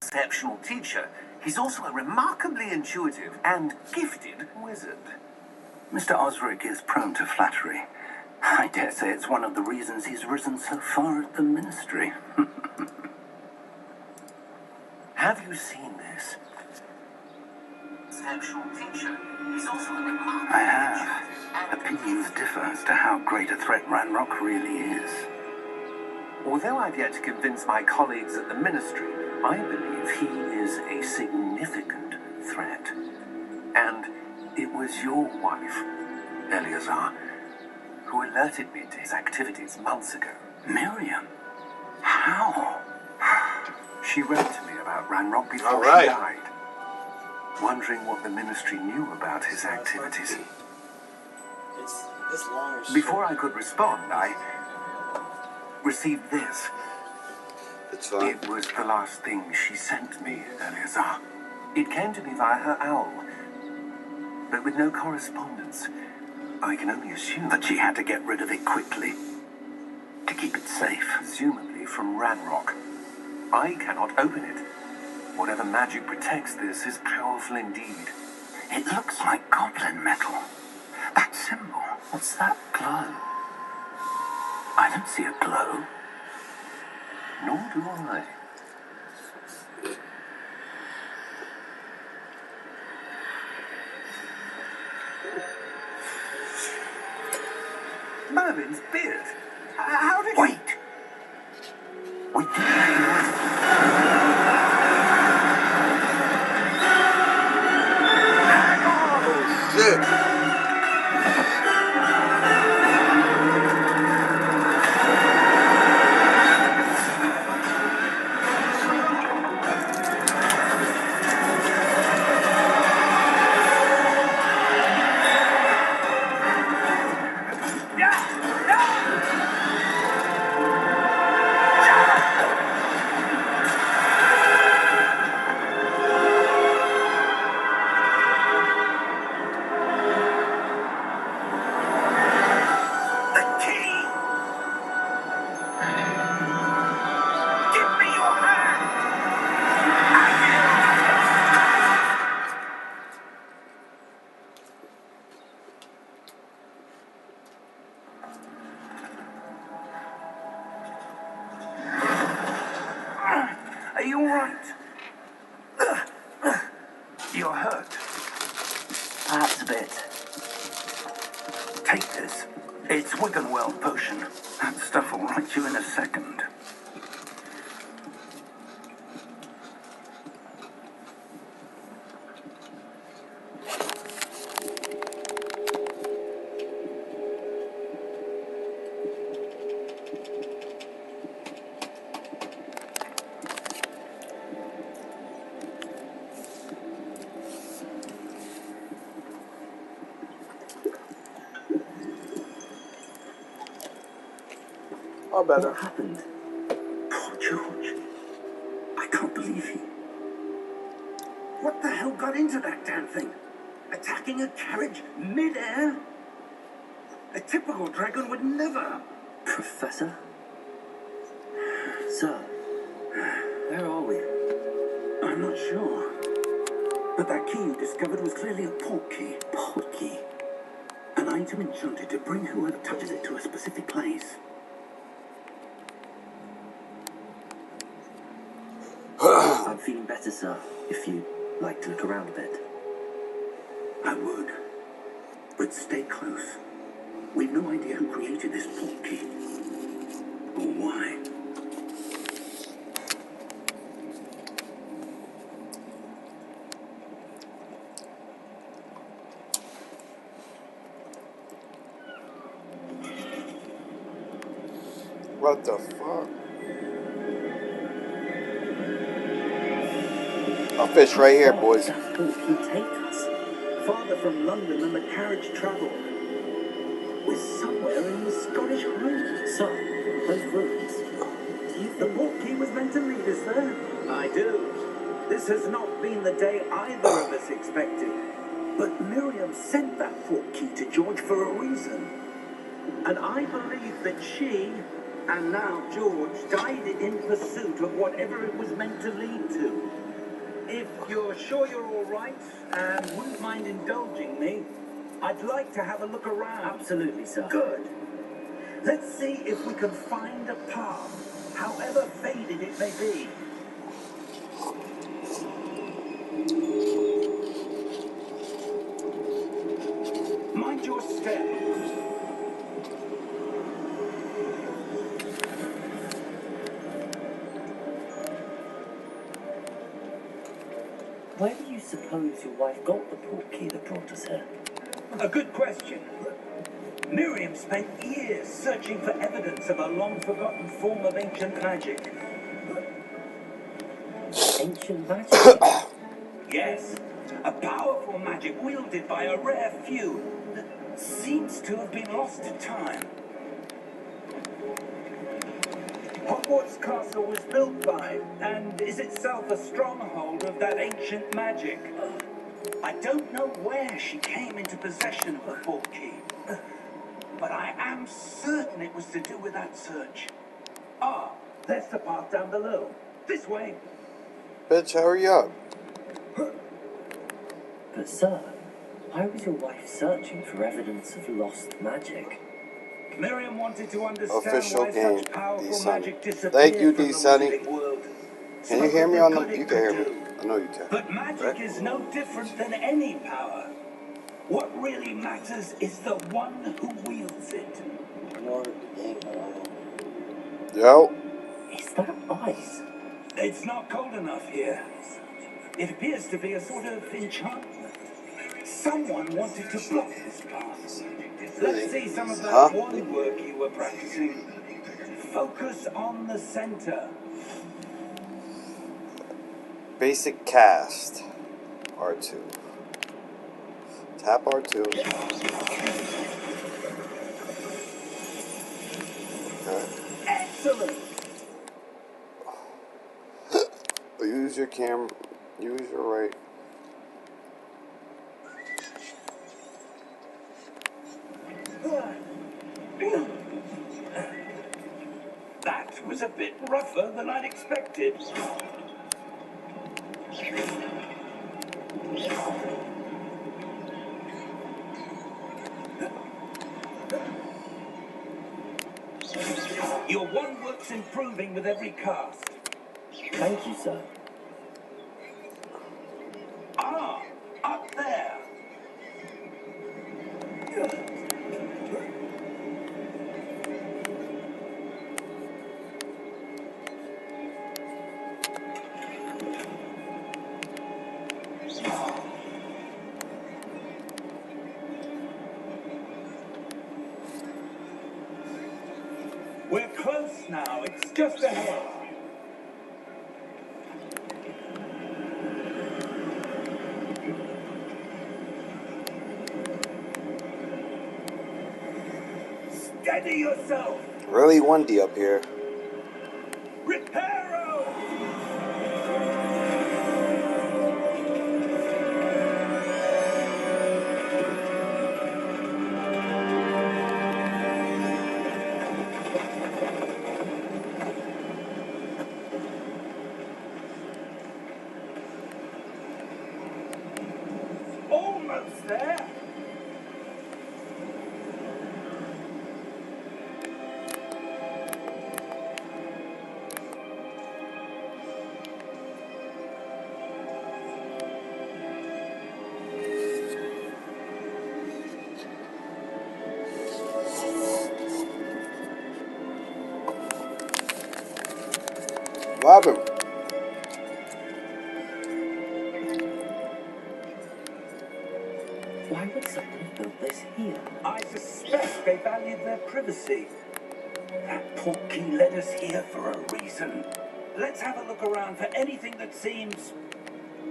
exceptional teacher, he's also a remarkably intuitive and gifted wizard. Mr. Osric is prone to flattery. I dare say it's one of the reasons he's risen so far at the ministry. Have you seen this? Exceptional teacher, he's also a remarkably I have. Opinions differ as to how great a threat Ranrock really is. Although I've yet to convince my colleagues at the ministry, I believe he is a significant threat. And it was your wife, Eleazar, who alerted me to his activities months ago. Miriam? How? She wrote to me about Ranrock before All right. she died, wondering what the ministry knew about his activities. It's long as Before I could respond, I received this. It's fine. It was the last thing she sent me, Eleazar. It came to me via her owl, but with no correspondence. I can only assume That she had to get rid of it quickly to keep it safe. presumably from Ranrock. I cannot open it. Whatever magic protects this is powerful indeed. It looks like goblin metal. That symbol, what's that glow? I don't see a glow. Nor do I. Merlin's beard. How did you... Wait! We did Oh, shit. Are you all right? You're hurt. Perhaps a bit. Take this. It's Wiggenweld potion. That stuff will right you in a second. All better. What happened? Poor George. I can't believe he... What the hell got into that damn thing? Attacking a carriage mid-air? A typical dragon would never... Professor? Sir, where are we? I'm not sure. But that key you discovered was clearly a port key. Port key? An item enchanted to bring whoever touches it to a specific place. I'm feeling better, sir, if you'd like to look around a bit. I would. But stay close. We've no idea who created this port key. Or why. What the fuck? I'll fish right here, boys. Where does that port key take us? Farther from London than the carriage travelled. We're somewhere in the Scottish Highlands. So, those ruins. Do you think the port key was meant to lead us there? I do. This has not been the day either of us expected. But Miriam sent that port key to George for a reason. And I believe that she, and now George, died in pursuit of whatever it was meant to lead to. If you're sure you're all right and wouldn't mind indulging me, I'd like to have a look around. Absolutely, sir. Good. Let's see if we can find a path, however faded it may be. Mind your step. Where do you suppose your wife got the portkey that brought us here? A good question. Miriam spent years searching for evidence of a long-forgotten form of ancient magic. Ancient magic? Yes, a powerful magic wielded by a rare few that seems to have been lost to time. Hogwarts Castle was built by, and is itself a stronghold of that ancient magic. I don't know where she came into possession of the portkey, but I am certain it was to do with that search. Ah, there's the path down below. This way. Bitch, hurry up. But sir, why was your wife searching for evidence of lost magic? Miriam wanted to understand Official why game, such powerful D. Sunny. magic disappeared Thank you, from D. the Sunny. wizarding world. Can you hear me on the... Good it You can hear could me. do. I know you can. But magic is no different than any power. What really matters is the one who wields it. Yo. Is that ice? It's not cold enough here. It appears to be a sort of enchantment. Someone wanted to block this path. Let's see some of that wand work you were practicing. Focus on the center. Basic cast. R2. Tap R2. Okay. Excellent. Use your camera. Use your right. That was a bit rougher than I'd expected. Your wand work's improving with every cast. Thank you, sir. Ah, up there. We're close now. It's just ahead. Steady yourself. Really windy up here. Reparo! Almost there. What happened? Why would someone have built this here? I suspect they valued their privacy. That portkey led us here for a reason. Let's have a look around for anything that seems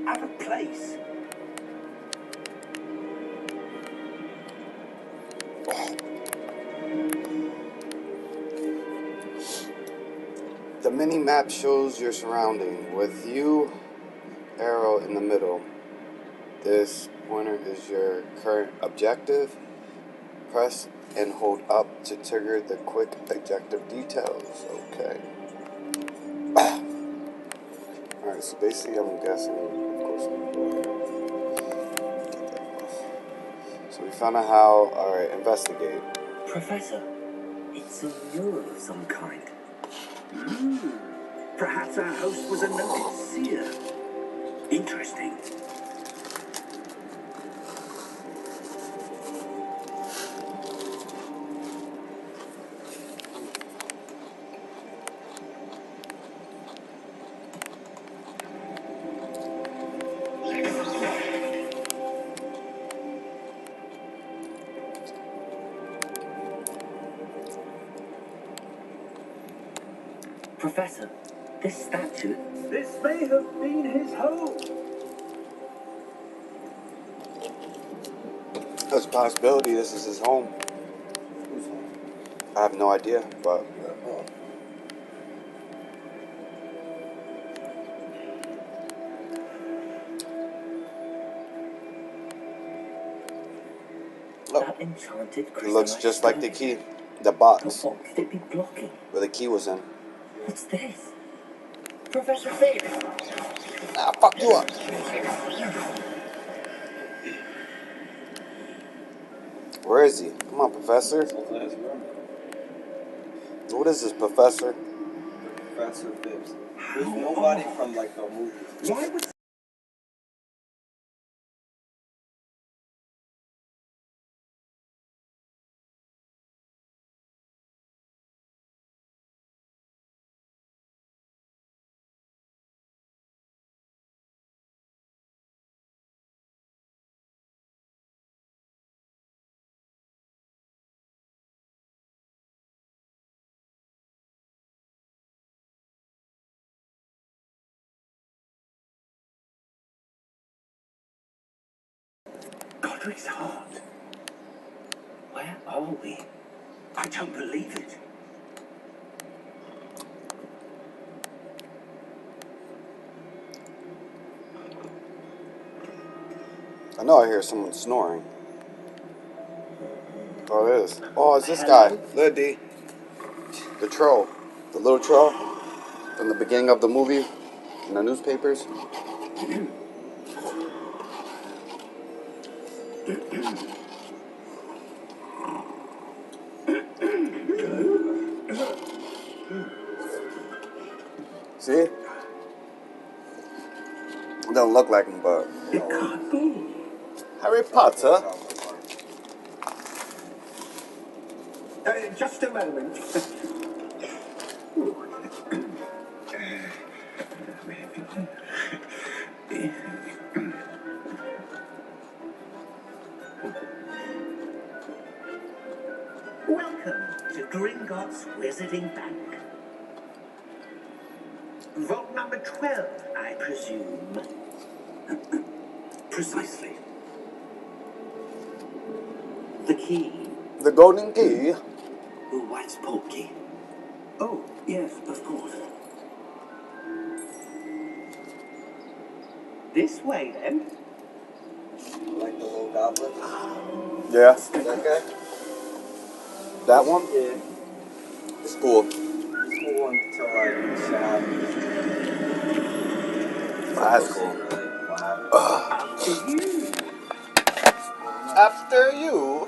out of place. The mini map shows your surrounding with you arrow in the middle. This pointer is your current objective. Press and hold up to trigger the quick objective details. Okay. Alright, so basically I'm guessing So we found out how. Alright, investigate. Professor, it's a mural of some kind. Perhaps our host was a noted seer. Interesting. Professor, this statue. This may have been his home. There's a possibility this is his home. Who's home? I have no idea, but look, That enchanted it looks crystallized just like the stone. key, the box What could it be blocking? where the key was in. What's this? Professor Fig! Ah, fuck you up. Where is he? Come on, Professor. What is this, Professor? Professor Phipps. There's nobody from like the movies. Why would Godric's heart? Where are we? I don't believe it. I know I hear someone snoring. Oh, it is. Oh, it's this guy. Liddy. The troll. The little troll from the beginning of the movie in the newspapers. See? It don't look like him, but It can't be. Harry Potter. Just a moment. Welcome to Gringotts Wizarding Bank. Vault number 12, I presume. Precisely. The key. The golden key. The white portkey. Oh, yes, of course. This way, then. Like the little goblin. Yeah. That guy? That one? Yeah. It's cool. He's the one to like shout. That's cool. Like, wow. After you. After you.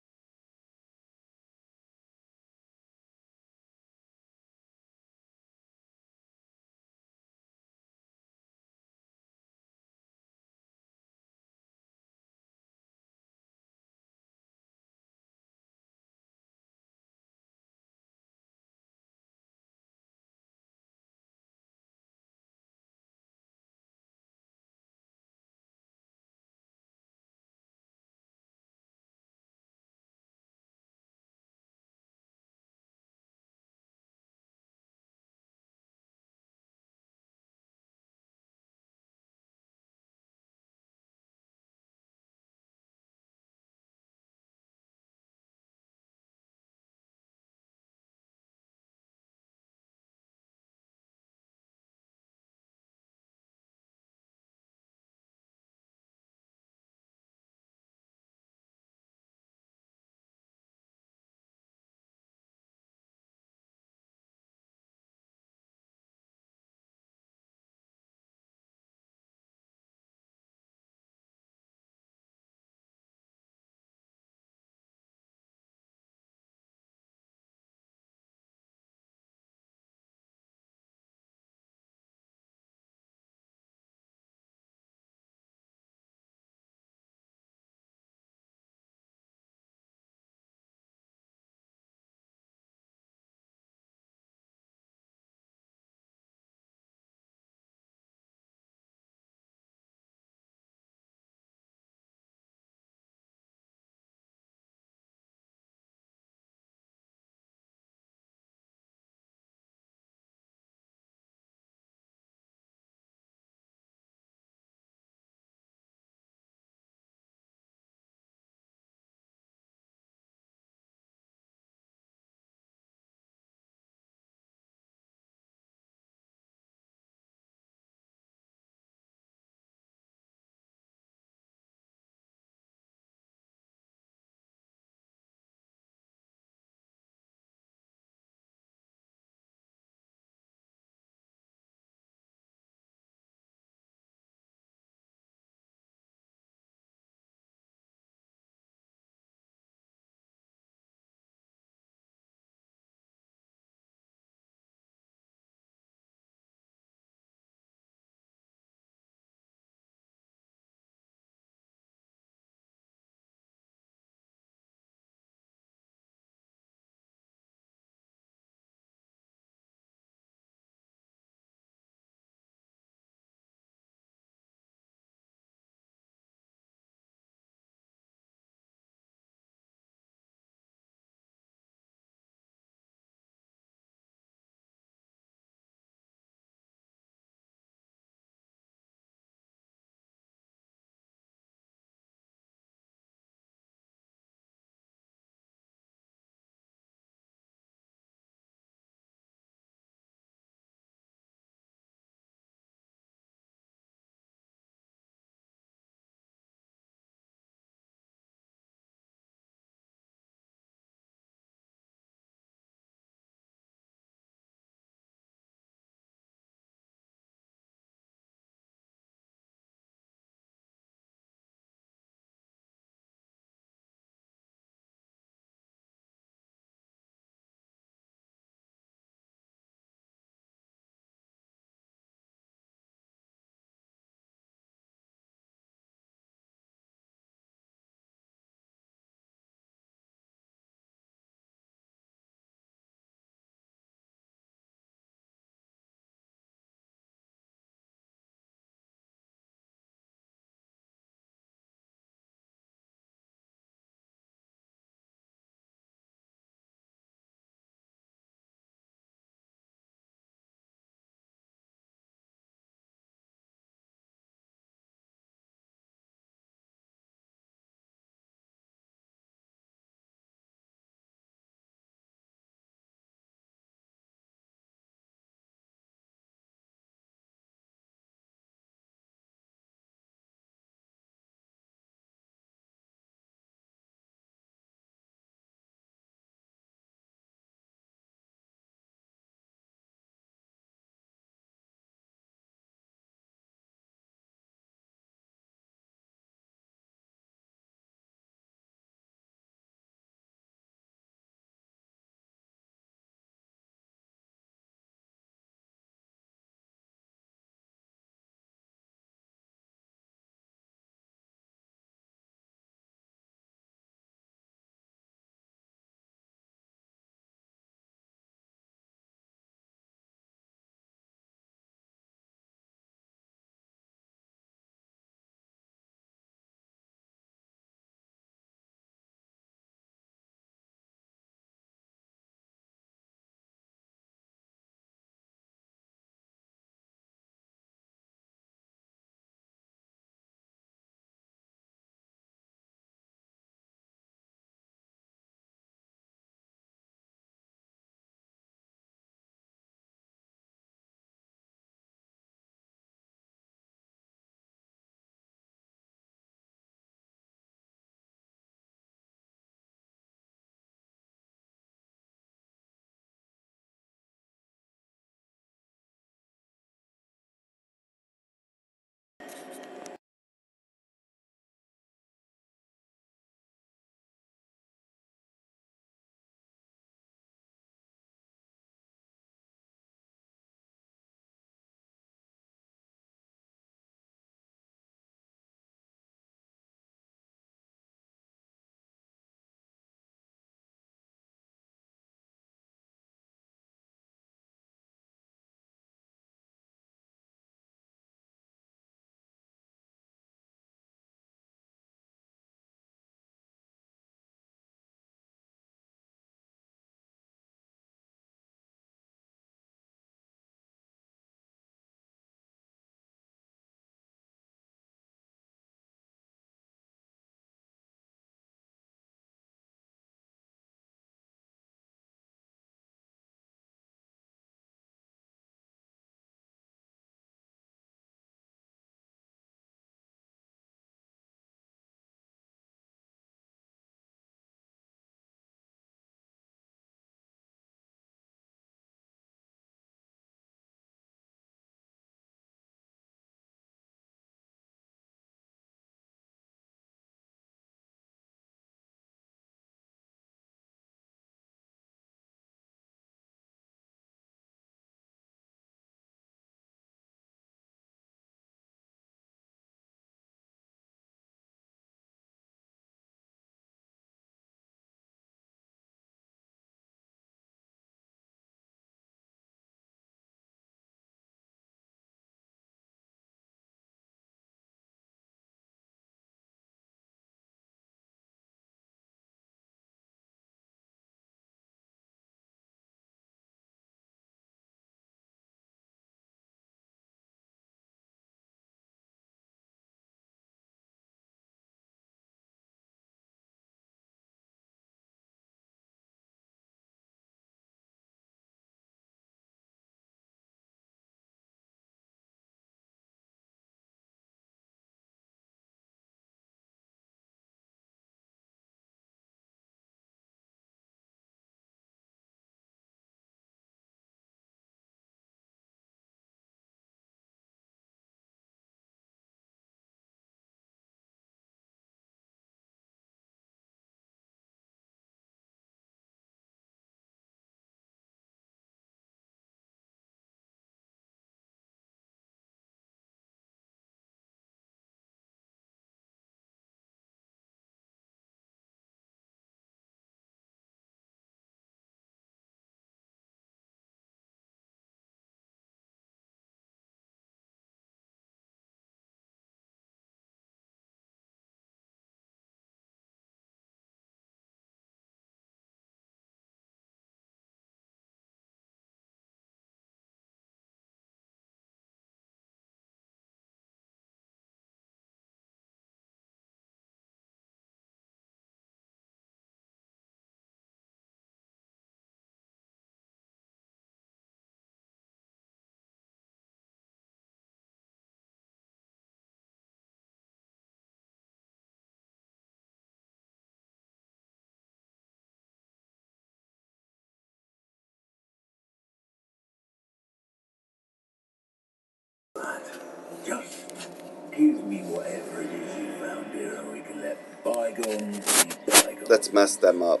me whatever it is you found here, and we can let bygones be bygones. Let's mess them up.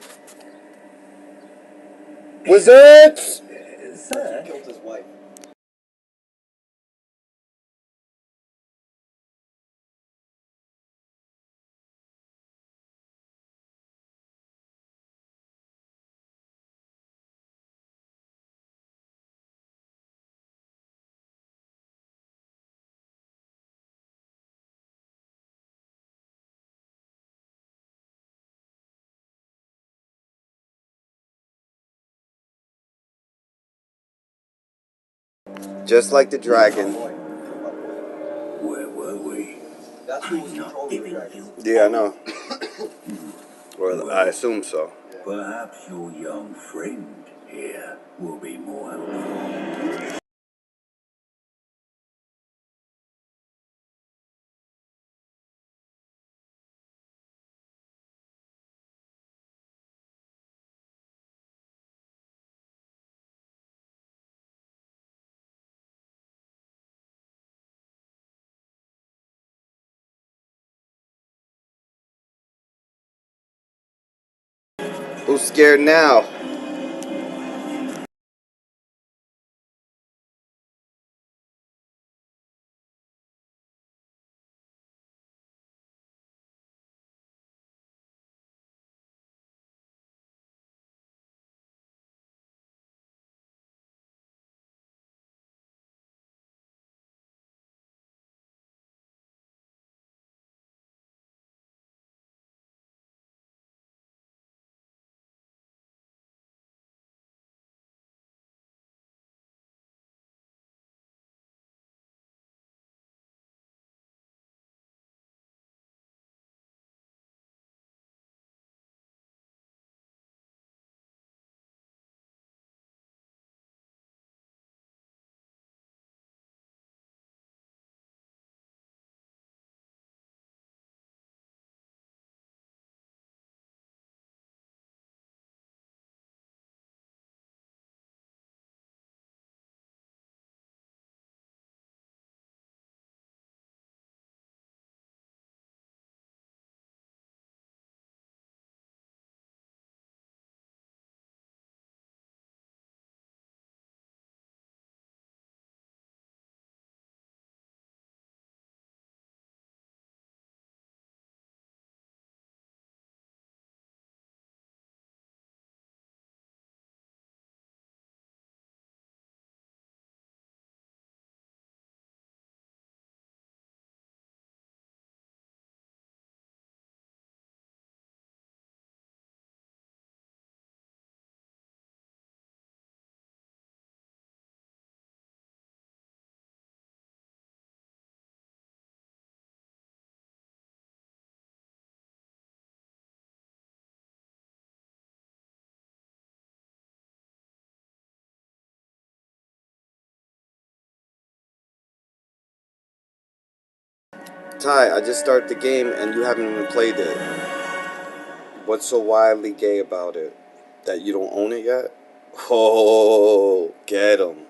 Wizards! Sir? Killed his wife. Just like the dragon. Where were we? That's who was controlling the dragon. Yeah, I know. Well, I assume so. Perhaps your young friend here will be more helpful. Who's scared now? Ty, I just started the game and you haven't even played it. What's so wildly gay about it? That you don't own it yet? Oh, get 'em.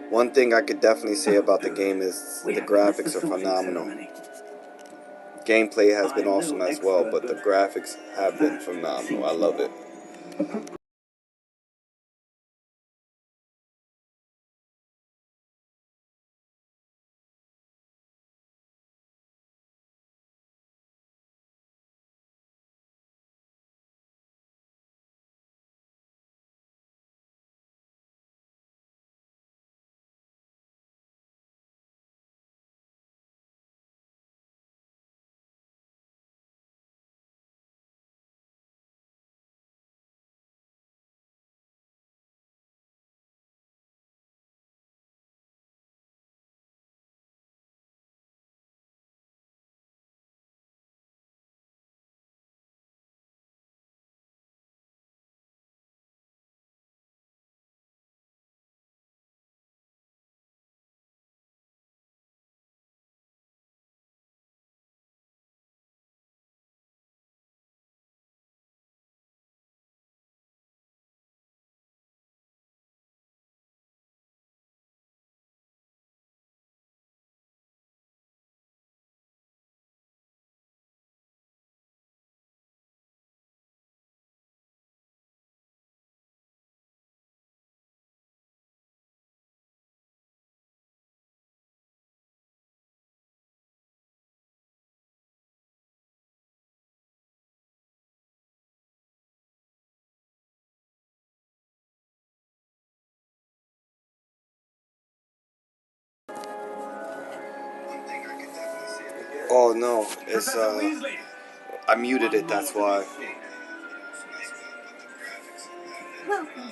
One thing I could definitely say about the game is the graphics are phenomenal. Gameplay has been awesome as well, but the graphics have been phenomenal. I love it. Oh no, it's Professor Weasley! I muted it, that's why. Welcome.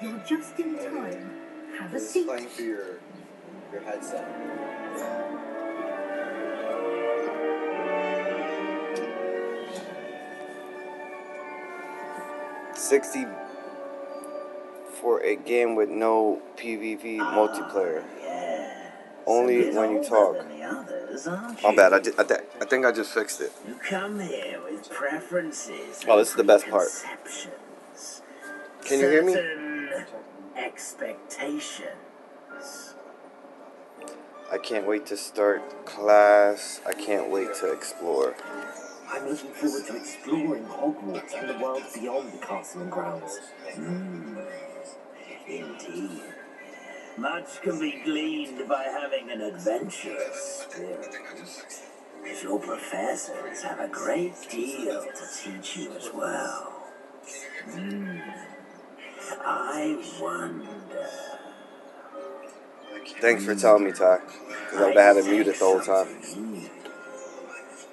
You're just in time. Have a It's seat. playing through your headset. 60 for a game with no PvP multiplayer. Yeah. Only So when you older talk. than the others, aren't My you? bad. I think I just fixed it. You come here with preferences. Oh, this is the best part. Preconceptions. Can you hear me? Certain expectations. I can't wait to start class. I can't wait to explore. I'm looking forward to exploring Hogwarts and the world beyond the castle and grounds. Indeed. Much can be gleaned by having an adventurous spirit. Your professors have a great deal to teach you as well. I wonder. Thanks for telling me, Ty. Because I would have had it muted the whole time.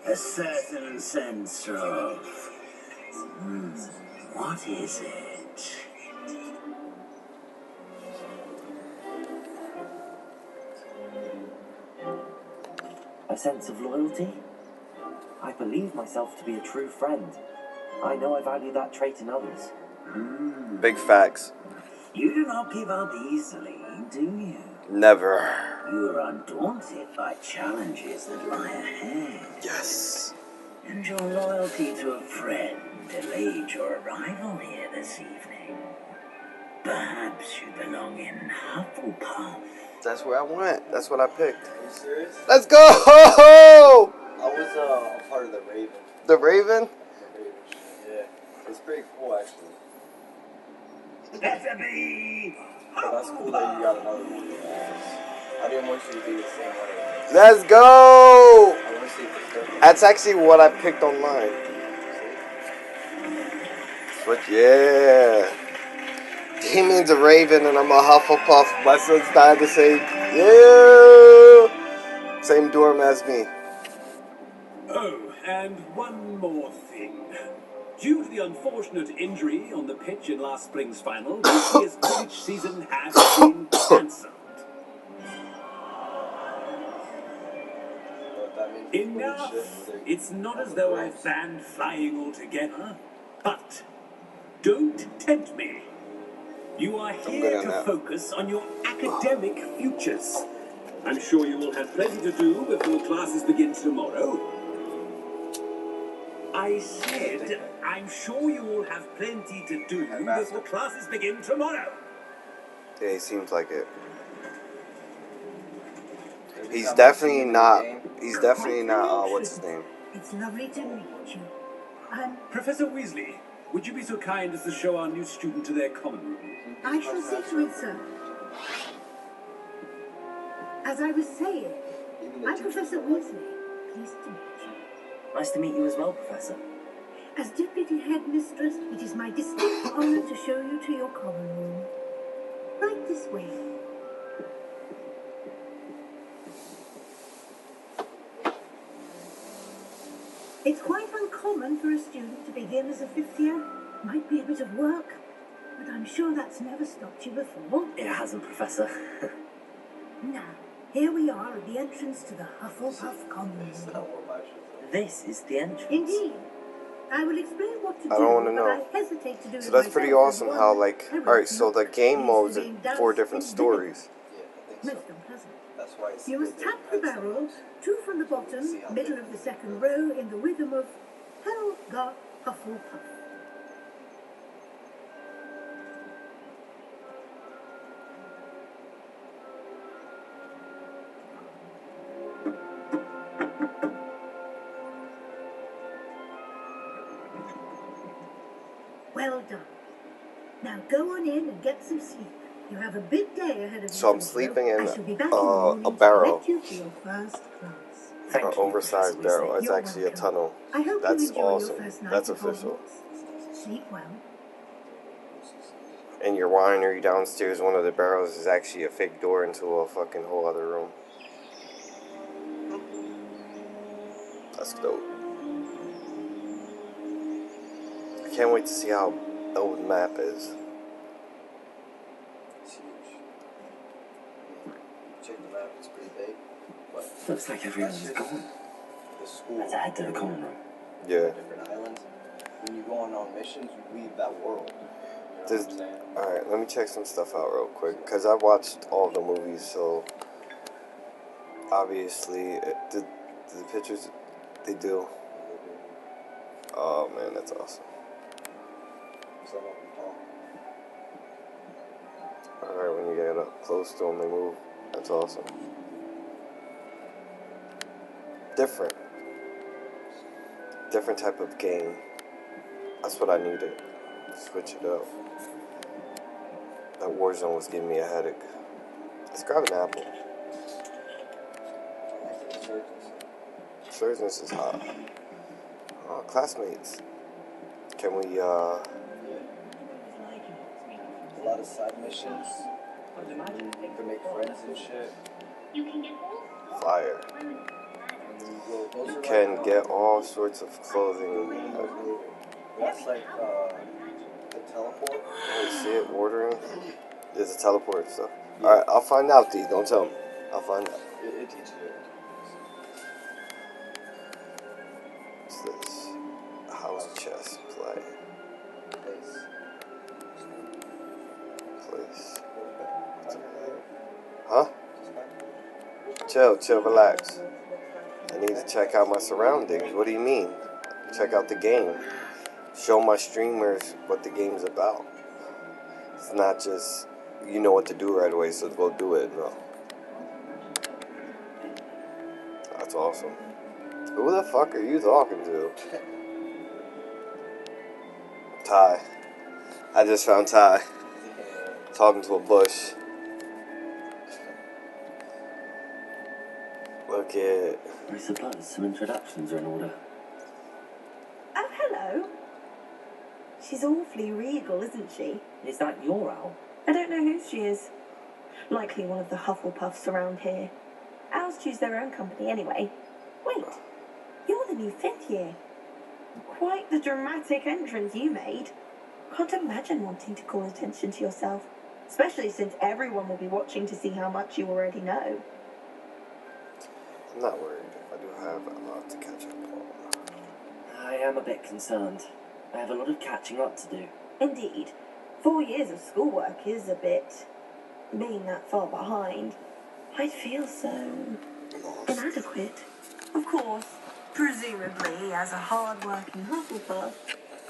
A certain sense of. What is it? A sense of loyalty? I believe myself to be a true friend. I know I value that trait in others. Big facts. You do not give up easily, do you? Never. You are undaunted by challenges that lie ahead. Yes. And your loyalty to a friend delayed your arrival here this evening. Perhaps you belong in Hufflepuff. That's where I went. That's what I picked. Are you serious? Let's go! I was a part of the Raven. The Raven? The Raven shit, yeah. It's pretty cool, actually. Better be! But that's cool that you got another one. I didn't want you to be the same way. Let's go! I want to see if it's different. That's actually what I picked online. But yeah. Damien's a Raven and I'm a Hufflepuff. My son's died the same. Yeah! Same dorm as me. Oh, and one more thing. Due to the unfortunate injury on the pitch in last spring's final, this year's Quidditch season has been cancelled. Enough! It's not as though I've banned flying altogether, but don't tempt me. You are good here on to that. focus on your academic futures. I'm sure you will have plenty to do before classes begin tomorrow. I said, I'm sure you will have plenty to do before classes begin tomorrow. Yeah, he seems like it. He's definitely not, what's his name? It's lovely to meet you. Professor Weasley, would you be so kind as to show our new student to their common room? I shall see to it, sir. As I was saying, I'm Professor Weasley. Pleased to meet you. Nice to meet you as well, Professor. As Deputy Headmistress, it is my distinct honor to show you to your common room. Right this way. It's quite uncommon for a student to begin as a fifth year. Might be a bit of work, but I'm sure that's never stopped you before. It hasn't, Professor. Now, here we are at the entrance to the Hufflepuff Common Room. This is the entrance. Indeed. I will explain what to do, I don't wanna but know. I hesitate to do So it that's pretty myself, awesome as how, one like, I will alright, so not the game use modes the are name 4 does different in stories. Yeah, I think Most so. unpleasant. That's why it's You must tap the barrel, 2 from the bottom, middle of the second row, in the rhythm of Helga Hufflepuff. Well done. Now go on in and get some sleep. You have a big day ahead of you. So I'm sleeping in I shall be back in the morning a barrel. to get you for your first class. Thank An you, oversized Professor barrel. Weasley. It's You're actually a welcome. tunnel. I hope That's you enjoy awesome. your first night That's at official. Hogwarts. Sleep well. And your winery downstairs, one of the barrels is actually a fake door into a fucking whole other room. That's dope. I can't wait to see how old the map is. It's huge. Check the map, it's pretty big. But Looks like everyone's that's gone. the school. Let's head to the common room. Yeah. Different islands. When you go on missions, you leave that world. You know what I'm saying? Alright, let me check some stuff out real quick. Because I watched all the movies, so obviously, the pictures, they do. Oh man, that's awesome. Some of them talk. Alright, when you get up close to them, they move. That's awesome. Different type of game. That's what I needed. Switch it up. That Warzone was giving me a headache. Let's grab an apple. Surgeons is hot. Oh, classmates. Can we, A lot of side missions. You can make friends and shit. fire. You can get all sorts of clothing. That's like the teleport. Oh, you see it? Ordering? There's a teleport and stuff. Alright, I'll find out, D. Don't tell me. I'll find out. It teaches you. What's this? House chess play. Place. Huh? Chill, relax. I need to check out my surroundings. What do you mean? Check out the game. Show my streamers what the game's about. It's not just, you know what to do right away, so go do it. No. That's awesome. Who the fuck are you talking to? Ty. I just found Ty. Talking to a bush. Look at... I suppose some introductions are in order. Oh, hello. She's awfully regal, isn't she? Is that your owl? I don't know who she is. Likely one of the Hufflepuffs around here. Owls choose their own company anyway. Wait, you're the new 5th year. Quite the dramatic entrance you made. Can't imagine wanting to call attention to yourself, especially since everyone will be watching to see how much you already know. I'm not worried. I do have a lot to catch up on. I am a bit concerned. I have a lot of catching up to do. Indeed. 4 years of schoolwork is a bit... being that far behind. I'd feel so... inadequate. Of course, presumably, as a hard-working Hufflepuff,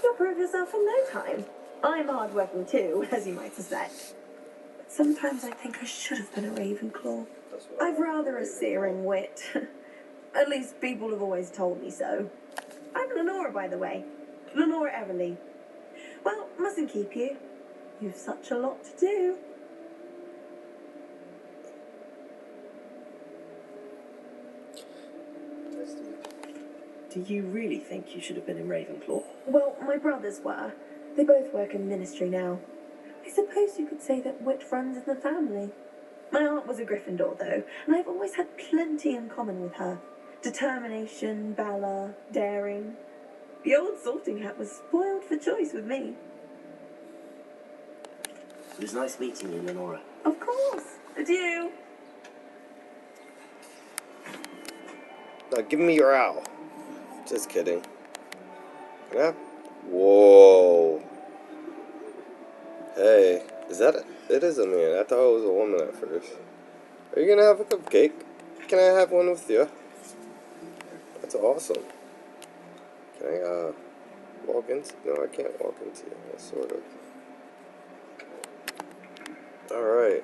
you'll prove yourself in no time. I'm hard-working too, as you might suspect. But sometimes I think I should have been a Ravenclaw. I've rather a searing wit. At least people have always told me so. I'm Lenora, by the way. Lenora Everly. Well, mustn't keep you. You've such a lot to do. Do you really think you should have been in Ravenclaw? Well, my brothers were. They both work in ministry now. I suppose you could say that wit runs in the family. My aunt was a Gryffindor, though, and I've always had plenty in common with her. Determination, valor, daring. The old sorting hat was spoiled for choice with me. It was nice meeting you, Lenora. Of course. Adieu. Now give me your owl. Just kidding. Yeah. Whoa. Hey, is that it is a man. I thought it was a woman at first. Are you gonna have a cupcake? Can I have one with you? That's awesome. Can I walk into? No, I can't walk into you. Sort of. Alright.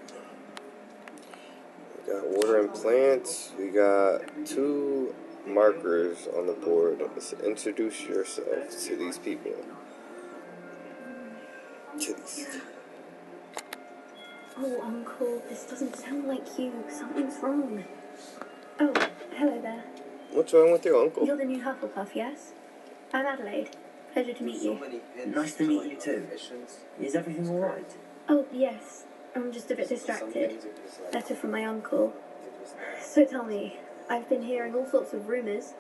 We got watering plants. We got 2 markers on the board. Let's introduce yourself to these people. Oh, Uncle, this doesn't sound like you. Something's wrong. Oh, hello there. What's wrong with your uncle? You're the new Hufflepuff, yes? I'm Adelaide. Pleasure to meet you. Nice to meet you too. Is everything alright? Oh, yes. I'm just a bit distracted. Letter from my uncle. So tell me, I've been hearing all sorts of rumours.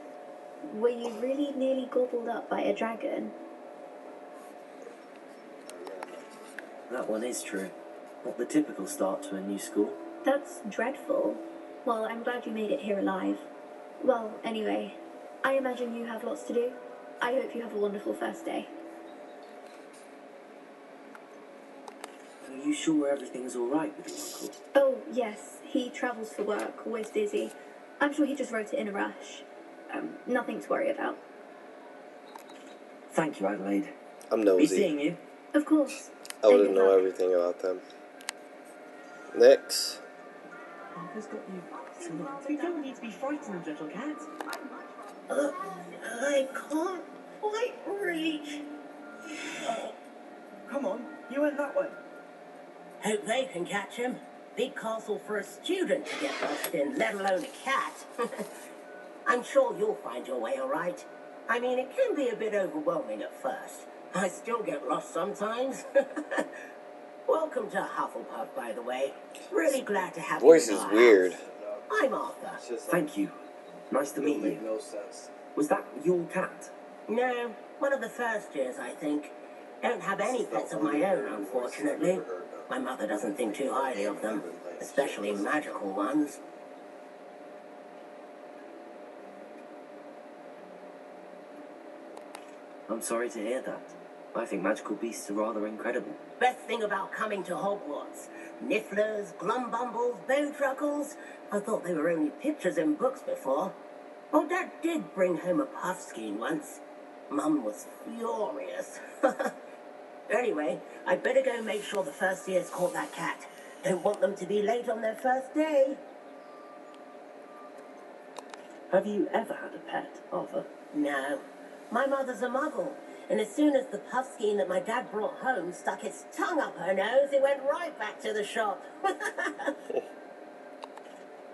Were you really nearly gobbled up by a dragon? That one is true. Not the typical start to a new school. That's dreadful. Well, I'm glad you made it here alive. Well, anyway, I imagine you have lots to do. I hope you have a wonderful first day. Are you sure everything's alright with your uncle? Oh, yes, he travels for work, always busy. I'm sure he just wrote it in a rush. Nothing to worry about. Thank you, Adelaide. I'm Be nosy. seeing you. Of course. I wouldn't And know good luck. everything about them. Next. Arthur's got you. You don't need to be frightened, little cat. I can't quite reach. Come on, you went that way. Hope they can catch him. Big castle for a student to get lost in, let alone a cat. I'm sure you'll find your way all right. I mean, it can be a bit overwhelming at first. I still get lost sometimes. Welcome to Hufflepuff, by the way. Really glad to have Voice you in is our weird. house. I'm Arthur. It's just Thank you. Nice to meet It'll make you. no sense. Was that your cat? No, one of the first years, I think. Don't have any pets of my own, unfortunately. My mother doesn't think too highly of them, especially magical ones. I'm sorry to hear that. I think magical beasts are rather incredible. Best thing about coming to Hogwarts. Nifflers, glumbumbles, bowtruckles. I thought they were only pictures in books before. Oh, Dad did bring home a puffskein once. Mum was furious. Anyway, I'd better go make sure the first years caught that cat. Don't want them to be late on their first day. Have you ever had a pet, Arthur? No. My mother's a muggle, and as soon as the puffskein that my dad brought home stuck its tongue up her nose, it went right back to the shop.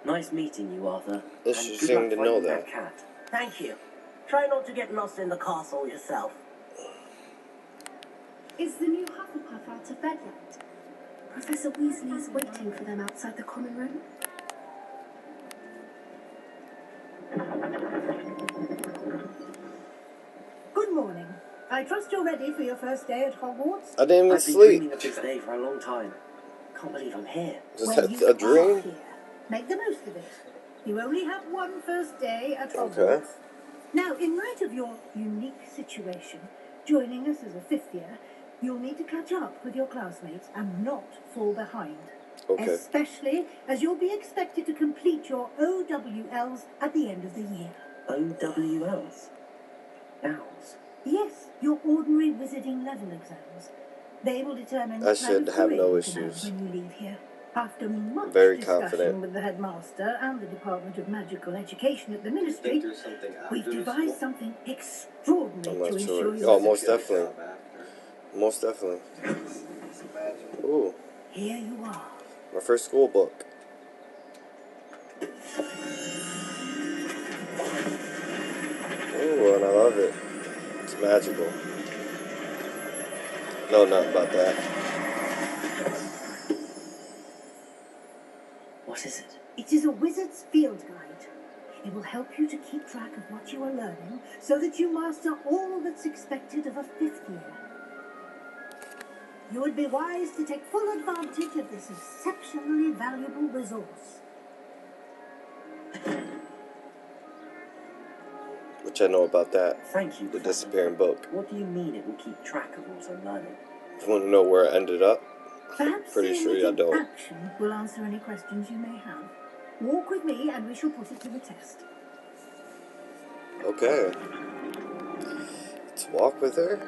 Nice meeting you, Arthur. Interesting and good to luck know finding that. cat. Thank you. Try not to get lost in the castle yourself. Is the new Hufflepuff out of bed yet? Professor Weasley's waiting for them outside the common room. Good morning. I trust you're ready for your first day at Hogwarts. I didn't even I've been sleep. dreaming of this day for a long time. Can't believe I'm here. Just Well, had you a are dream. here. Make the most of it. You only have one first day at Hogwarts. Okay. Now, in light of your unique situation, joining us as a fifth year, you'll need to catch up with your classmates and not fall behind. Okay. Especially as you'll be expected to complete your OWLs at the end of the year. OWLs? Owls? Yes, your ordinary wizarding level exams. They will determine I what kind should of have career no you can have issues. when you leave here. After much Very discussion confident. with the headmaster and the Department of Magical Education at the You think Ministry, there's something after we've this devised school? something extraordinary I'm to not ensure sure. your Oh, most success. definitely. Most definitely. It's magic. Ooh, Here you are. my first school book. Ooh, and I love it. It's magical. No, not about that. What is it? It is a wizard's field guide. It will help you to keep track of what you are learning so that you master all that's expected of a fifth year. You would be wise to take full advantage of this exceptionally valuable resource. Which I know about that. Thank you, The Professor. disappearing book. What do you mean it will keep track of what I'm learning? If you want to know where I ended up, Perhaps pretty seeing sure it I in don't. action will answer any questions you may have. Walk with me and we shall put it to the test. Okay. Let's walk with her.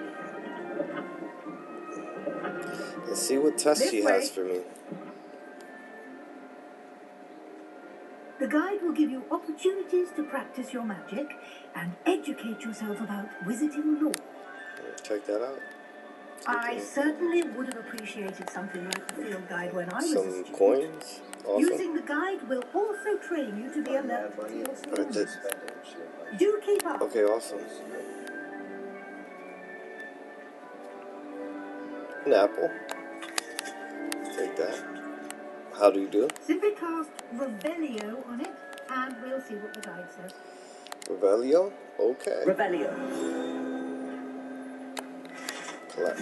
Let's see what test This she way. has for me. The guide will give you opportunities to practice your magic and educate yourself about wizarding lore. Check that out. I certainly would have appreciated something like the field guide when I was a Some student. coins. Awesome. Using the guide will also train you to be alert to your surroundings. Do keep up. Okay, awesome. An apple. Take that. How do you do? Simply cast Revelio on it and we'll see what the guide says. Revelio? Okay. Revelio. Collect.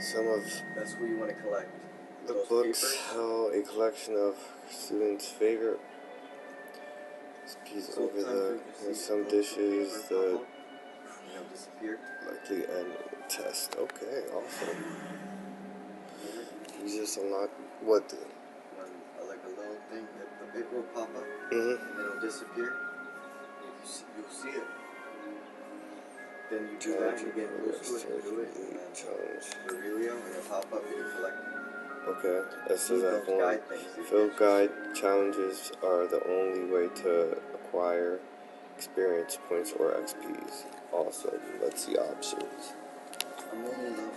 Some of That's who you want to collect. the Those books papers. held a collection of students' favorite recipes over with some dishes that disappear. likely end test. Okay, awesome. You just unlock what? When, like a little thing, the paper will pop up Mm-hmm. and it'll disappear. You'll see it. Then you do that, you get close to it, and do it, and then challenge. Revelio, and it'll pop up and you collect it. Okay, this is Those that one. guide things. Field guide challenges are the only way to acquire experience points or XPs. Awesome. Let's see options. I'm only level.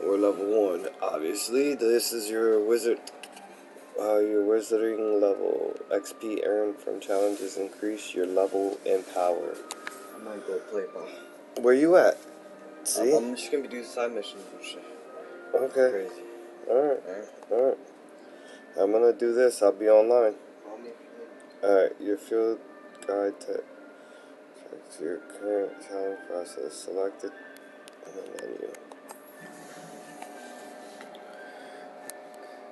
We're level 1. Obviously, this is your wizard. Your wizarding level. XP earned from challenges increase your level and power. I might go play ball. Where you at? See? I'm just gonna be doing side missions and shit. Okay. Crazy. Alright. I'm gonna do this. I'll be online. Call me. Alright, your field guide to your current challenge process. Selected in the menu.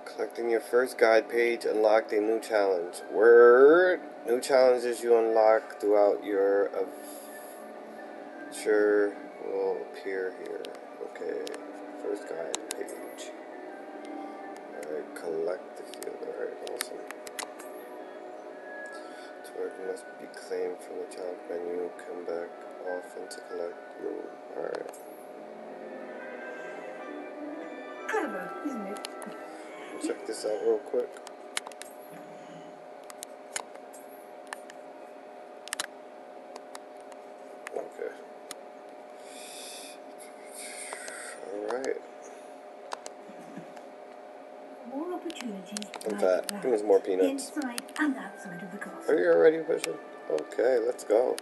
Collecting your first guide page unlocked a new challenge. Word! New challenges you unlock throughout your adventure will appear here. Okay, first guide page. Alright, collect the field. Alright, awesome. Target must be claimed from the challenge menu. Come back often to collect your. Alright. Clever, isn't it? Check this out real quick. Okay. Alright. More opportunities. In like fact, that, give me some more peanuts. inside and outside of the castle. Are you already pushing? Okay, let's go.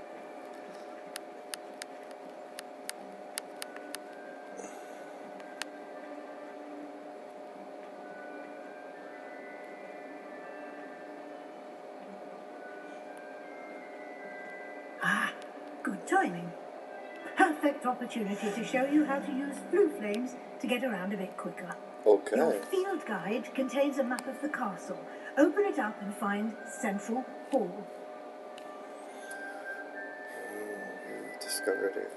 Ah, good timing. Perfect opportunity to show you how to use blue flames to get around a bit quicker. Okay. Your field guide contains a map of the castle. Open it up and find Central Hall. You've discovered a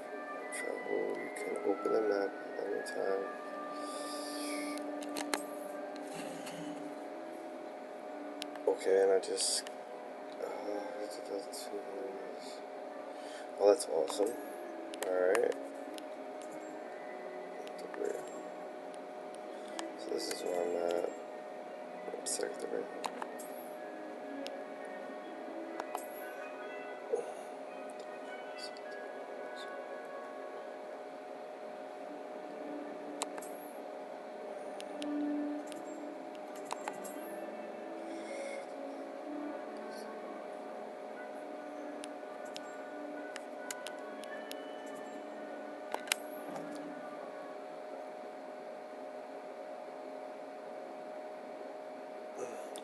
travel. You can open the map anytime. Okay, and I just. Oh, that's awesome. Alright. So this is where I'm at. Sector.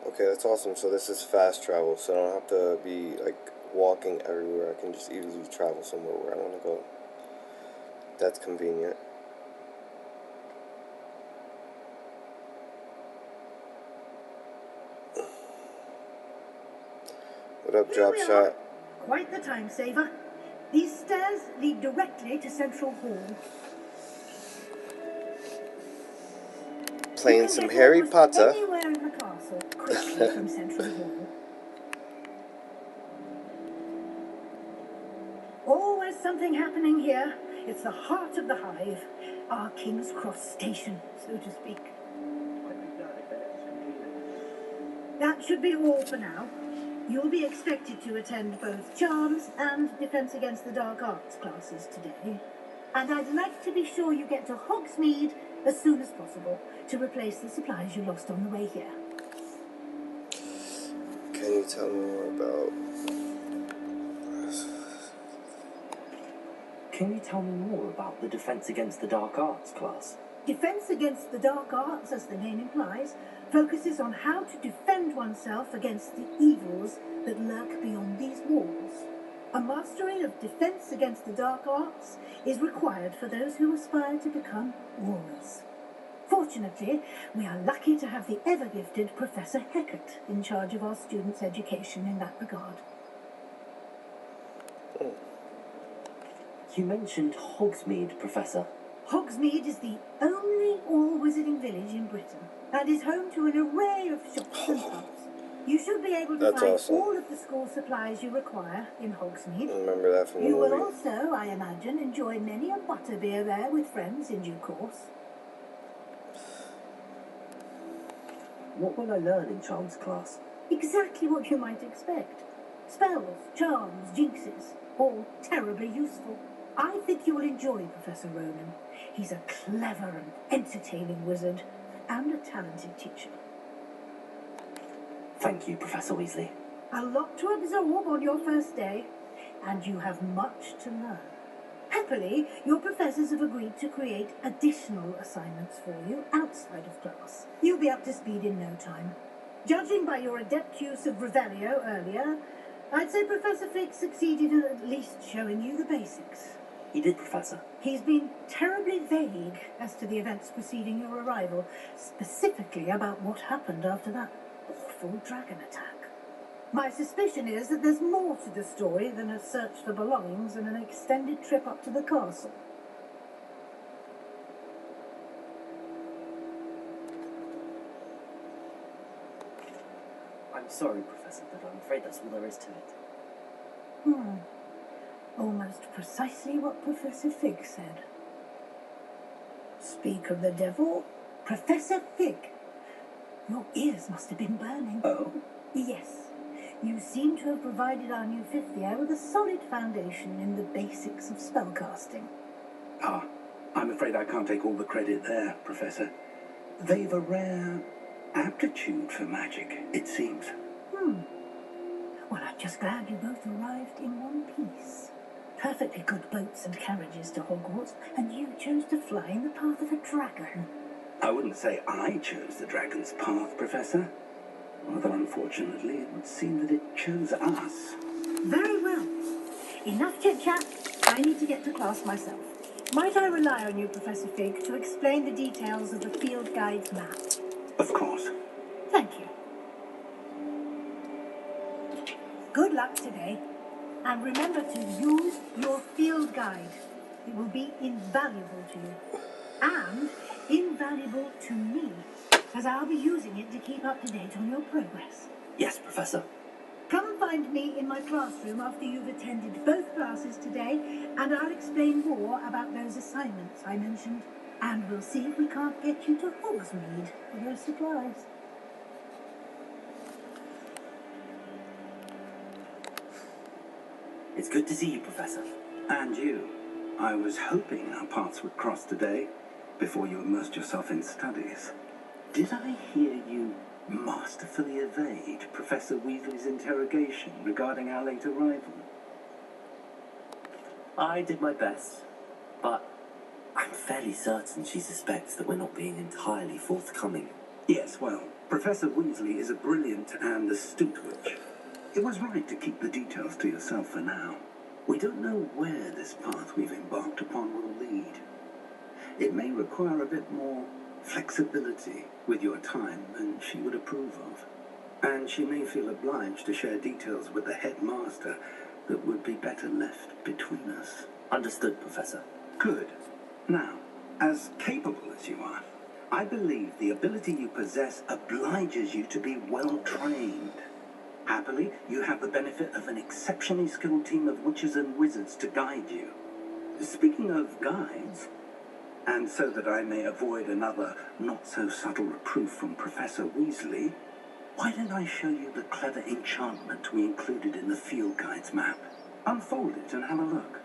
Okay, that's awesome. So this is fast travel, so I don't have to be like walking everywhere. I can just easily travel somewhere where I want to go. That's convenient. What up, Here drop we shot? are. Quite the time saver. These stairs lead directly to Central Hall. Playing some Harry Potter. Anywhere in the castle, quickly from Central Hall. Always something happening here. It's the heart of the hive, our King's Cross station, so to speak. That should be all for now. You'll be expected to attend both Charms and Defense Against the Dark Arts classes today. And I'd like to be sure you get to Hogsmeade as soon as possible to replace the supplies you lost on the way here. Can you tell me more about... Can you tell me more about the Defense Against the Dark Arts class? Defense Against the Dark Arts, as the name implies, focuses on how to defend oneself against the evils that lurk beyond these walls. A mastery of defense against the dark arts is required for those who aspire to become warriors. Fortunately, we are lucky to have the ever-gifted Professor Heckert in charge of our students' education in that regard. You mentioned Hogsmeade, Professor. Hogsmeade is the only all-wizarding village in Britain and is home to an array of shops and pubs. You should be able to That's find awesome. all of the school supplies you require in Hogsmeade. I remember that from the You will movie. also, I imagine, enjoy many a butterbeer there with friends in due course. What will I learn in Charms class? Exactly what you might expect. Spells, charms, jinxes, all terribly useful. I think you will enjoy Professor Ronan. He's a clever and entertaining wizard and a talented teacher. Thank you, Professor Weasley. A lot to absorb on your first day, and you have much to learn. Happily, your professors have agreed to create additional assignments for you outside of class. You'll be up to speed in no time. Judging by your adept use of Revelio earlier, I'd say Professor Fig succeeded in at least showing you the basics. He did, Professor. He's been terribly vague as to the events preceding your arrival, specifically about what happened after that awful dragon attack. My suspicion is that there's more to the story than a search for belongings and an extended trip up to the castle. I'm sorry, Professor, but I'm afraid that's all there is to it. Almost precisely what Professor Fig said. Speak of the devil, Professor Fig. Your ears must have been burning. Oh? Yes. You seem to have provided our new fifth year with a solid foundation in the basics of spellcasting. Ah, I'm afraid I can't take all the credit there, Professor. They've a rare aptitude for magic, it seems. Well, I'm just glad you both arrived in one piece. Perfectly good boats and carriages to Hogwarts, and you chose to fly in the path of a dragon. I wouldn't say I chose the dragon's path, Professor. Although, unfortunately, it would seem that it chose us. Very well. Enough chit-chat. I need to get to class myself. Might I rely on you, Professor Fig, to explain the details of the field guide's map? Of course. Thank you. Good luck today. And remember to use your field guide. It will be invaluable to you. And invaluable to me, as I'll be using it to keep up to date on your progress. Yes, Professor. Come find me in my classroom after you've attended both classes today, and I'll explain more about those assignments I mentioned. And we'll see if we can't get you to Hogsmeade for those supplies. It's good to see you, Professor. And you. I was hoping our paths would cross today, before you immersed yourself in studies. Did I hear you masterfully evade Professor Weasley's interrogation regarding our late arrival? I did my best, but I'm fairly certain she suspects that we're not being entirely forthcoming. Yes, well, Professor Weasley is a brilliant and astute witch. It was right to keep the details to yourself for now. We don't know where this path we've embarked upon will lead. It may require a bit more flexibility with your time than she would approve of. And she may feel obliged to share details with the headmaster that would be better left between us. Understood, Professor. Good. Now, as capable as you are, I believe the ability you possess obliges you to be well trained. Happily, you have the benefit of an exceptionally skilled team of witches and wizards to guide you. Speaking of guides, and so that I may avoid another not-so-subtle reproof from Professor Weasley, why don't I show you the clever enchantment we included in the field guide's map? Unfold it and have a look.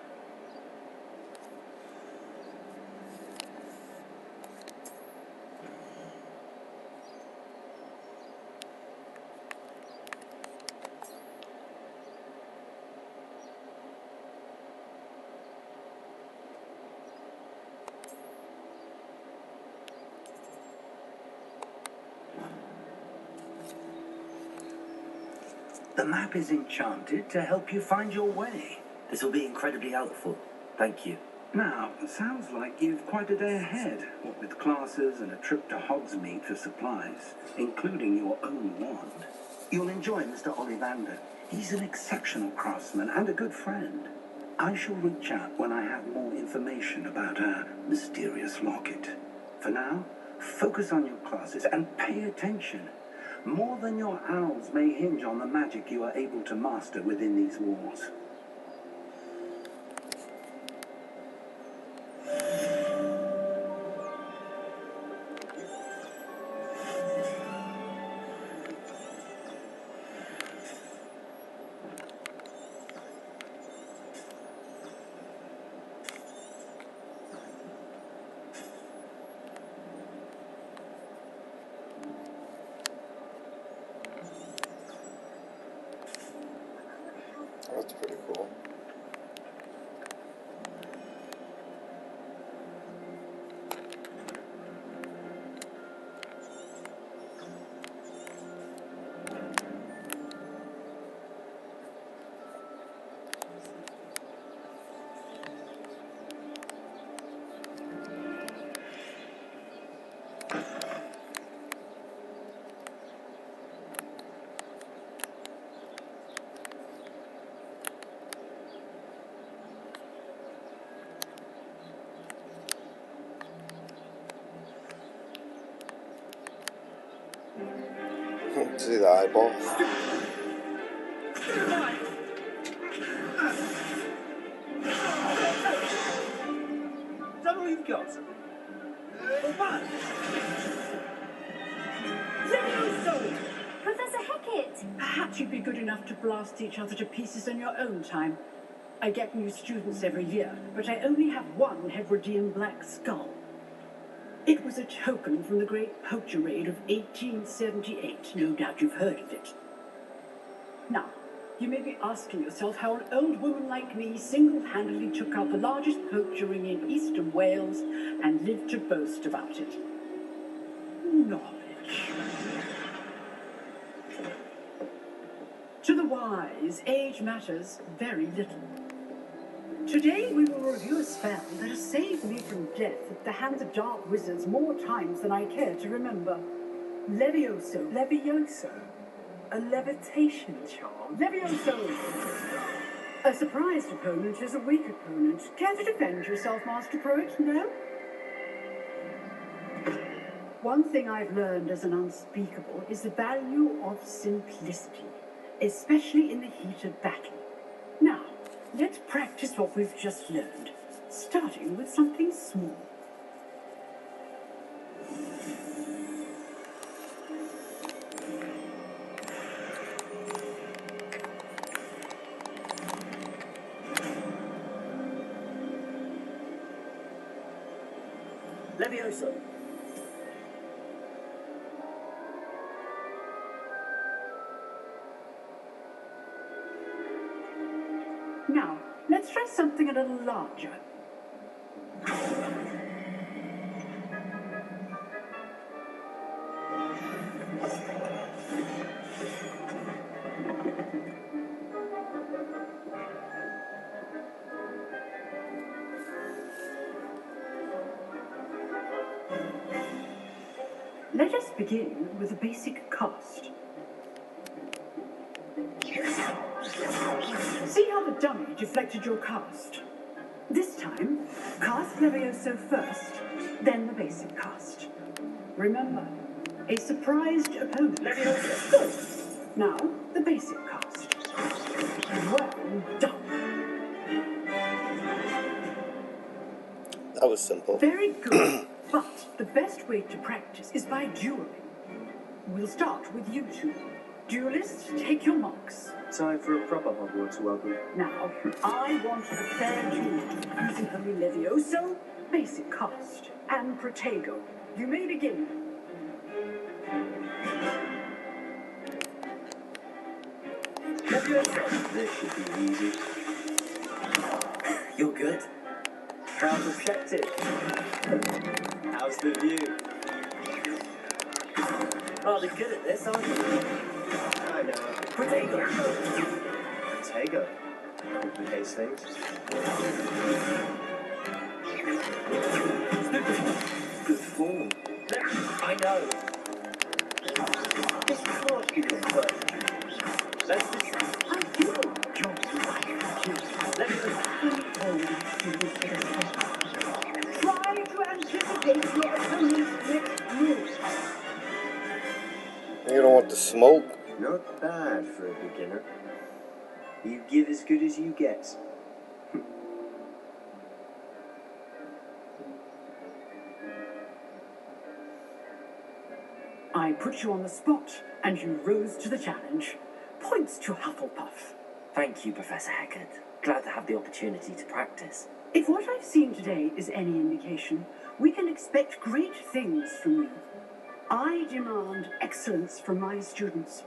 The map is enchanted to help you find your way. This will be incredibly helpful. Thank you. Now, it sounds like you've quite a day ahead, what with classes and a trip to Hogsmeade for supplies, including your own wand. You'll enjoy Mr. Ollivander. He's an exceptional craftsman and a good friend. I shall reach out when I have more information about her mysterious locket. For now, focus on your classes and pay attention. More than your owls may hinge on the magic you are able to master within these walls. That's pretty cool. See the eyeball? Is that all you've got? What? Professor Hecat! Perhaps you'd be good enough to blast each other to pieces in your own time. I get new students every year, but I only have one Hebridean black skull. It was a token from the Great Poacher Raid of 1878. No doubt you've heard of it. Now, you may be asking yourself how an old woman like me single-handedly took out the largest poacher ring in eastern Wales and lived to boast about it. Knowledge. To the wise, age matters very little. Today we will review a spell that has saved me from death at the hands of dark wizards more times than I care to remember. Levioso. Levioso? A levitation charm? Levioso! A surprised opponent is a weak opponent. Care to defend yourself, Master Pruitt? No? One thing I've learned as an unspeakable is the value of simplicity, especially in the heat of battle. Now, let's practice what we've just learned, starting with something small. Levioso. Now, let's try something a little larger. Let us begin with a basic cast. See how the dummy deflected your cast? This time, cast Levioso first, then the basic cast. Remember, a surprised opponent. Levioso. Good. Now, the basic cast. Well done. That was simple. Very good. But the best way to practice is by dueling. We'll start with you two. Duelists, take your marks. Time for a proper Hogwarts wobble. Now, I want a fair duel using only Levioso, basic cast, and Protego. You may begin. Levioso. This should be easy. You're good. How's objective? How's the view? Rather good at this, aren't you? I know. Protego. There you go. Complicates things. Good form. I know. This can't be your first duel. Let's just... I do. Jobs like you. Let Try to anticipate your opponent's next move. You don't want the smoke? Not bad for a beginner. You give as good as you get. I put you on the spot, and you rose to the challenge. Points to Hufflepuff. Thank you, Professor Hecat. Glad to have the opportunity to practice. If what I've seen today is any indication, we can expect great things from you. I demand excellence from my students.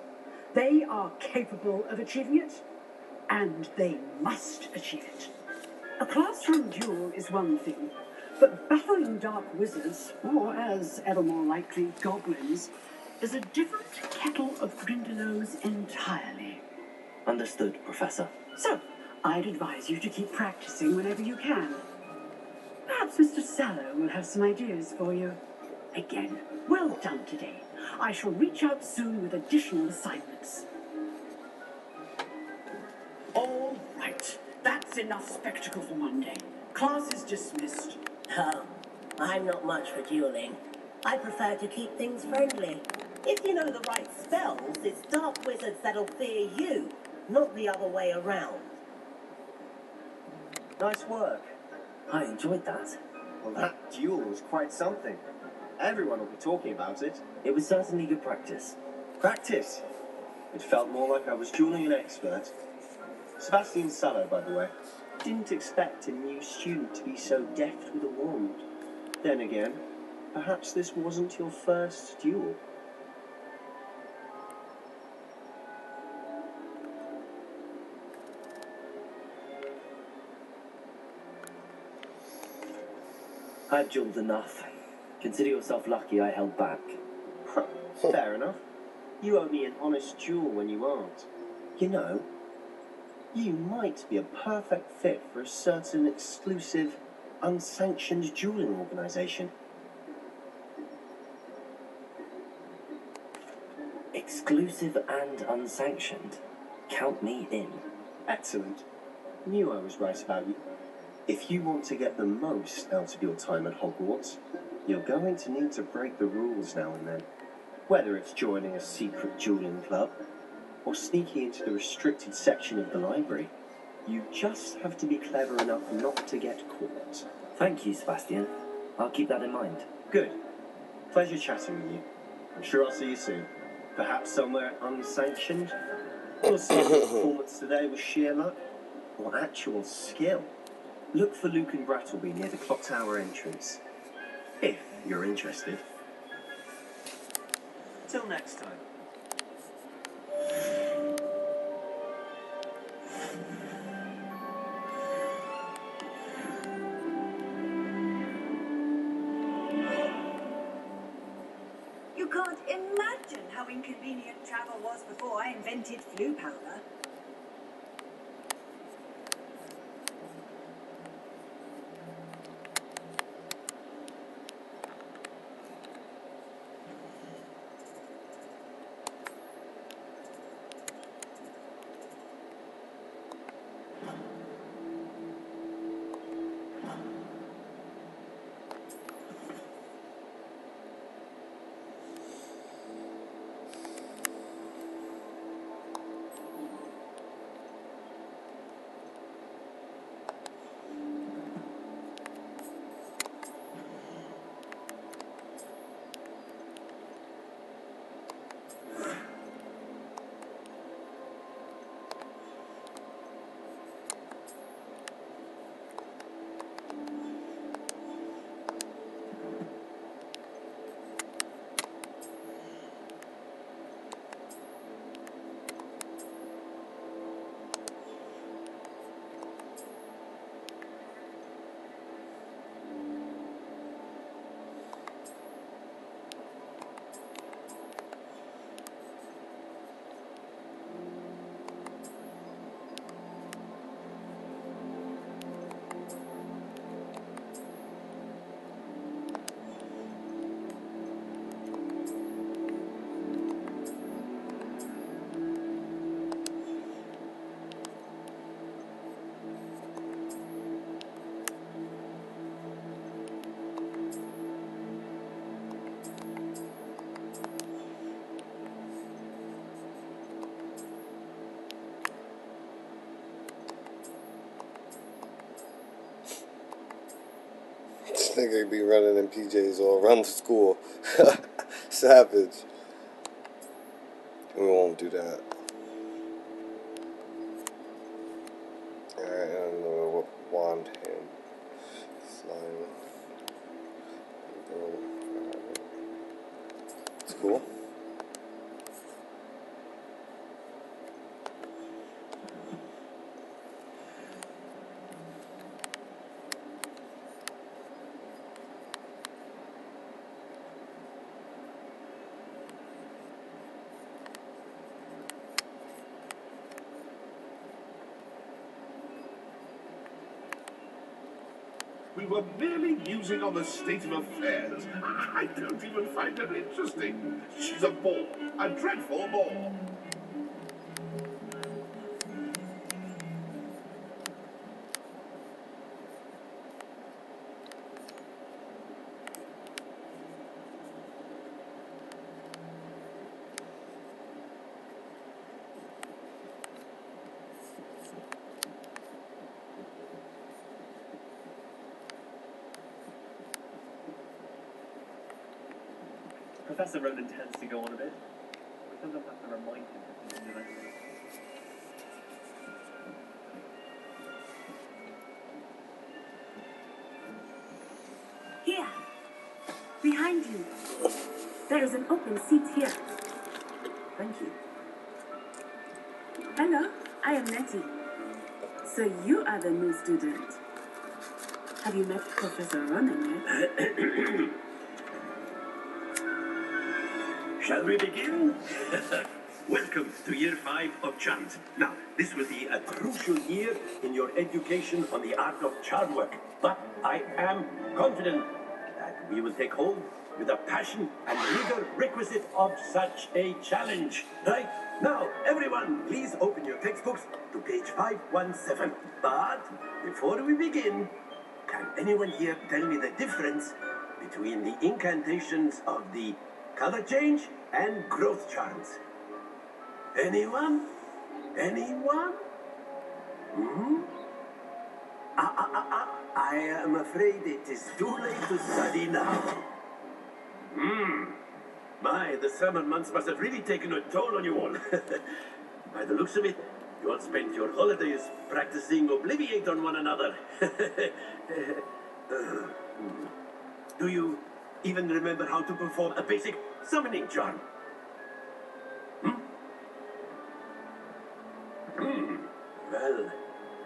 They are capable of achieving it, and they must achieve it. A classroom duel is one thing, but battling dark wizards, or as ever more likely, goblins, is a different kettle of Grindylows entirely. Understood, Professor. So, I'd advise you to keep practicing whenever you can. Perhaps Mr. Sallow will have some ideas for you. Again, well done today. I shall reach out soon with additional assignments. All right, that's enough spectacle for Monday. Class is dismissed. Oh, I'm not much for dueling. I prefer to keep things friendly. If you know the right spells, it's dark wizards that'll fear you, not the other way around. Nice work. I enjoyed that. Well, that duel was quite something. Everyone will be talking about it. It was certainly good practice. Practice? It felt more like I was dueling an expert. Sebastian Sallow, by the way. Didn't expect a new student to be so deft with a wand. Then again, perhaps this wasn't your first duel. I've dueled enough. Consider yourself lucky I held back. Fair enough. You owe me an honest duel when you aren't. You know, you might be a perfect fit for a certain exclusive, unsanctioned dueling organization. Exclusive and unsanctioned. Count me in. Excellent. Knew I was right about you. If you want to get the most out of your time at Hogwarts, you're going to need to break the rules now and then. Whether it's joining a secret dueling club, or sneaking into the restricted section of the library, you just have to be clever enough not to get caught. Thank you, Sebastian. I'll keep that in mind. Good. Pleasure chatting with you. I'm sure I'll see you soon. Perhaps somewhere unsanctioned. We'll see if your performance today was sheer luck or actual skill. Look for Luke and Brattleby near the clock tower entrance. If you're interested. Till next time. You can't imagine how inconvenient travel was before I invented flu powder. nigga be running in PJs all around the school. Savage. We won't do that. Alright, I don't know what wand hand. Slime. It's cool. We were merely musing on the state of affairs. I don't even find her interesting. She's a bore, a dreadful bore. Professor Ronan tends to go on a bit. We sometimes have to remind him of things that Here, behind you. There is an open seat here. Thank you. Hello, I am Nettie. So you are the new student. Have you met Professor Ronan yet? Shall we begin? Welcome to Year 5 of Charms. Now, this will be a crucial year in your education on the art of charm work. But I am confident that we will take hold with the passion and rigor requisite of such a challenge. Right? Now, everyone, please open your textbooks to page 517. But before we begin, can anyone here tell me the difference between the incantations of the color change and growth charms? Anyone? Anyone? Hmm? I am afraid it is too late to study now. My, the summer months must have really taken a toll on you all. By the looks of it, you all spent your holidays practicing Obliviate on one another. Do you even remember how to perform a basic summoning charm? Well,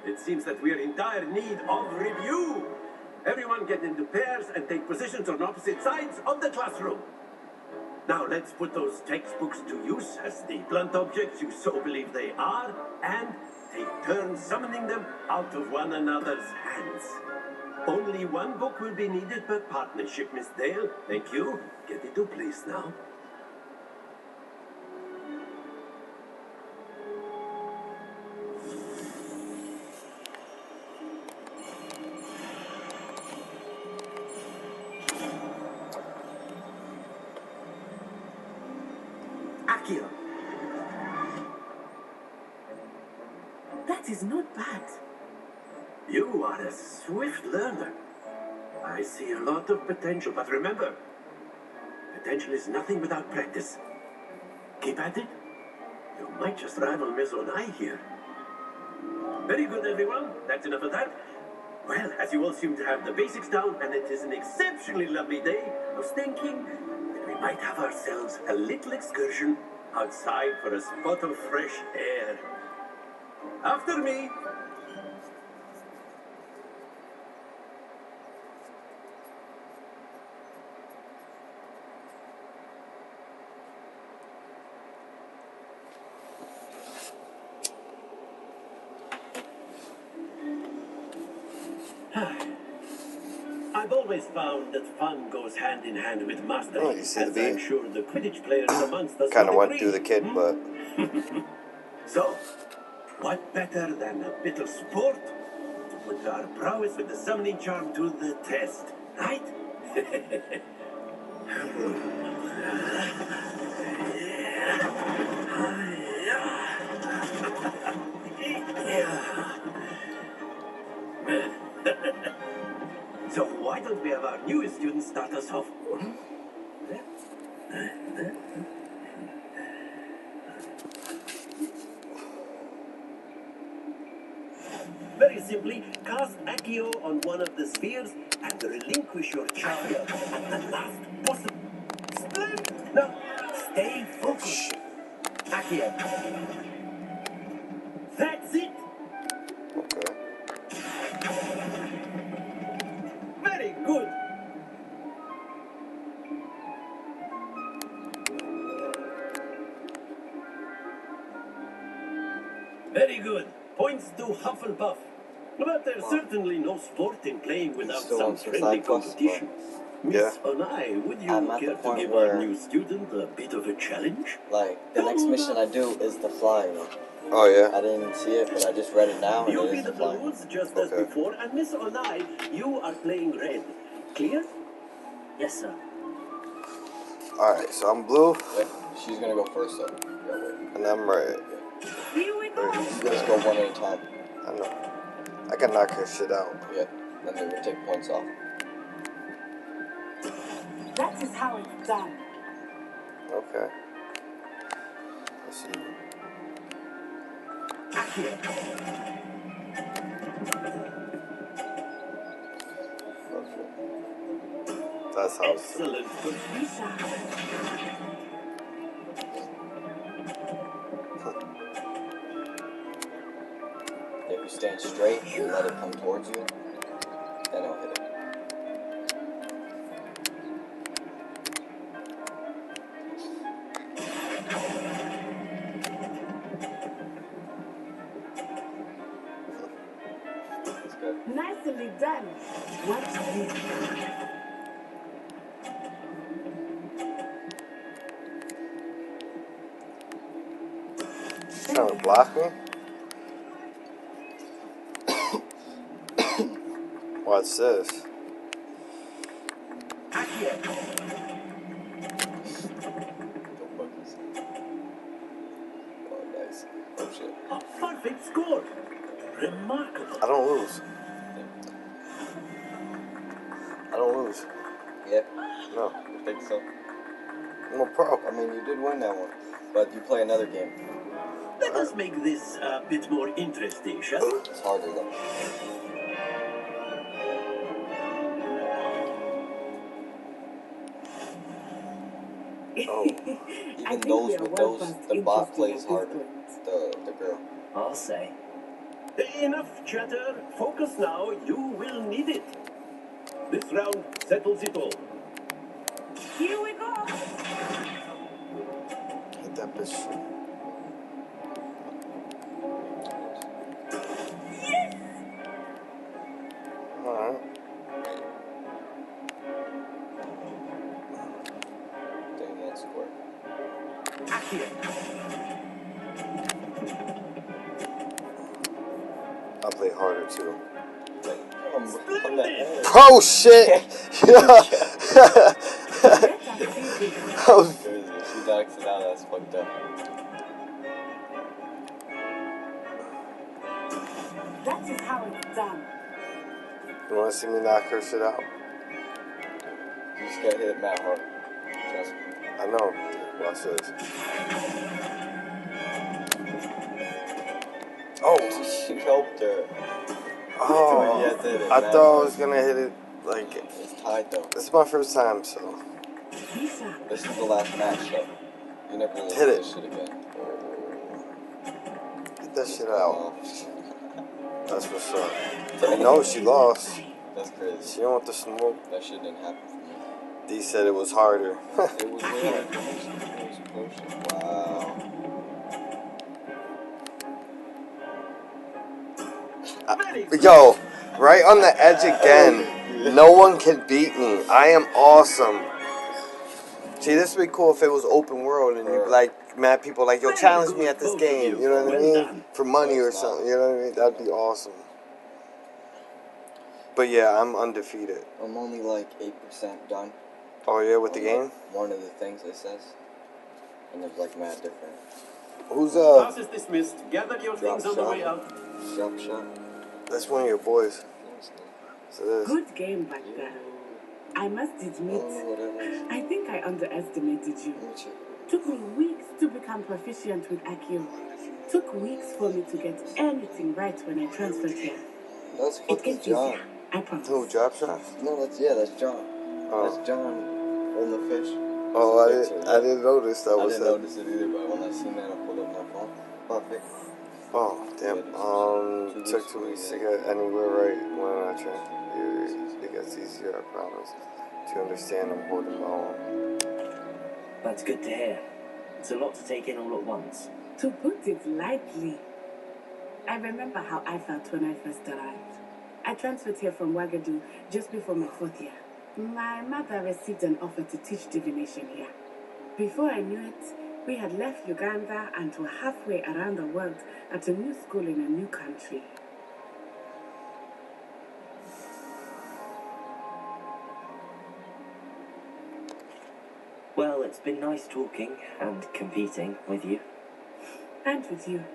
it seems that we are in dire need of review. Everyone get into pairs and take positions on opposite sides of the classroom. Now let's put those textbooks to use as the blunt objects you so believe they are, and take turns summoning them out of one another's hands. Only one book will be needed per partnership, Miss Dale. Thank you. Get into place now. Akio. That is not bad. You are a swift learner. I see a lot of potential, but remember, potential is nothing without practice. Keep at it. You might just rival Miss Onai here. Very good, everyone. That's enough of that. Well, as you all seem to have the basics down, and it is an exceptionally lovely day, I was thinking that we might have ourselves a little excursion outside for a spot of fresh air. After me. I've always found that fun goes hand in hand with mastery. Oh, you see the I'm beat? sure the Quidditch players amongst us Kind of would went agree. through the kid, but So, what better than a bit of sport to put our prowess with the summoning charm to the test, right? So why don't we have our new Very simply, cast Accio on one of the spheres and relinquish your charge at the last possible. Splendid! Now, stay focused. Accio. That's it! Okay. Very good! Very good. Points to Hufflepuff. But there's certainly no sport in playing without some friendly competition. Miss Onai, would you care to give our new student a bit of a challenge? Like, the next mission I do is the flying one. Oh, yeah? I didn't see it, but I just read it now, and You it be is the the flying one. Blues just as before, and Miss Onai, you are playing red. Clear? Yes, sir. Alright, so I'm blue. Yep. She's gonna go first, though. And I'm red. Here we go. Let's go one at a time. I know. I can knock her shit out. Yeah. Then they're gonna take points off. That is how it's done. Okay. Let's see. That's how it's done. Excellent. If you stand straight and let it come towards you, then I'll hit it. Nicely done. Watch this. Trying to block me? What's this? A perfect score. Remarkable. I don't lose. I don't lose. Yeah? No. I think so. No problem. I mean, you did win that one, but you play another game. Let us make this a bit more interesting, shall we? It's harder, though. Oh. Even those with those, the bot plays harder. The girl. I'll say. Enough chatter. Focus now. You will need it. This round settles it all. Here we go. Hit that bitch. Yes. Alright. Dang, that's square. I'll play harder too. Oh shit! Oh, crazy. She knocks it out. That's fucked up. That is how it's done. You wanna see me knock her shit out? You just gotta hit it mad hard. Trust me. I know. Watch this. Oh! You helped her. Oh, yeah, did it, I man. thought I was gonna hit it like. It's tied though. This is my first time, so. This is the last match though. You never really Hit do it. this shit again. Get that shit out. That's what's up. I know she lost. That's crazy. She don't want the smoke. That shit didn't happen for me. D said it was harder. It was way harder. It was closer. Wow. Yo, right on the edge again. No one can beat me. I am awesome. See, this would be cool if it was open world and you like mad people like, yo, challenge me at this game. You know what I mean? For money or something. You know what I mean? That'd be awesome. But yeah, I'm undefeated. I'm only like 8% done. Oh yeah, with the game? One of the things it says. And it's like mad different. Who's Class is dismissed. Gather your Drop things on the way shot. out. Drop shot. That's one of your boys. So this. Good game back there. I must admit, I think I underestimated you. Took me weeks to become proficient with Accio. Took weeks for me to get anything right when I transferred here. That's fucking John. I promise. Who, Drop Shot? No, that's John. Oh. That's John on the fish. Oh, I didn't notice that was I him. didn't notice it either, but when I seen that, I pulled up my phone. Perfect. Oh, damn. Took 2 weeks to get anywhere right when I tried. It gets easier, I promise. To understand, I'm holding my own. That's good to hear. It's a lot to take in all at once. To put it lightly, I remember how I felt when I first arrived. I transferred here from Wagadu just before my 4th year. My mother received an offer to teach divination here. Before I knew it, we had left Uganda and were halfway around the world at a new school in a new country. Well, it's been nice talking and competing with you. And with you.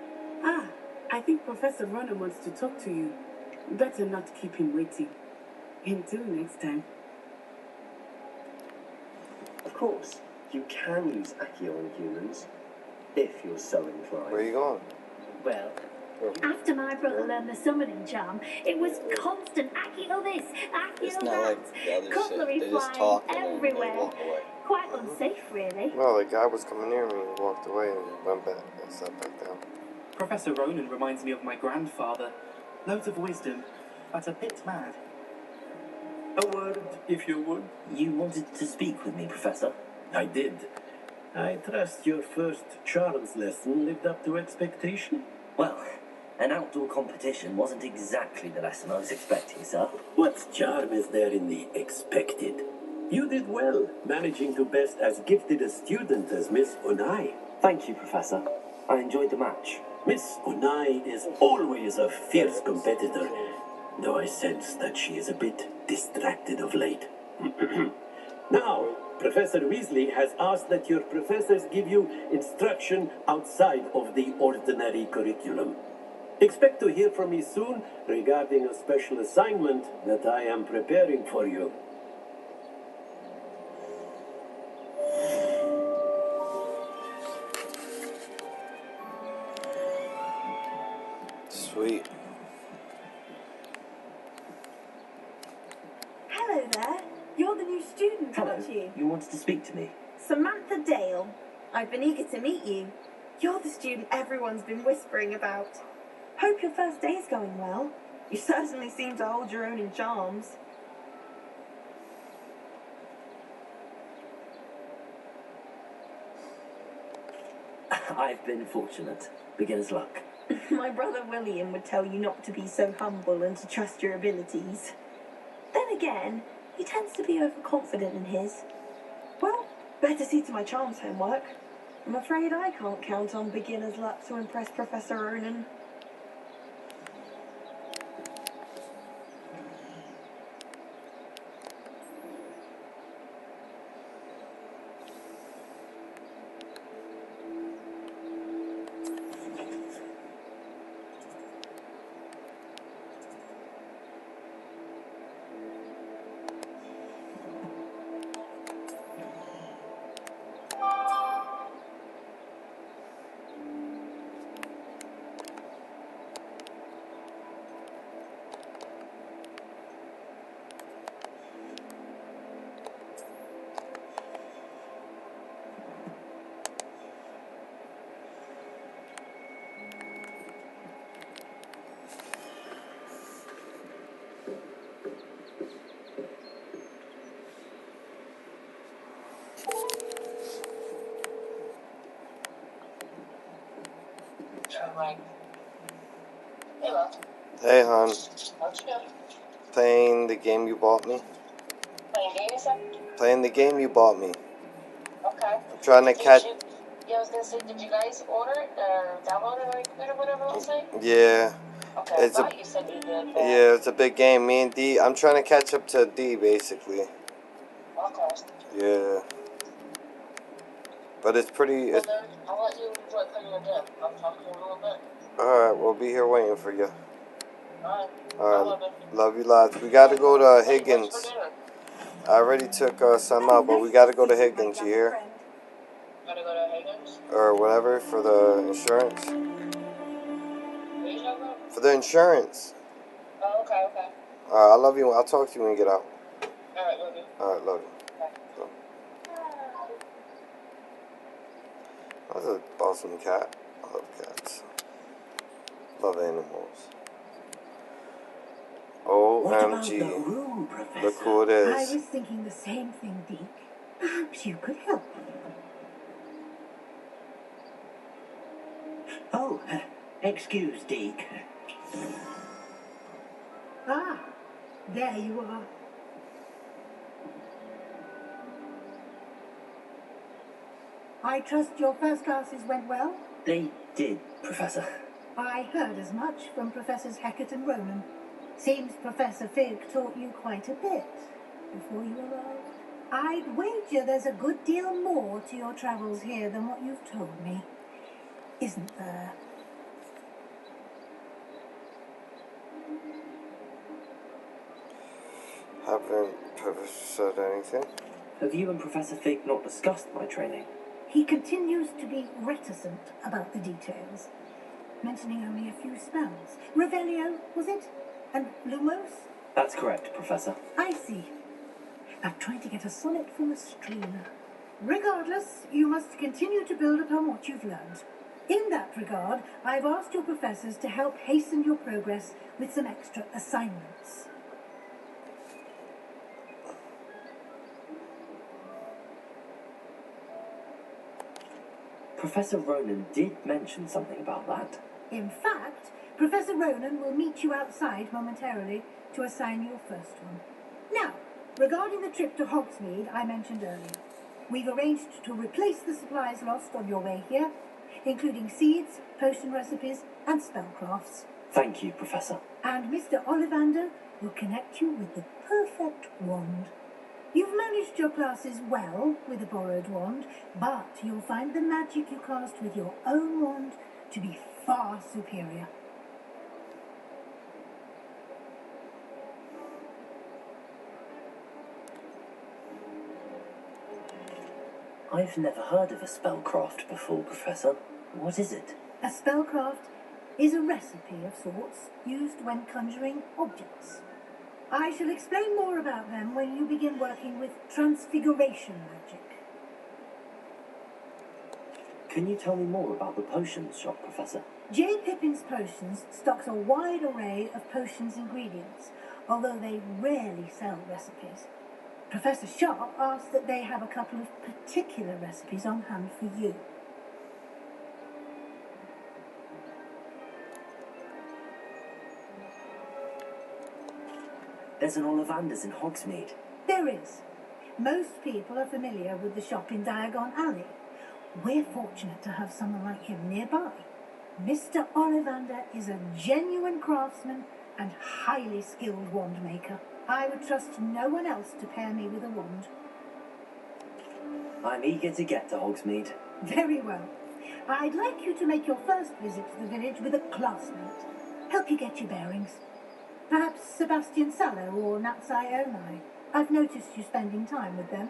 Ah, I think Professor Ronan wants to talk to you. Better not keep him waiting. Until next time. Of course, you can use Accio on humans, if you're so inclined. Where are you going? Well, after my brother learned the summoning charm, it was constant Accio this, Accio It's not that. like the other Cutlery shit. They just flying talk and then everywhere. they walk away. Quite unsafe, really. No, the guy was coming near me and walked away and went back and sat back down. Professor Ronan reminds me of my grandfather. Loads of wisdom, but a bit mad. A word, if you would. You wanted to speak with me, Professor? I did. I trust your first charms lesson lived up to expectation. Well, an outdoor competition wasn't exactly the lesson I was expecting, sir. What charm is there in the expected? You did well, managing to best as gifted a student as Miss Onai. Thank you, Professor. I enjoyed the match. Miss Onai is always a fierce competitor, though I sense that she is a bit distracted of late. Now, Professor Weasley has asked that your professors give you instruction outside of the ordinary curriculum. Expect to hear from me soon regarding a special assignment that I am preparing for you. Sweet. Hello there. You're the new student, Hello. aren't you? You wanted to speak to me? Samantha Dale. I've been eager to meet you. You're the student everyone's been whispering about. Hope your first day's going well. You certainly seem to hold your own in charms. I've been fortunate. Beginner's luck. My brother William would tell you not to be so humble and to trust your abilities. Then again, he tends to be overconfident in his. Well, better see to my charms homework. I'm afraid I can't count on beginner's luck to impress Professor Ronan. Hey, hon. Playing the game you bought me? Playing the game you bought me. Okay. I'm trying to catch... Yeah, I was gonna say, did you guys order it or download it or whatever I'll say? Yeah. Okay, It's I thought you said you did, but... Yeah, it's a big game. Me and D, I'm trying to catch up to D, basically. Okay. Yeah. But it's pretty... Well, then, I'll let you enjoy playing your game. I'll talk to you in a little bit. Alright, we'll be here waiting for you. Alright. Alright, love you lots. We gotta go to Higgins. I already took some out, but we gotta go to Higgins, you hear? Gotta go to Higgins? Or whatever, for the insurance. What are you talking about? For the insurance. Oh, okay. I love you. I'll talk to you when you get out. Alright, love you. Alright, love you. Bye. So, that's an awesome cat. I love cats. Love animals. OMG. Look who it I is. was thinking the same thing, Deke. Perhaps you could help. Oh, excuse, Deke. Ah, there you are. I trust your first classes went well? They did, Professor. I heard as much from Professors Hecat and Ronan. Seems Professor Fig taught you quite a bit before you arrived. I'd wager there's a good deal more to your travels here than what you've told me. Isn't there? Haven't Professor said anything? Have you and Professor Fig not discussed my training? He continues to be reticent about the details, mentioning only a few spells. Revelio, was it? And Lumos? That's correct, Professor. I see. Like trying to get a sonnet from a stream. Regardless, you must continue to build upon what you've learned. In that regard, I've asked your professors to help hasten your progress with some extra assignments. Professor Ronan did mention something about that. In fact, Professor Ronan will meet you outside momentarily to assign your first one. Now, regarding the trip to Hogsmeade I mentioned earlier, we've arranged to replace the supplies lost on your way here, including seeds, potion recipes, and spellcrafts. Thank you, Professor. And Mr. Ollivander will connect you with the perfect wand. You've managed your classes well with a borrowed wand, but you'll find the magic you cast with your own wand to be far superior. I've never heard of a spellcraft before, Professor. What is it? A spellcraft is a recipe of sorts used when conjuring objects. I shall explain more about them when you begin working with transfiguration magic. Can you tell me more about the potions shop, Professor? J. Pippin's Potions stocks a wide array of potions ingredients, although they rarely sell recipes. Professor Sharp asks that they have a couple of particular recipes on hand for you. There's an Ollivander's in Hogsmeade. There is. Most people are familiar with the shop in Diagon Alley. We're fortunate to have someone like him nearby. Mr. Ollivander is a genuine craftsman and highly skilled wand maker. I would trust no one else to pair me with a wand. I'm eager to get to Hogsmeade. Very well. I'd like you to make your first visit to the village with a classmate. Help you get your bearings. Perhaps Sebastian Sallow or Natsai Onai. I've noticed you spending time with them.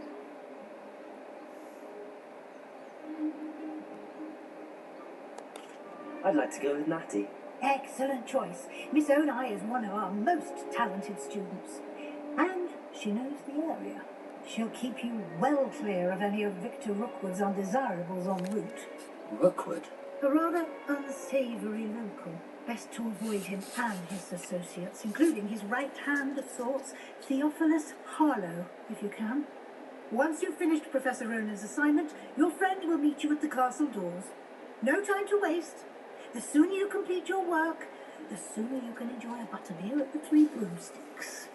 I'd like to go with Natty. Excellent choice. Miss Onai is one of our most talented students. And she knows the area. She'll keep you well clear of any of Victor Rookwood's undesirables en route. Rookwood? A rather unsavoury local. Best to avoid him and his associates, including his right hand of sorts, Theophilus Harlow, if you can. Once you've finished Professor Ronan's assignment, your friend will meet you at the castle doors. No time to waste. The sooner you complete your work, the sooner you can enjoy a butterbeer at the Three Broomsticks.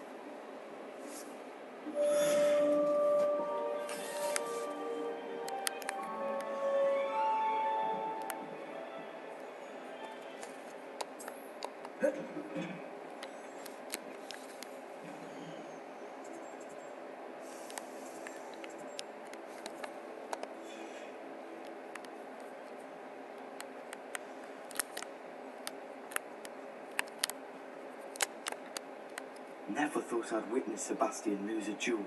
Never thought I'd witness Sebastian lose a duel.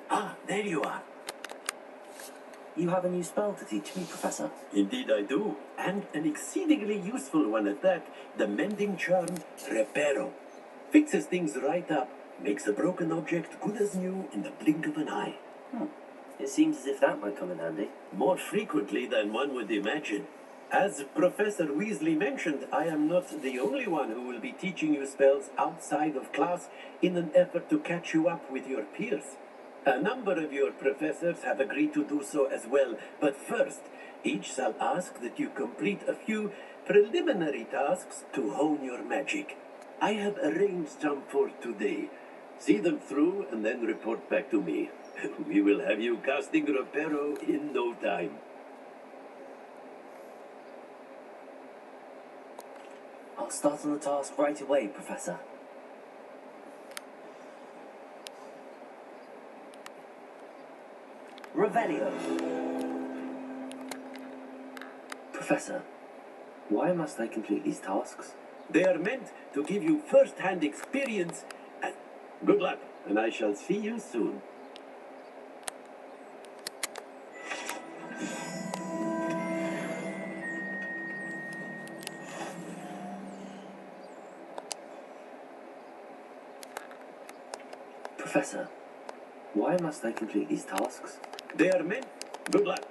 Ah, there you are. You have a new spell to teach me, Professor. Indeed I do, and an exceedingly useful one at that, the mending charm Reparo. Fixes things right up, makes a broken object good as new in the blink of an eye. It seems as if that might come in handy. More frequently than one would imagine. As Professor Weasley mentioned, I am not the only one who will be teaching you spells outside of class in an effort to catch you up with your peers. A number of your professors have agreed to do so as well, but first, each shall ask that you complete a few preliminary tasks to hone your magic. I have arranged some for today. See them through and then report back to me. We will have you casting Reparo in no time. I'll start on the task right away, Professor. Revelio. Professor, why must I complete these tasks? They are meant to give you first-hand experience. Good luck, and I shall see you soon. Professor, why must I complete these tasks? They are meant. Good luck.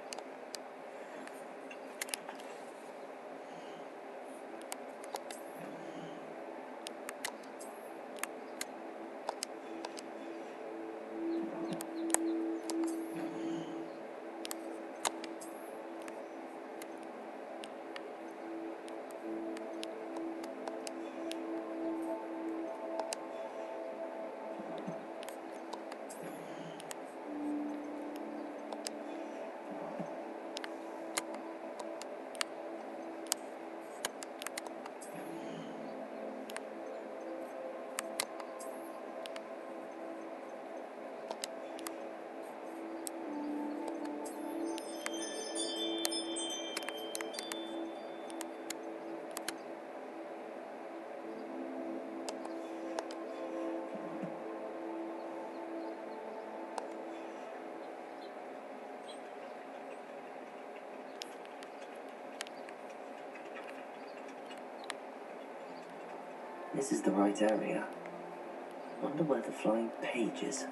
This is the right area. Wonder where the flying page is.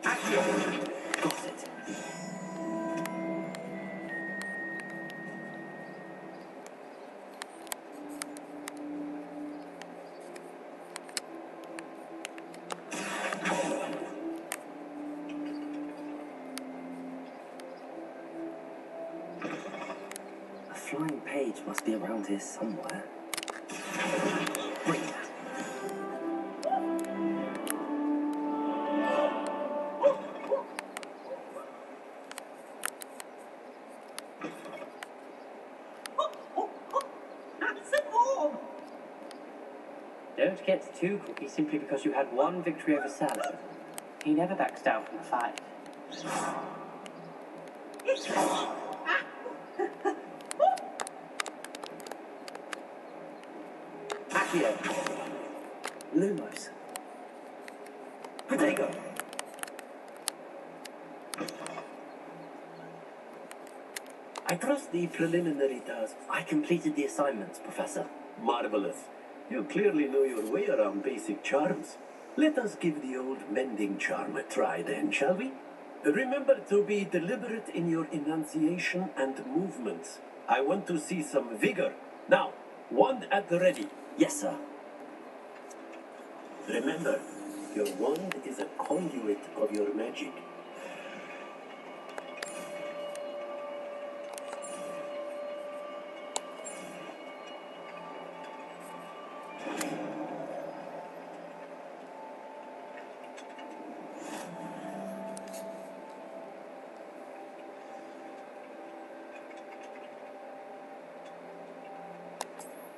Got it. A flying page must be around here somewhere. Bring that. Don't get too cocky simply because you had one victory over Sallow. He never backs down from a fight. Accio. Lumos. Protego. I trust the preliminary tasks. I completed the assignments, Professor. Marvelous. You clearly know your way around basic charms. Let us give the old mending charm a try then, shall we? Remember to be deliberate in your enunciation and movements. I want to see some vigor. Now, wand at the ready. Yes, sir. Remember, your wand is a conduit of your magic.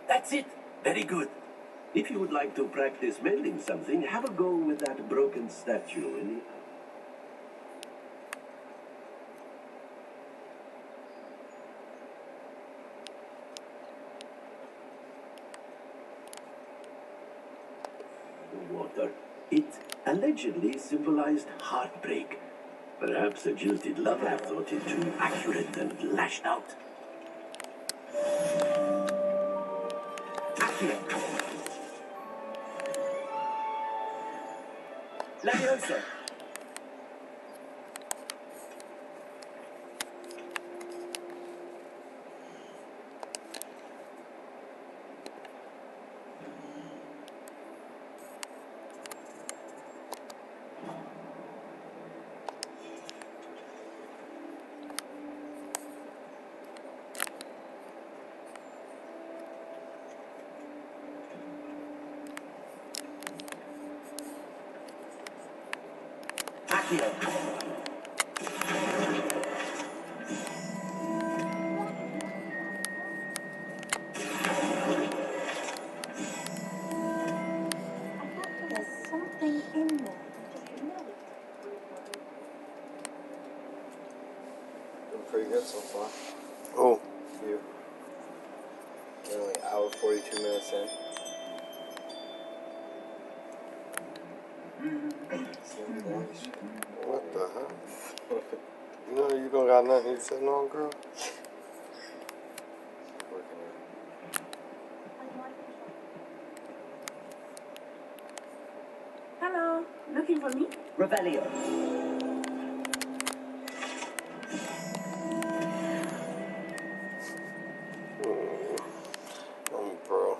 That's it. Very good. If you would like to practice mending something, have a go with that broken statue in the water. It allegedly symbolized heartbreak. Perhaps the jilted lover thought it too accurate and lashed out. Accio. Levioso. There's something in there. Did you know it? Doing pretty good so far. Oh. You. You're only hour 42 minutes in. What the hell? You know you don't got nothing you sitting on, girl? Hello, looking for me? Revelio. Bro.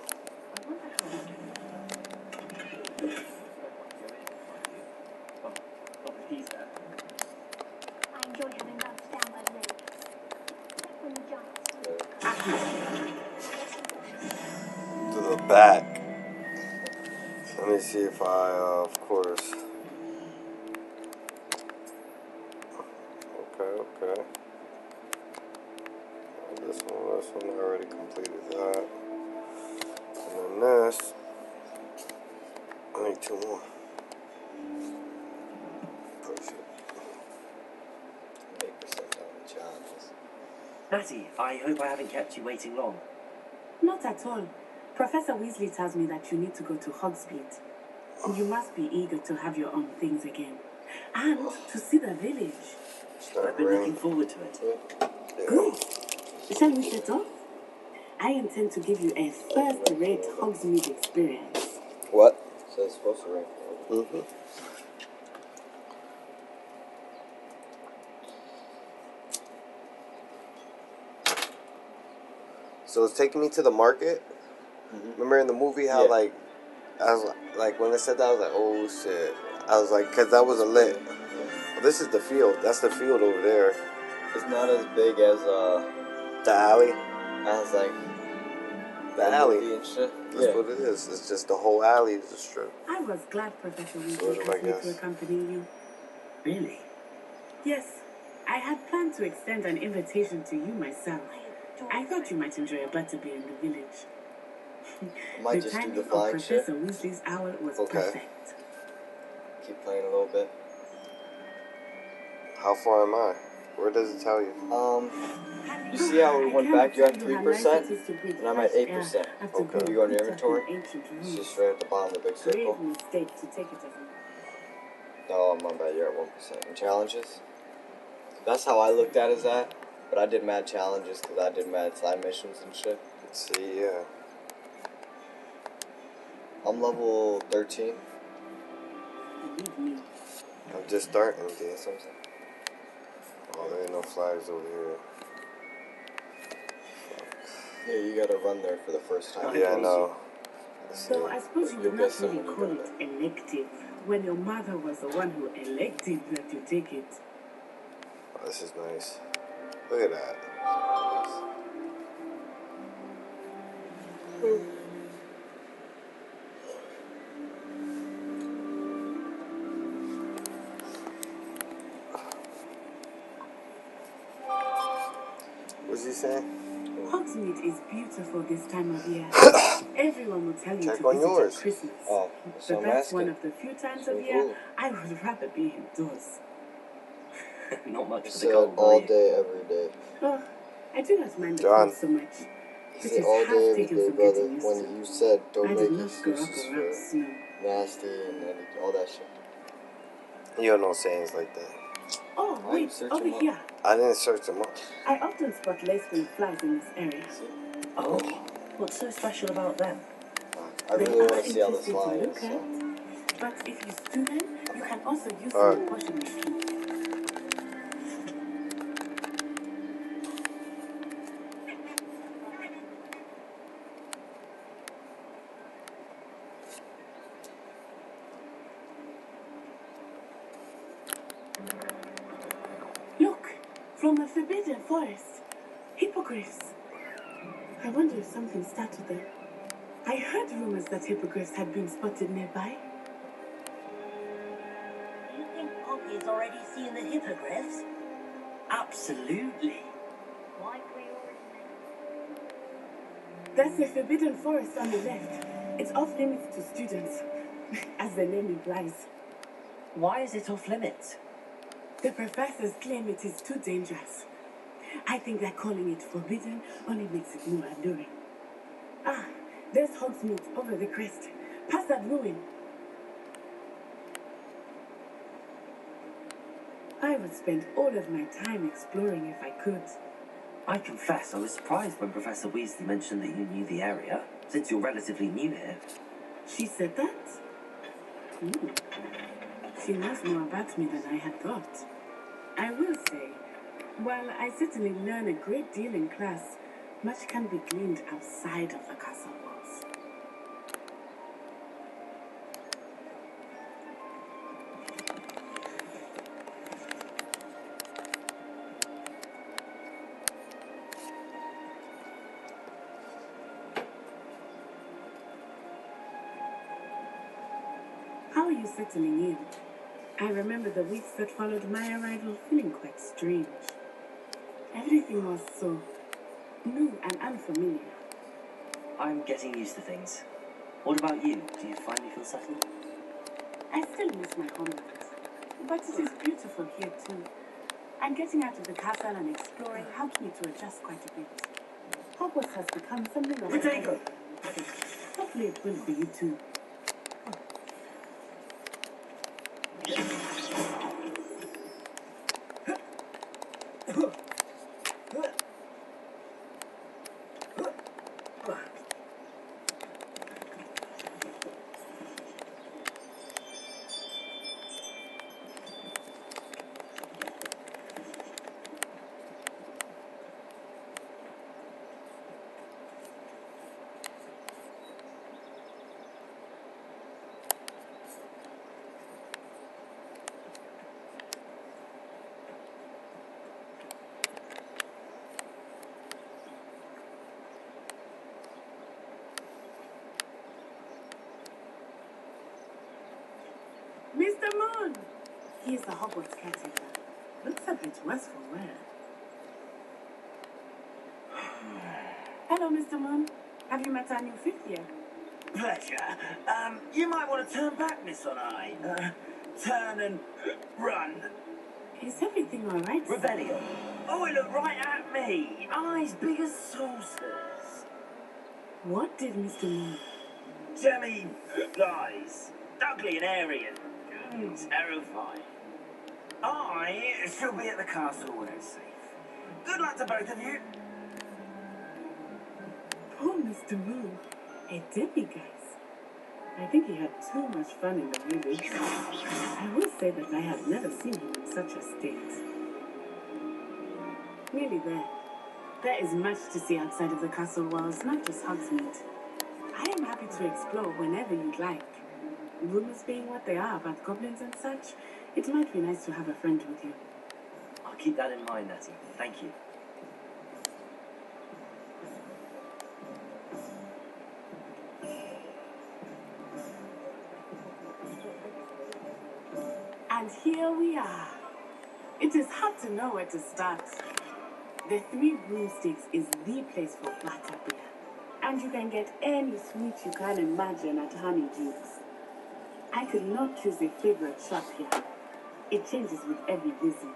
I enjoy having nuts down by the lake. Except when the giants. To the back. Let me see if I, of course. Okay. This one, I already completed that. And then this, I need 2 more. Push it. 8% on the challenges. Natty, I hope I haven't kept you waiting long. Not at all. Professor Weasley tells me that you need to go to Hogsmeade. You must be eager to have your own things again. And to see the village. I've been looking forward to it. Good. Shall we set off? I intend to give you a first-rate Hogsmeade experience. What? So it's supposed to rain. Mm-hmm. So it's taking me to the market. Mm-hmm. Remember in the movie how I was like when it said that I was like, oh shit. I was like, cause that was a lit. Well, this is the field. That's the field over there. It's not as big as the alley. As like the alley and shit. That's what it is. It's just the whole alley is a strip. I was glad Professor Weasley Sort of, I asked me to guess. accompany you. Really? Yes. I had planned to extend an invitation to you myself. I thought you might enjoy a butterbeer in the village. I might just do the flying shit. Professor Weasley's hour was perfect. Keep playing a little bit. How far am I? Where does it tell you? You see how we went back? You're at 3%, and I'm at 8%. Okay. You go in your inventory. It's just right at the bottom of the big circle. Mistake to take it as No, my bad. You're at 1%. And challenges? That's how I looked at it as that. But I did mad challenges because I did mad side missions and shit. Let's see, yeah. I'm level 13. I'm just starting, dude. Oh, there ain't no flags over here. Yeah, you gotta run there for the first time. Yeah, I know. So I suppose you would not really call it elective when your mother was the one who elected that you take it. Oh, this is nice. Look at that. What's he saying? Hogsmeade is beautiful this time of year. Everyone will tell you Check to on visit yours. at Christmas. Oh, but that's one of the few times of year I would rather be indoors. Not much He for the said cold. all day, every day. Oh, I do not mind the John. cold so much. He This said is all half day, every taken day, from brother. getting used When to. you said I don't did make not grow up excuses around for snow. nasty and all that shit. You don't know sayings like that. Oh, wait, over here. I didn't search them up. I often spot lacewing flies in this area. Oh, what's so special about them? I really want to see how this fly is. So. But if you stew them, you can also use them in washing machine. Look, from the Forbidden Forest. Hippogriffs. I wonder if something started them. I heard rumors that hippogriffs had been spotted nearby. Do you think Poppy's already seen the hippogriffs? Absolutely. That's the Forbidden Forest on the left. It's off limits to students, as the name implies. Why is it off limits? The professors claim it is too dangerous. I think that calling it forbidden only makes it more alluring. Ah, there's Hogsmeade over the crest. Past that ruin. I would spend all of my time exploring if I could. I confess I was surprised when Professor Weasley mentioned that you knew the area, since you're relatively new here. She said that? She knows more about me than I had thought. I will say, while I certainly learn a great deal in class, much can be gleaned outside of the castle walls. How are you settling in? I remember the weeks that followed my arrival feeling quite strange. Everything was so new and unfamiliar. I'm getting used to things. What about you? Do you finally feel settled? I still miss my homeland, but it is beautiful here too. And getting out of the castle and exploring helped me to adjust quite a bit. Hogwarts has become something of a... Hopefully it will for you too. Mr. Moon! He is the Hogwarts caretaker. Looks a bit worse for wear. Hello, Mr. Moon. Have you met our new fifth year? Pleasure. You might want to turn back, Miss Onai. Turn and run. Is everything all right? Rebellion. Oh, it looked right at me. Eyes big as saucers. What did Mr. Moon? Jemmy lies. Ugly and airy and terrifying. I shall be at the castle when it's safe. Good luck to both of you. Poor Mr. Moon. A demiguise. I think he had too much fun in the village. I will say that I have never seen him in such a state. Nearly there. There is much to see outside of the castle walls, not just Hogsmeade. I am happy to explore whenever you'd like. Rumors being what they are about goblins and such, it might be nice to have a friend with you. I'll keep that in mind, Natty. Thank you. And here we are. It is hard to know where to start. The Three Broomsticks is the place for butterbeer. And you can get any sweet you can imagine at Honeydukes. I could not choose a favorite shop here. It changes with every visit.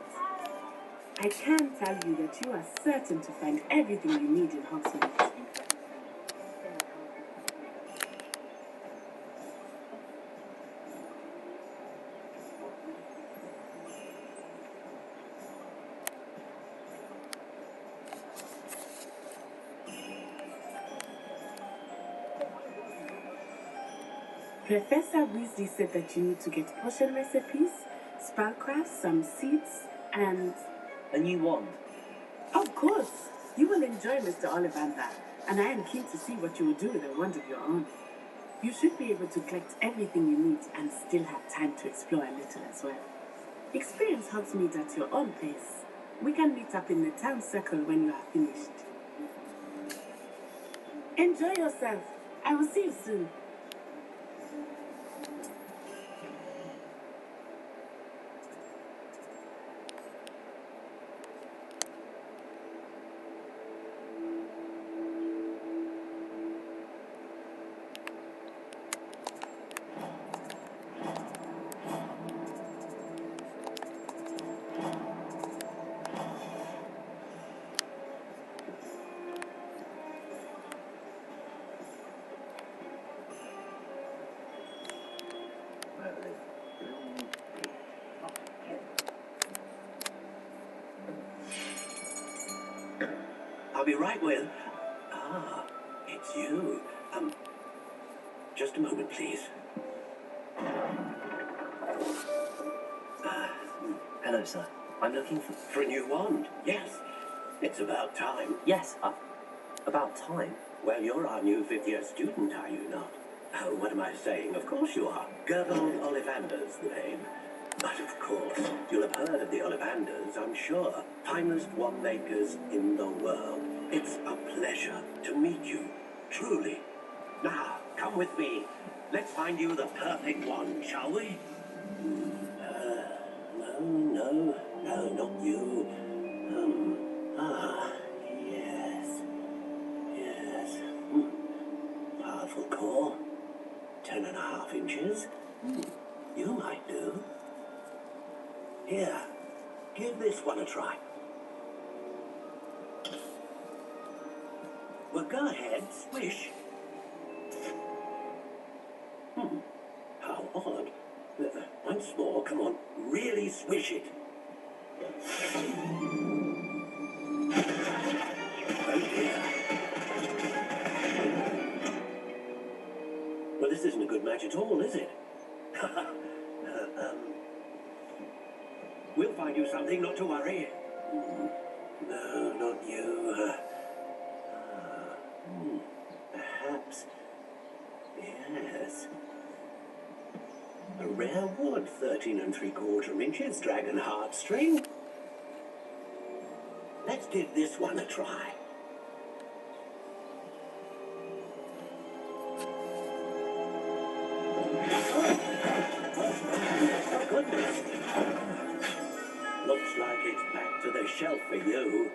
I can tell you that you are certain to find everything you need in Hogsmeade. Professor Weasley said that you need to get potion recipes, spellcrafts, some seeds, and... A new wand. Of course! You will enjoy Mr. Ollivander, and I am keen to see what you will do with a wand of your own. You should be able to collect everything you need and still have time to explore a little as well. Experience helps meet at your own pace. We can meet up in the town circle when you are finished. Enjoy yourself. I will see you soon. I'll be right with... Ah, it's you. Just a moment, please. Hello, sir. I'm looking for... For a new wand? Yes. It's about time. Yes, about time? Well, you're our new fifth-year student, are you not? Oh, what am I saying? Of course you are. Gergold Ollivander's the name. But of course, you'll have heard of the Ollivanders, I'm sure. Finest wand makers in the world. It's a pleasure to meet you, truly. Now, come with me. Let's find you the perfect wand, shall we? No, not you. Yes. Powerful core. 10.5 inches. You might do. Here, give this one a try. Well, go ahead, swish. How odd. Once more, come on, really swish it. Oh dear. Well, this isn't a good match at all, is it? We'll find you something, not to worry. No, not you. Perhaps. Yes. A rare wood, 13 3/4 inches, dragon heartstring. Let's give this one a try. Oh, goodness. Looks like it's back to the shelf for you.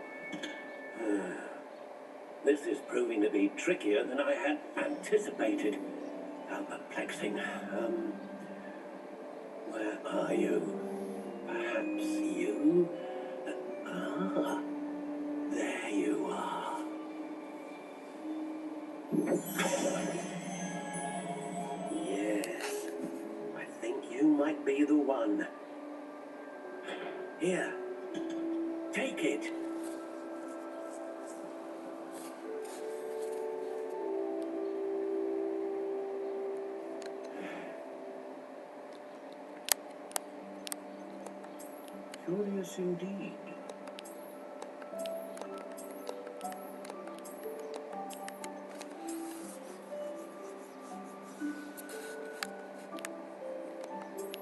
This is proving to be trickier than I had anticipated. How perplexing. Where are you? Perhaps you? There you are. Yes, I think you might be the one. Here, take it. Curious indeed.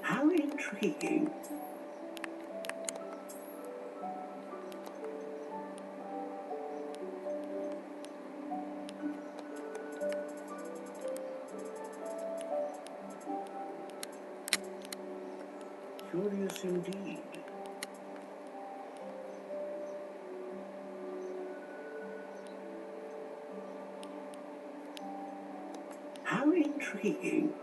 How intriguing. Curious indeed. How intriguing.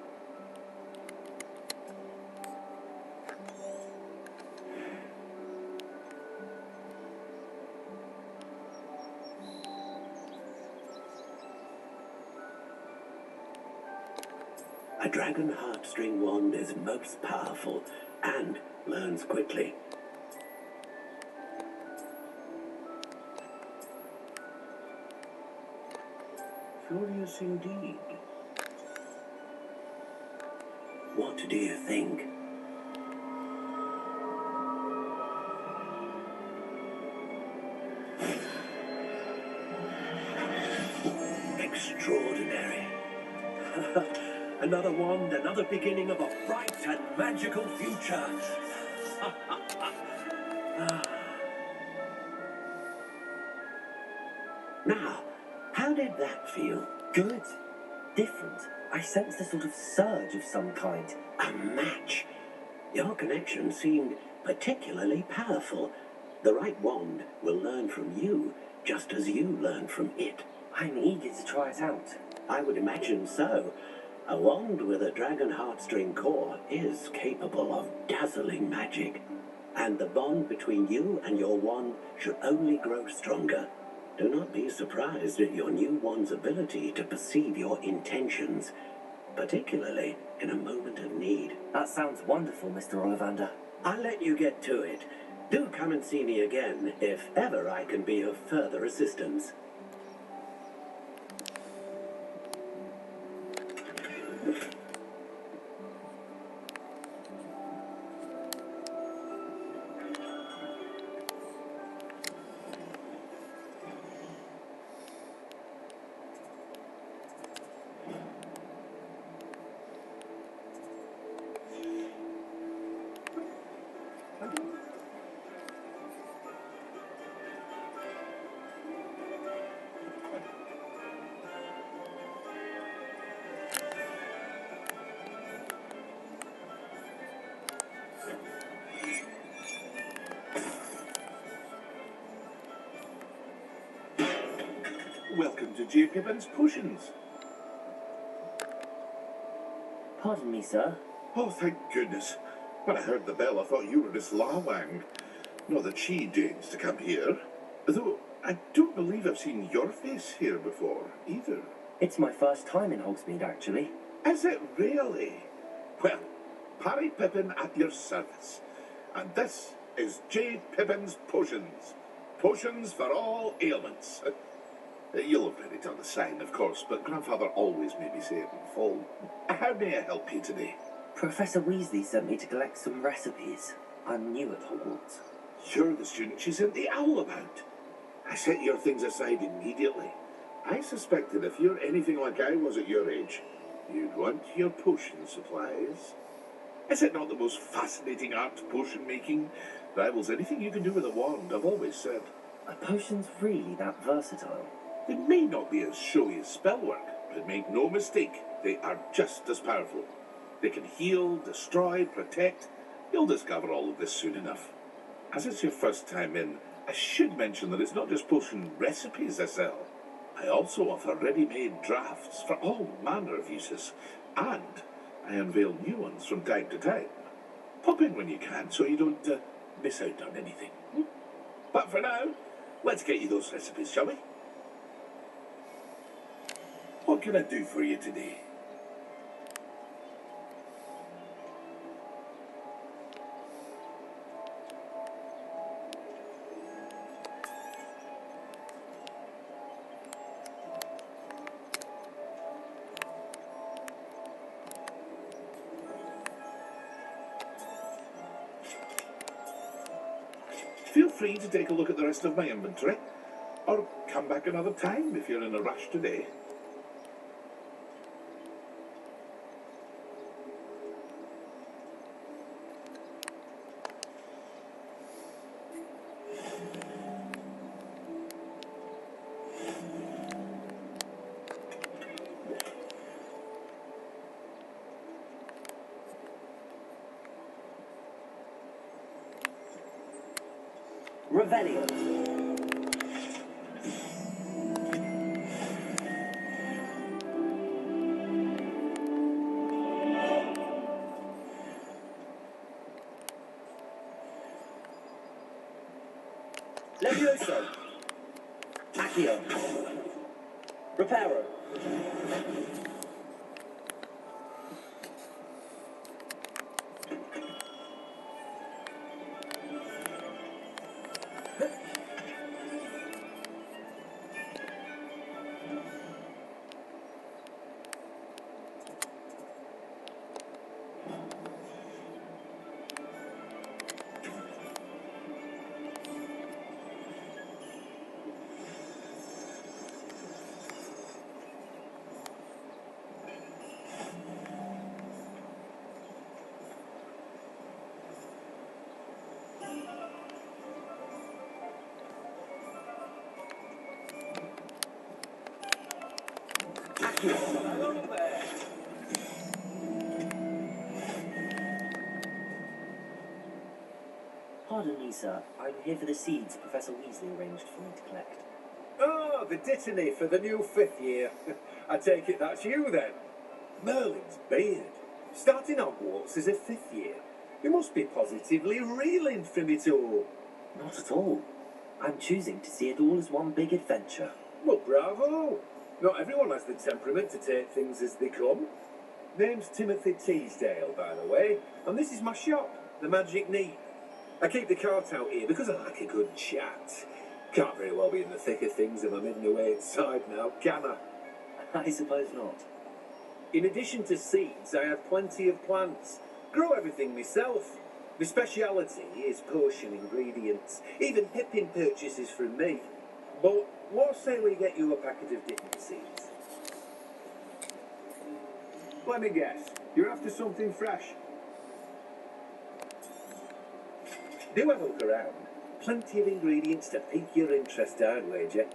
A dragon heartstring wand is most powerful and learns quickly. Curious indeed. What do you think? Extraordinary. Another wand, another beginning of a bright and magical future. Now, how did that feel? Good. Different. I sensed a sort of surge of some kind. A match. Your connection seemed particularly powerful. The right wand will learn from you, just as you learn from it. I'm eager to try it out. I would imagine so. A wand with a dragon heartstring core is capable of dazzling magic. And the bond between you and your wand should only grow stronger. Do not be surprised at your new wand's ability to perceive your intentions, particularly in a moment of need. That sounds wonderful, Mr. Ollivander. I'll let you get to it. Do come and see me again if ever I can be of further assistance. Welcome to J. Pippin's Potions. Pardon me, sir. Oh, thank goodness. When I heard the bell, I thought you were Miss Lawang. Not that she deigns to come here. Though I don't believe I've seen your face here before, either. It's my first time in Hogsmeade, actually. Is it really? Well, Parry Pippin at your service. And this is J. Pippin's Potions. Potions for all ailments. You'll have read it on the sign, of course, but Grandfather always made me say it in full. How may I help you today? Professor Weasley sent me to collect some recipes. I'm new at Hogwarts. You're the student she sent the owl about. I set your things aside immediately. I suspected if you're anything like I was at your age, you'd want your potion supplies. Is it not the most fascinating art, potion making? Rivals anything you can do with a wand, I've always said. Are potions really that versatile? They may not be as showy as spellwork, but make no mistake, they are just as powerful. They can heal, destroy, protect. You'll discover all of this soon enough. As it's your first time in, I should mention that it's not just potion recipes I sell. I also offer ready-made drafts for all manner of uses, and I unveil new ones from time to time. Pop in when you can so you don't miss out on anything. But for now, let's get you those recipes, shall we? What can I do for you today? Feel free to take a look at the rest of my inventory, or come back another time if you're in a rush today. Revelio. Levioso. Accio. Reparo. Hello there. Pardon me, sir. I'm here for the seeds Professor Weasley arranged for me to collect. Oh, the dittany for the new 5th year. I take it that's you then. Merlin's beard. Starting Hogwarts as a 5th year. You must be positively reeling from it all. Not at all. I'm choosing to see it all as one big adventure. Well, bravo. Not everyone has the temperament to take things as they come. Name's Timothy Teasdale, by the way, and this is my shop, the Magic Neat. I keep the cart out here because I like a good chat. Can't very well be in the thick of things if I'm hidden away inside now, can I? I suppose not. In addition to seeds, I have plenty of plants. Grow everything myself. My speciality is potion ingredients. Even Pippin purchases from me. But what say we get you a packet of dipping seeds? Let me guess. You're after something fresh. Do have a look around. Plenty of ingredients to pique your interest, I'd wager.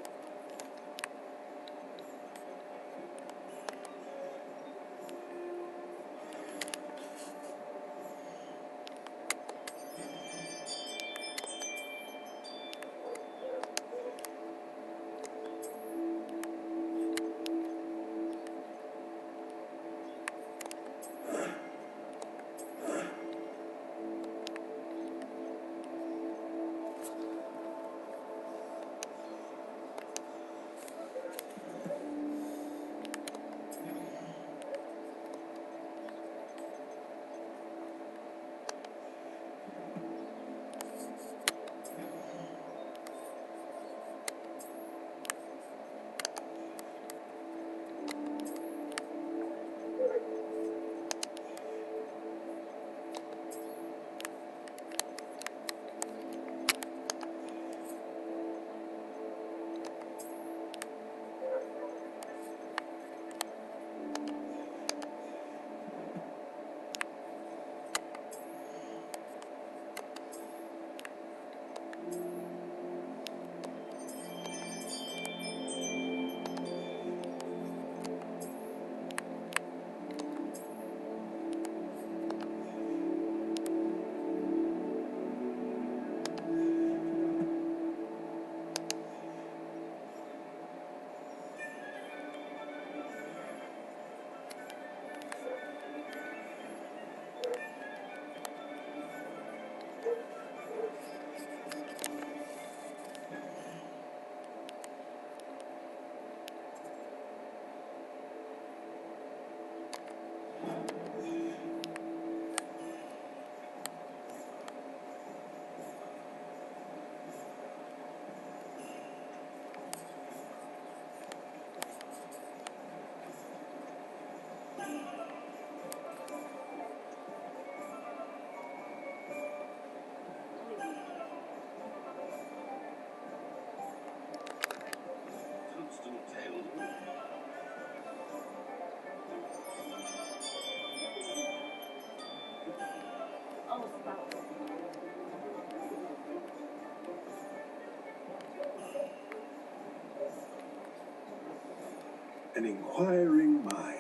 An inquiring mind.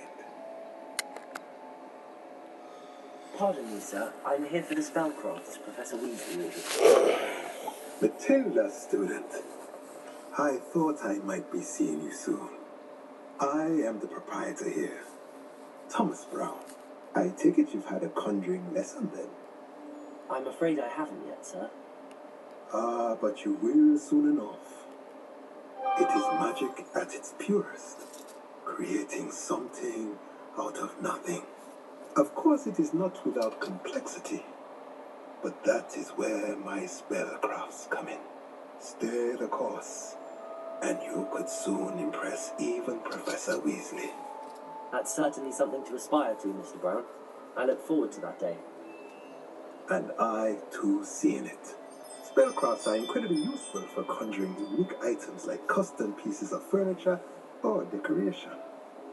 Pardon me, sir. I'm here for the spellcrafts Professor Weasley ordered. Matilda, student. I thought I might be seeing you soon. I am the proprietor here, Thomas Brown. I take it you've had a conjuring lesson then? I'm afraid I haven't yet, sir. Ah, but you will soon enough. It is magic at its purest, creating something out of nothing. Of course, it is not without complexity, but that is where my spellcrafts come in. Stay the course, and you could soon impress even Professor Weasley. That's certainly something to aspire to, Mr. Brown. I look forward to that day. And I, too, seeing it. Spellcrafts are incredibly useful for conjuring unique items like custom pieces of furniture or decoration.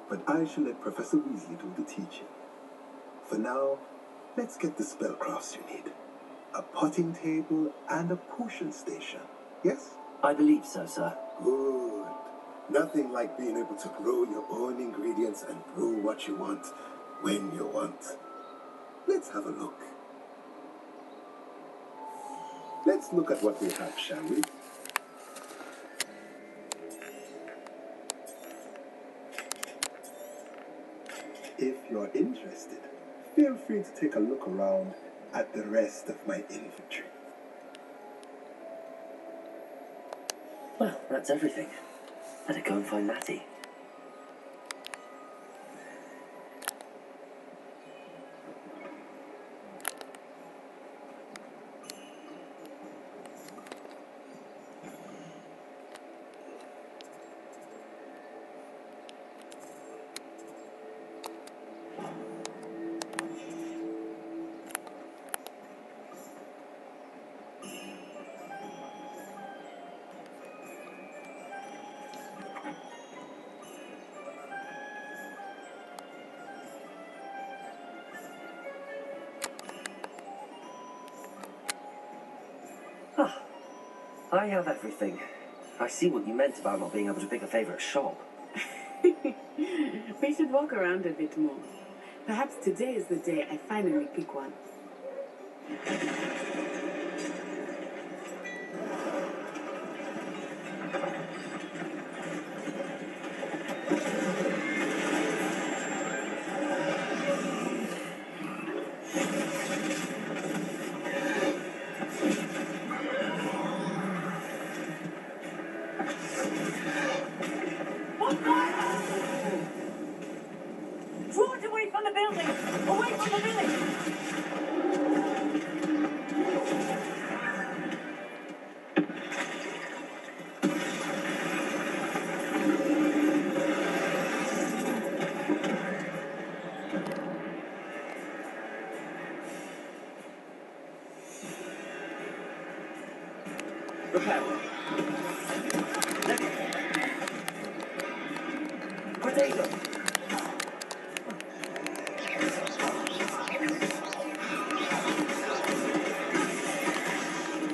But I shall let Professor Weasley do the teaching. For now, let's get the spellcrafts you need. A potting table and a potion station, yes? I believe so, sir. Good. Nothing like being able to grow your own ingredients and brew what you want when you want. Let's have a look. Let's look at what we have, shall we? If you're interested, feel free to take a look around at the rest of my inventory. Well, that's everything. Better go and find Natty. Ah, I have everything. I see what you meant about not being able to pick a favourite shop. We should walk around a bit more. Perhaps today is the day I finally pick one. Draw it away from the building! Away from the village! Repair. Potato.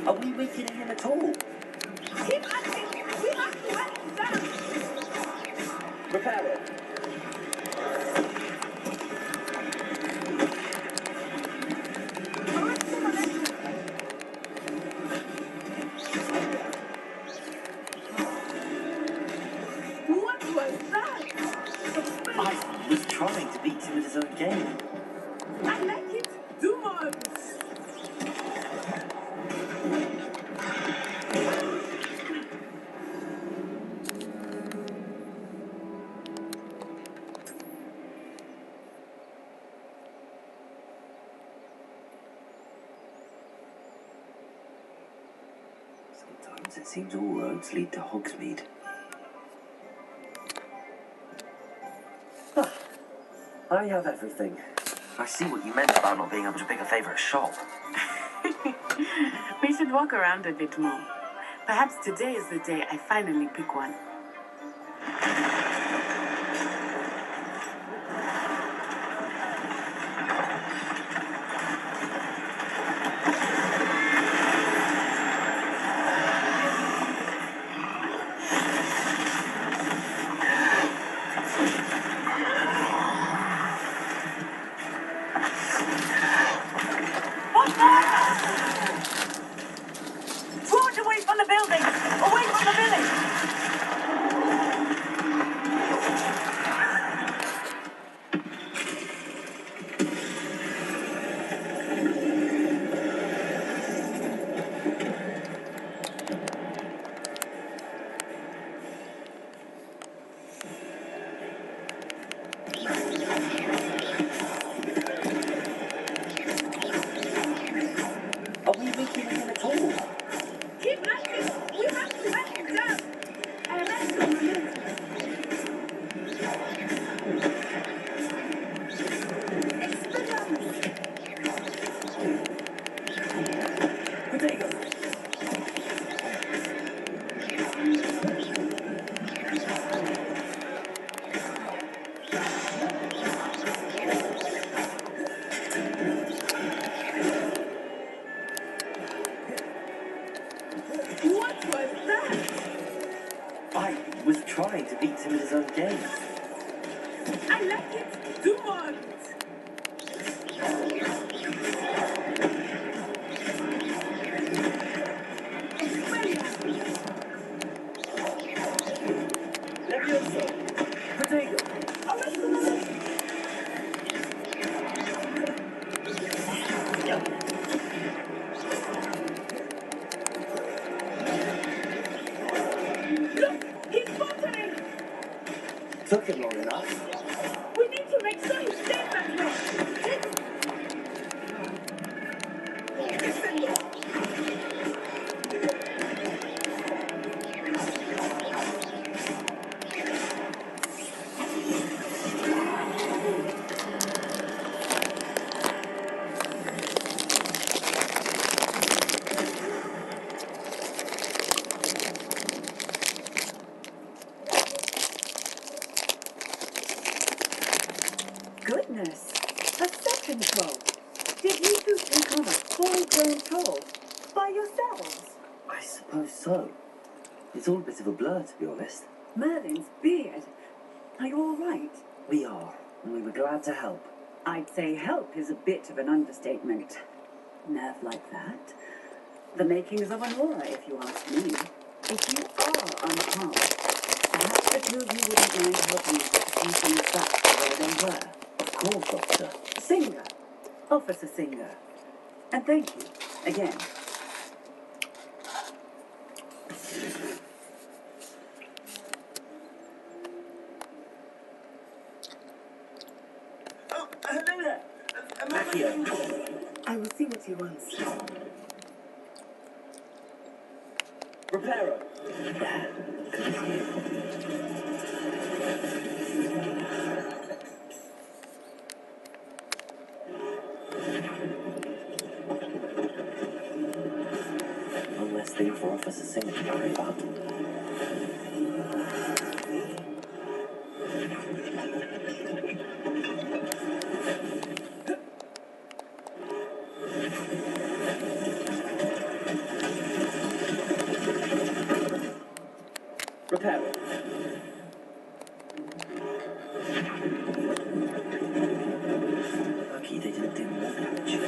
Are we weakening him at all? Keep acting! We have to let him down! Repair it. What was that? I was trying to beat him at his own game. I like it! Do more of this! Sometimes it seems all roads lead to Hogsmeade. Ah, I have everything. I see what you meant about not being able to pick a favourite shop. We should walk around a bit more. Perhaps today is the day I finally pick one. Draw it away from the building! Away from the village! I like it. Do more of it. Levioso. Potato. He's faltering. Took him long enough. We need to make sure he stays that way. Goodness, a second troll. Did you two take on a full-grown troll by yourselves? I suppose so. It's all a bit of a blur, to be honest. Merlin's beard. Are you all right? We are, and we were glad to help. I'd say help is a bit of an understatement. Nerve like that. The makings of an aura, if you ask me. If you are unharmed, perhaps the two of you wouldn't mind helping me get a few things back to where they were. Of course, Officer. Singer. Officer Singer. And thank you, again. Oh, hello there. Macchio. I will see what he wants. Reparo. One less thing for Officer Singer to worry about. Reparo. Lucky they didn't do more damage.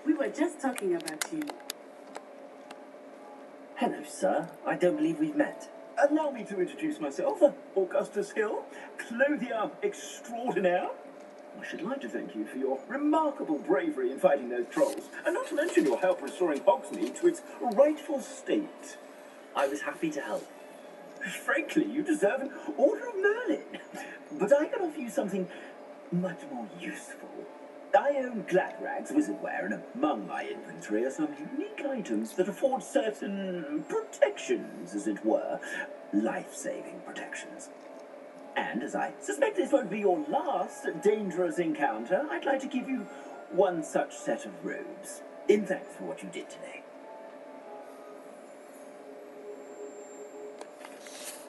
We were just talking about you. Hello, sir. I don't believe we've met. Allow me to introduce myself, Augustus Hill, clothier extraordinaire. I should like to thank you for your remarkable bravery in fighting those trolls, and not to mention your help restoring Hogsmeade to its rightful state. I was happy to help. Frankly, you deserve an Order of Merlin. But I can offer you something much more useful. I own Gladrag's wizardware, and among my inventory are some unique items that afford certain protections, as it were. Life-saving protections. And as I suspect this won't be your last dangerous encounter, I'd like to give you one such set of robes, in thanks for what you did today.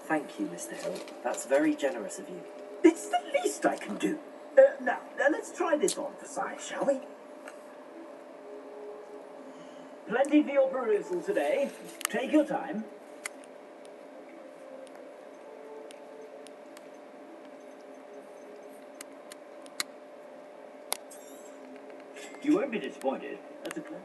Thank you, Mr. Hill. That's very generous of you. It's the least I can do. Now, let's try this on for size, shall we? Plenty for your perusal today. Take your time. You won't be disappointed. That's a clue.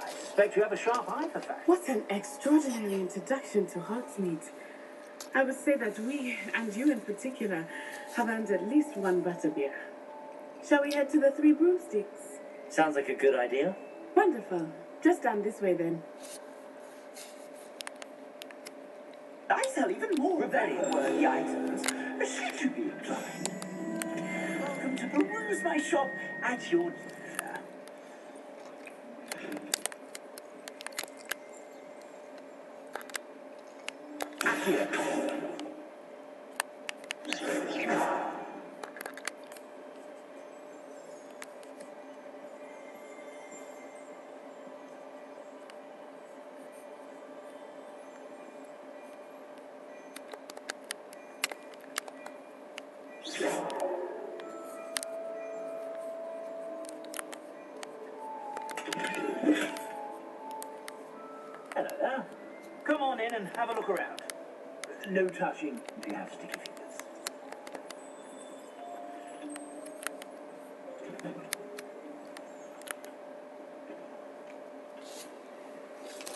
I suspect you have a sharp eye for facts. What an extraordinary introduction to Hogsmeade. I would say that we, and you in particular, have earned at least one butterbeer. Shall we head to the Three Broomsticks? Sounds like a good idea. Wonderful. Just down this way then. I sell even more very worthy items. Should you be inclined? Welcome to peruse my shop at your leisure. Here. Hello there. Come on in and have a look around. No touching if you have sticky fingers.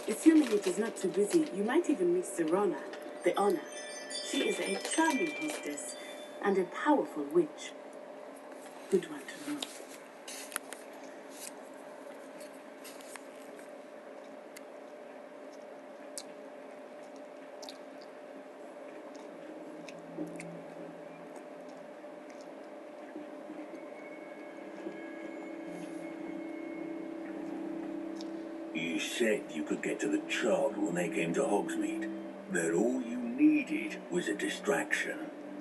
Assuming it is not too busy, you might even meet Serona, the owner. She is a charming hostess and a powerful witch. Good one to know. You said you could get to the child when they came to Hogsmeade. That all you needed was a distraction.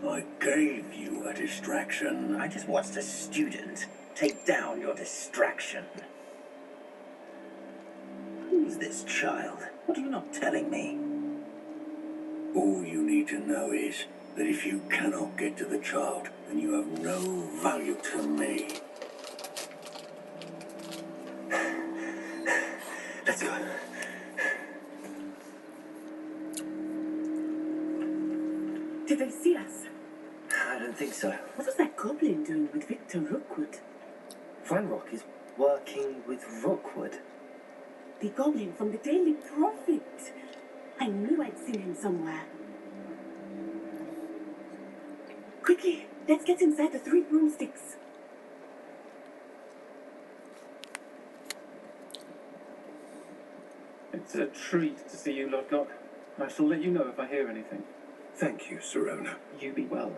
I gave you a distraction. I just watched a student take down your distraction. Who's this child? What are you not telling me? All you need to know is that if you cannot get to the child, then you have no value to me. Let's go. Did they see us? I don't think so. What was that goblin doing with Victor Rookwood? Ranrock is working with Rookwood. The goblin from the Daily Prophet. I knew I'd seen him somewhere. Quickly, let's get inside the 3 broomsticks. It's a treat to see you, Lodgok. I shall let you know if I hear anything. Thank you, Serona. You be well.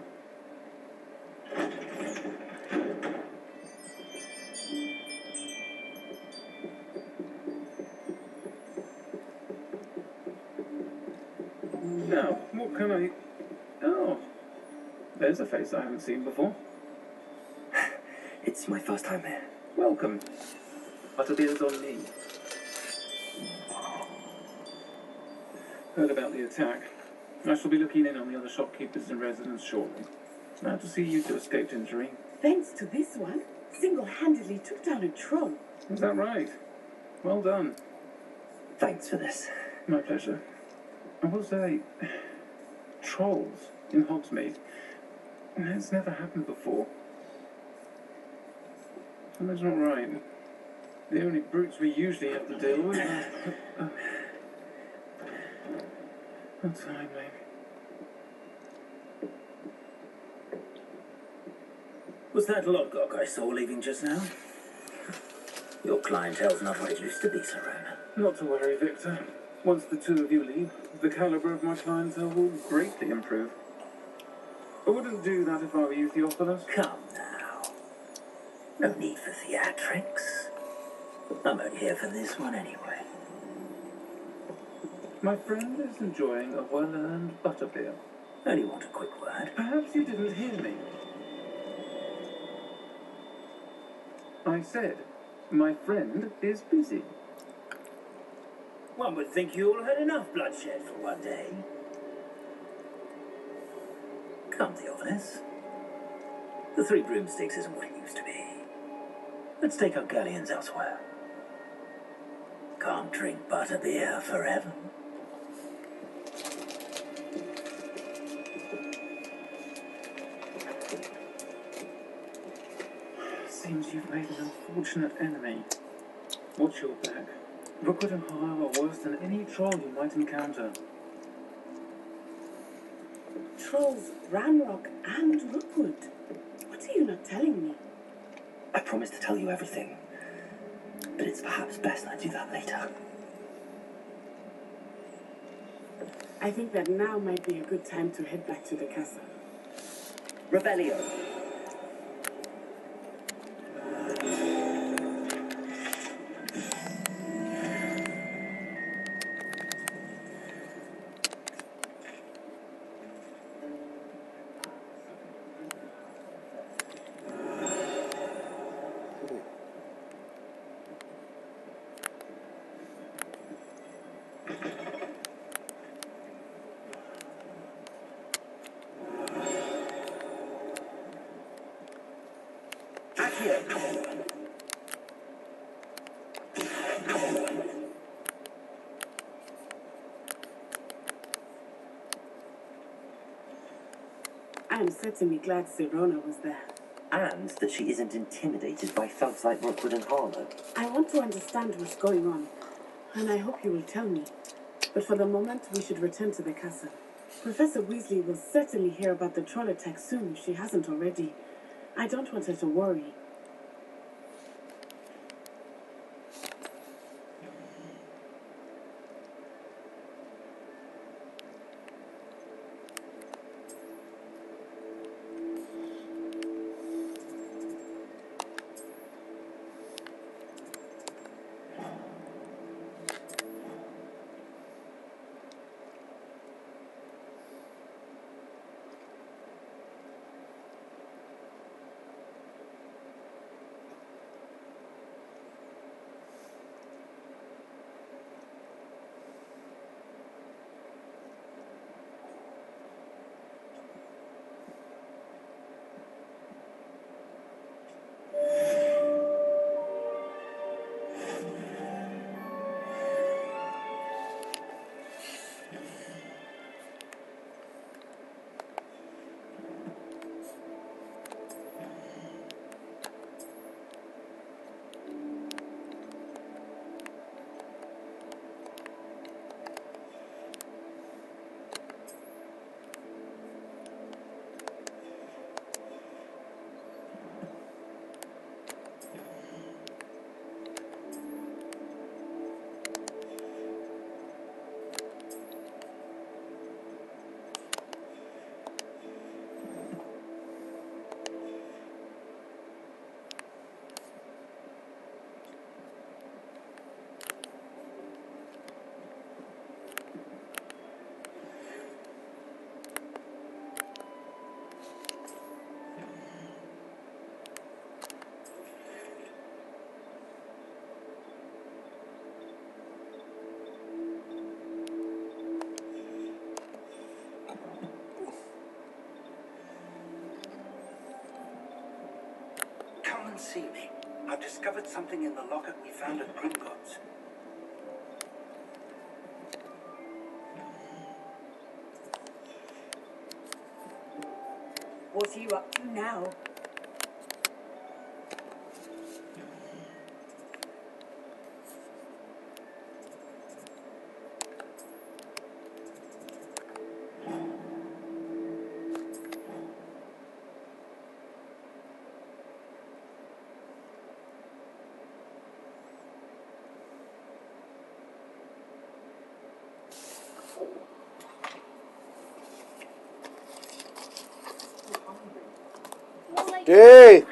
Now, what can I... Oh, there's a face I haven't seen before. It's my first time here. Welcome. Butterbeer's on me. Heard about the attack. I shall be looking in on the other shopkeepers and residents shortly. Glad to see you two escaped injury. Thanks to this one, single-handedly took down a troll. Is that right? Well done. Thanks for this. My pleasure. I will say, trolls in Hogsmeade. It's never happened before. Something's not right. The only brutes we usually have to deal with are... untimely. Was that Lodgok I saw leaving just now? Your clientele's not what it used to be, Serona. Not to worry, Victor. Once the two of you leave, the caliber of my clientele will greatly improve. I wouldn't do that if I were you, Theophilus. Come now. No need for theatrics. I'm only here for this one anyway. My friend is enjoying a well-earned butterbeer. Only want a quick word. Perhaps you didn't hear me. I said, my friend is busy. One would think you all had enough bloodshed for one day. Come, Theophilus. The 3 broomsticks isn't what it used to be. Let's take our galleons elsewhere. Can't drink butterbeer forever. Seems you've made an unfortunate enemy. Watch your back. Rookwood and Harlow are worse than any troll you might encounter. Trolls, Ranrock, and Rookwood. What are you not telling me? I promised to tell you everything. but it's perhaps best I do that later. I think that now might be a good time to head back to the castle. Rebellion. I am certainly glad Sirona was there. And that she isn't intimidated by thugs like Rookwood and Harlow. I want to understand what's going on, and I hope you will tell me. But for the moment, we should return to the castle. Professor Weasley will certainly hear about the troll attack soon if she hasn't already. I don't want her to worry. Come and see me. I've discovered something in the locket we found at Gringotts. What are you up to now? Hey!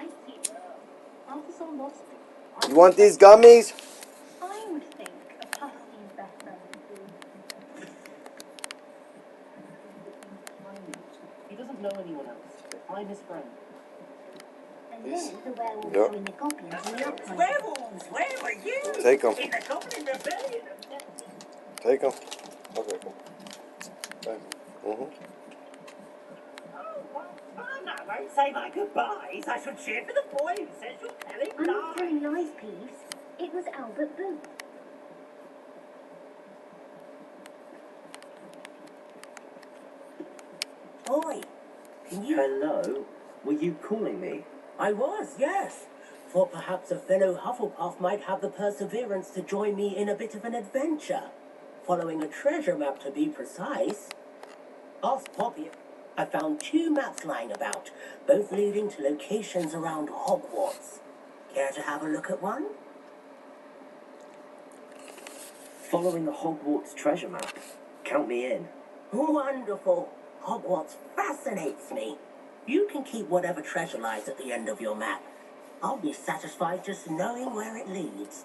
You want these gummies? I would think a puffy's better. He doesn't know anyone else. I'm his friend. And then the werewolves Yep. join the goblins in the uprising. Werewolves, where were you? Take 'em. In the Goblin Rebellion. Take them. Okay, cool. Okay. I won't say my goodbyes. I should cheer for the boy who says you're telling I'm not lies. telling lies, Peeves. It was Albert Booth. Boy, can you... Hello? Were you calling me? I was, yes. Thought perhaps a fellow Hufflepuff might have the perseverance to join me in a bit of an adventure. Following a treasure map, to be precise. Ask Poppy. I found 2 maps lying about, both leading to locations around Hogwarts. Care to have a look at one? Following the Hogwarts treasure map. Count me in. Wonderful. Hogwarts fascinates me. You can keep whatever treasure lies at the end of your map. I'll be satisfied just knowing where it leads.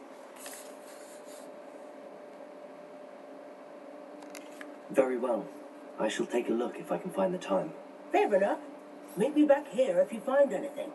Very well. I shall take a look if I can find the time. Fair enough. Meet me back here if you find anything.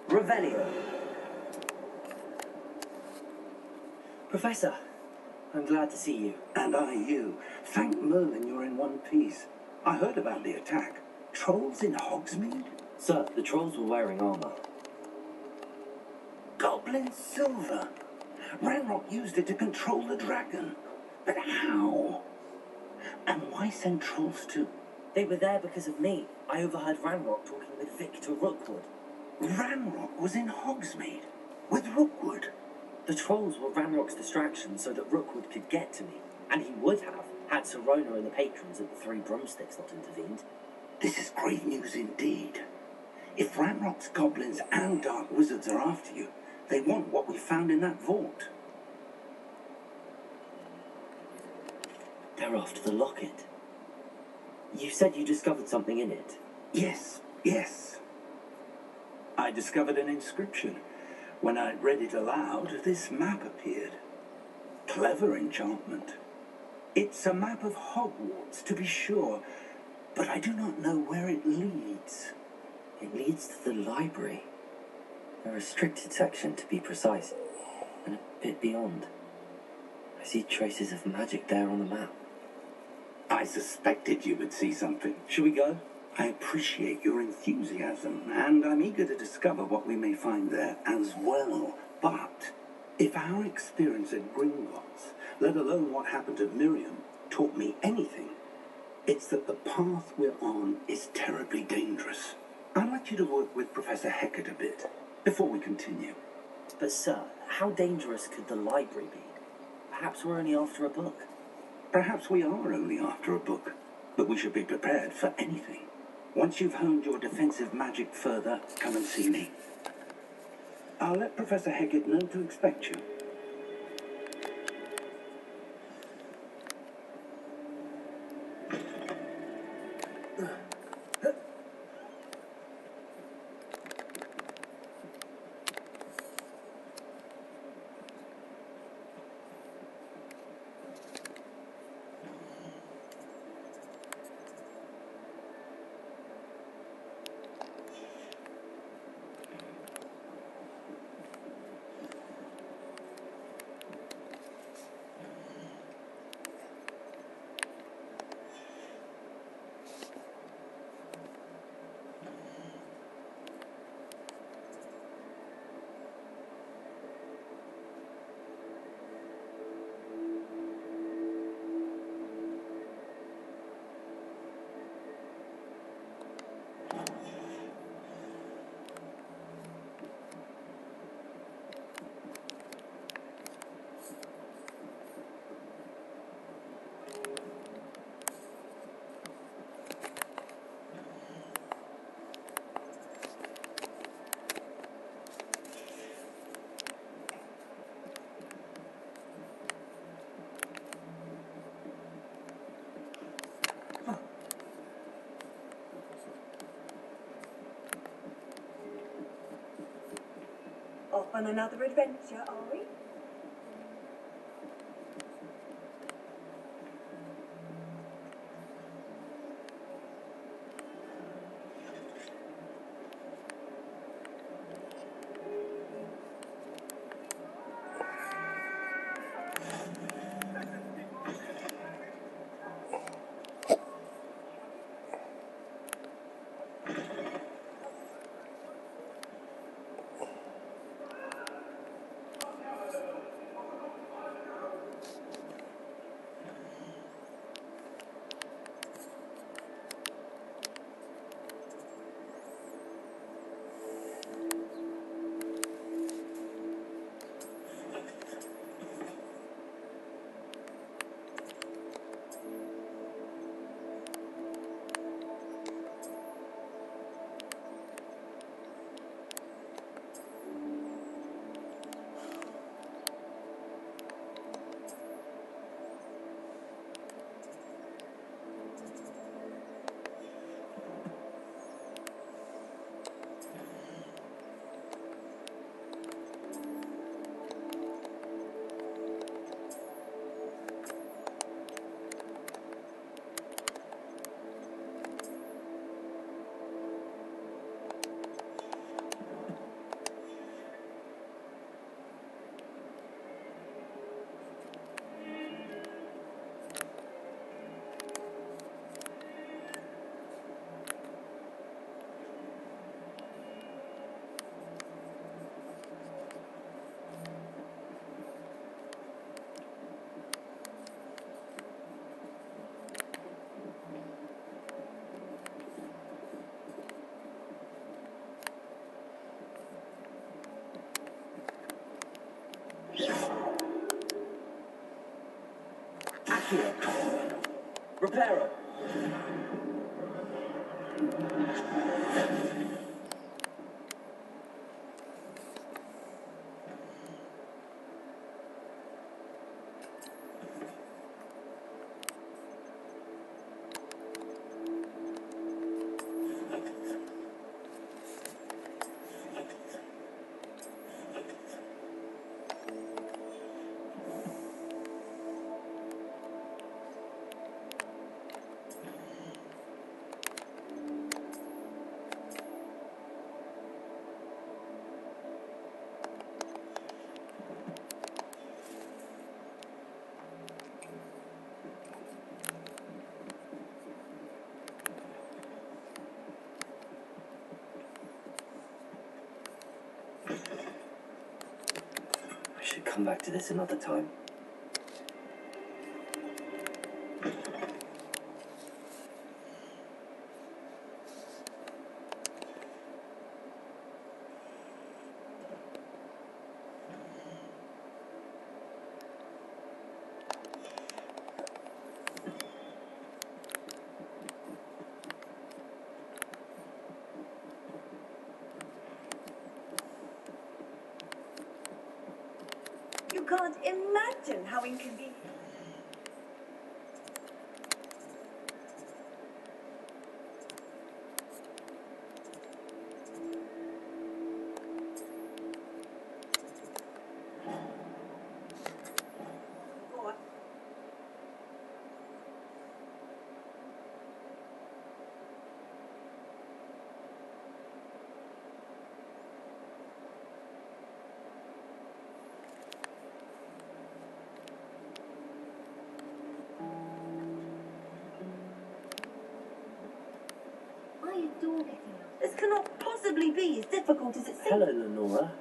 Revelio. Professor, I'm glad to see you. And I you. Thank Merlin you're in one piece. I heard about the attack. Trolls in Hogsmeade? Sir, the trolls were wearing armor. Goblin silver. Ranrock used it to control the dragon. But how? And why send trolls to... They were there because of me. I overheard Ranrock talking with Victor Rookwood. Ranrock was in Hogsmeade? With Rookwood? The trolls were Ranrock's distraction so that Rookwood could get to me. And he would have, had Serona and the patrons at the Three Broomsticks not intervened. This is great news indeed. If Ranrock's goblins and dark wizards are after you, they want what we found in that vault. They're after the locket. You said you discovered something in it. Yes, yes. I discovered an inscription. When I read it aloud, this map appeared. Clever enchantment. It's a map of Hogwarts, to be sure, but I do not know where it leads. It leads to the library. A restricted section, to be precise, and a bit beyond. I see traces of magic there on the map. I suspected you would see something. Shall we go? I appreciate your enthusiasm, and I'm eager to discover what we may find there as well. But if our experience at Gringotts, let alone what happened to Miriam, taught me anything, it's that the path we're on is terribly dangerous. I'd like you to work with Professor Hecat a bit before we continue. But sir, how dangerous could the library be? Perhaps we're only after a book. Perhaps we are only after a book, but we should be prepared for anything. Once you've honed your defensive magic further, come and see me. I'll let Professor Hecat know to expect you. Off on another adventure, are we? Accio. Reparo. I should come back to this another time. You can't imagine how inconvenient. I adore getting out. This cannot possibly be as difficult as it seems. Hello, Lenora.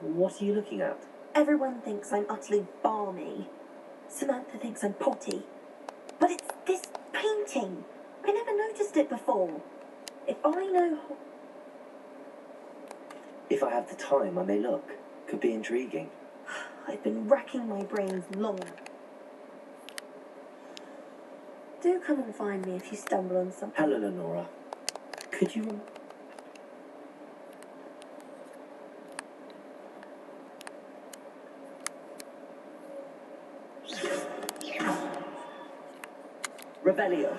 What are you looking at? Everyone thinks I'm utterly balmy. Samantha thinks I'm potty. But it's this painting. I never noticed it before. If I know... If I have the time, I may look. Could be intriguing. I've been racking my brains long. Do come and find me if you stumble on something. Hello, Lenora. Could you... Revelio.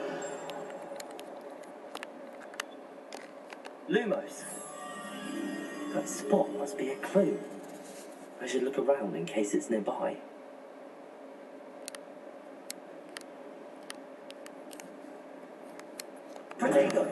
Lumos. That spot must be a clue. I should look around in case it's nearby. Protego.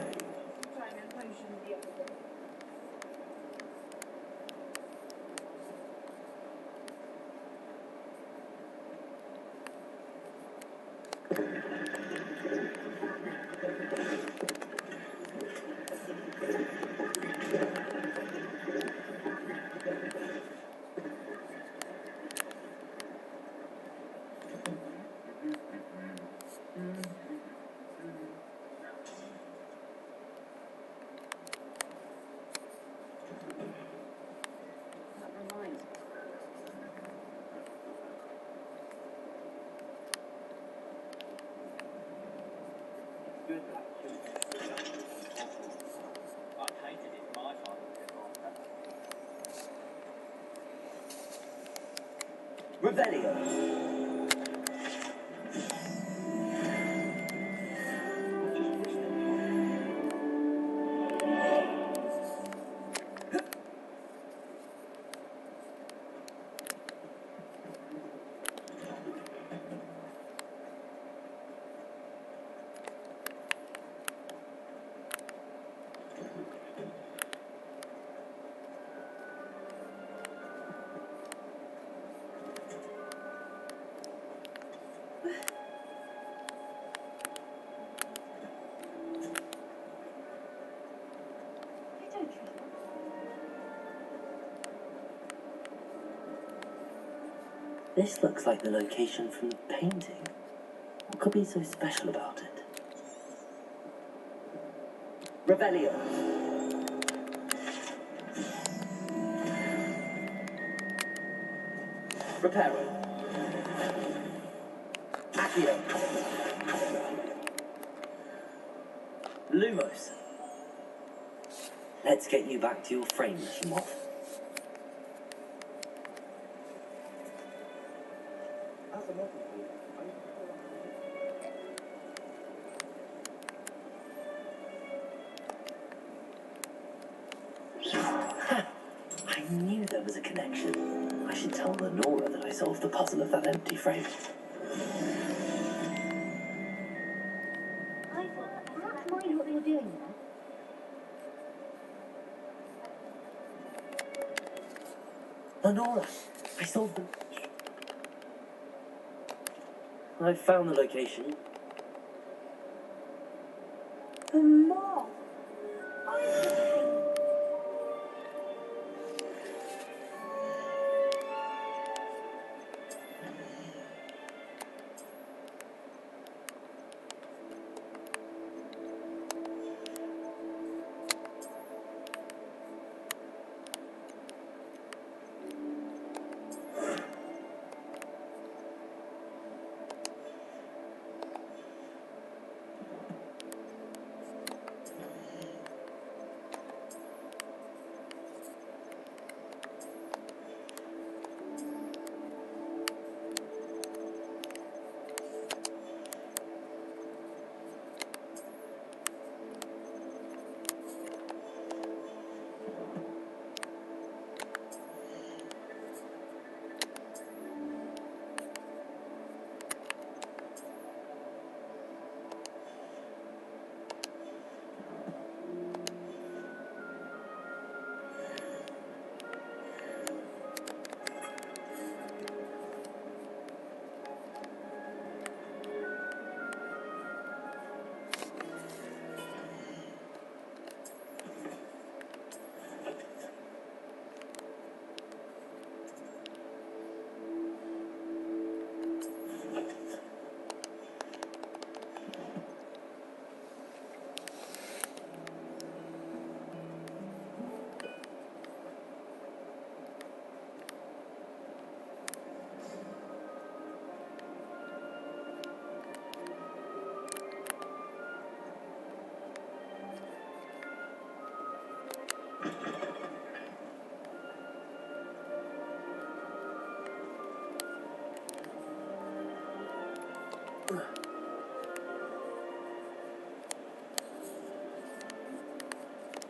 Revelio. This looks like the location from the painting. What could be so special about it? Revelio. Reparo. Accio. Lumos. Let's get you back to your frame, Moth. I knew there was a connection. I should tell Lenora that I solved the puzzle of that empty frame. I thought perhaps mind what you're doing there. Lenora, I solved them. I found the location. The moth.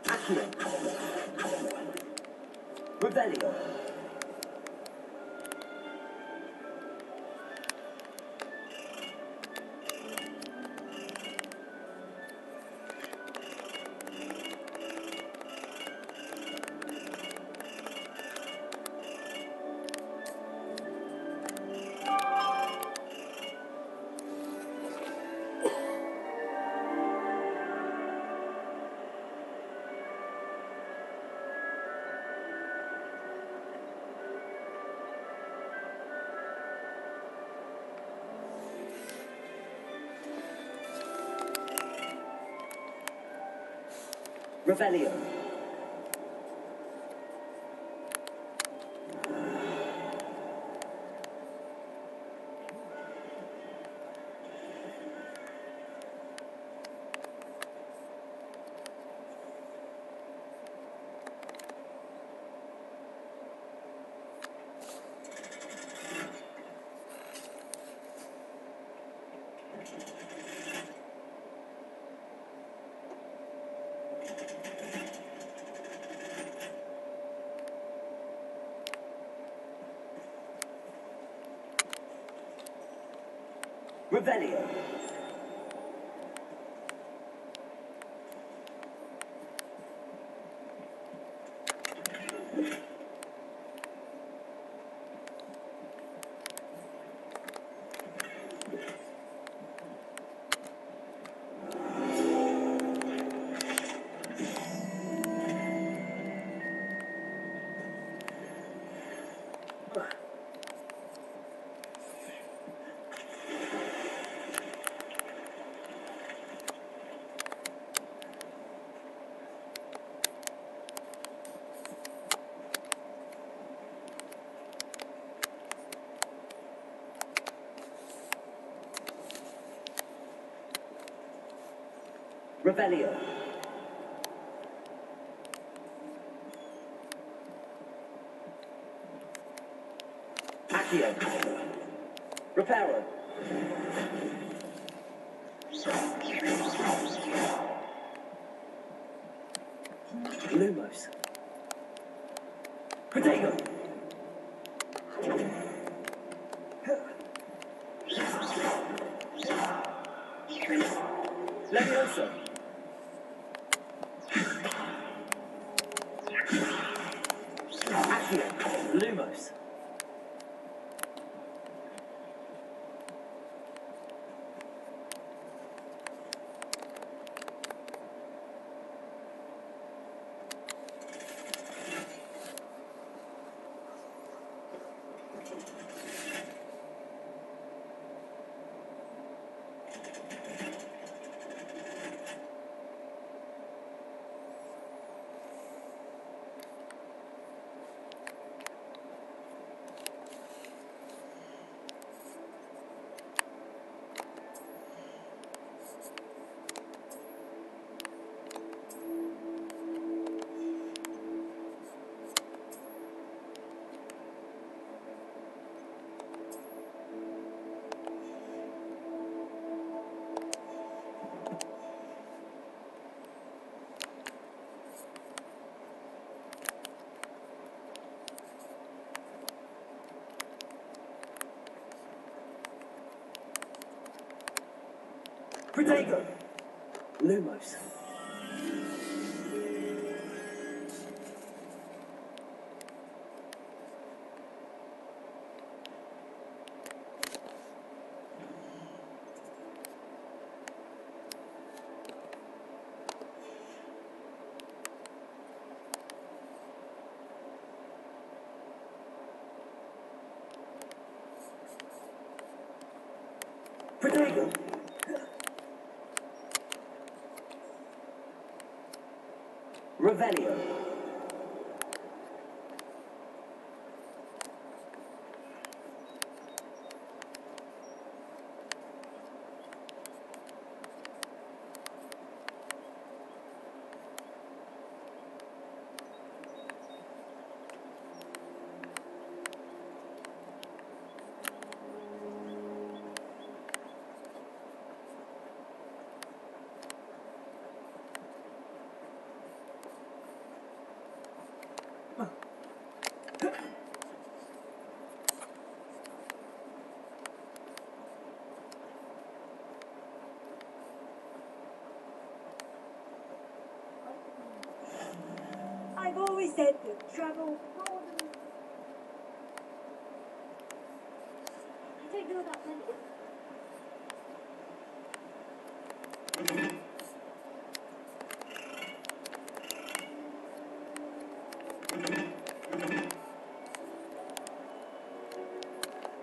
Accio. Rebellion. Rebellion. Rebellion. Revelio. Accio. Reparo. Lumos. Protego. Leviosa. Accio. Lumos. Protego. Lumos. Protego. Revelio. I've always said that travel broadens. I don't know about them.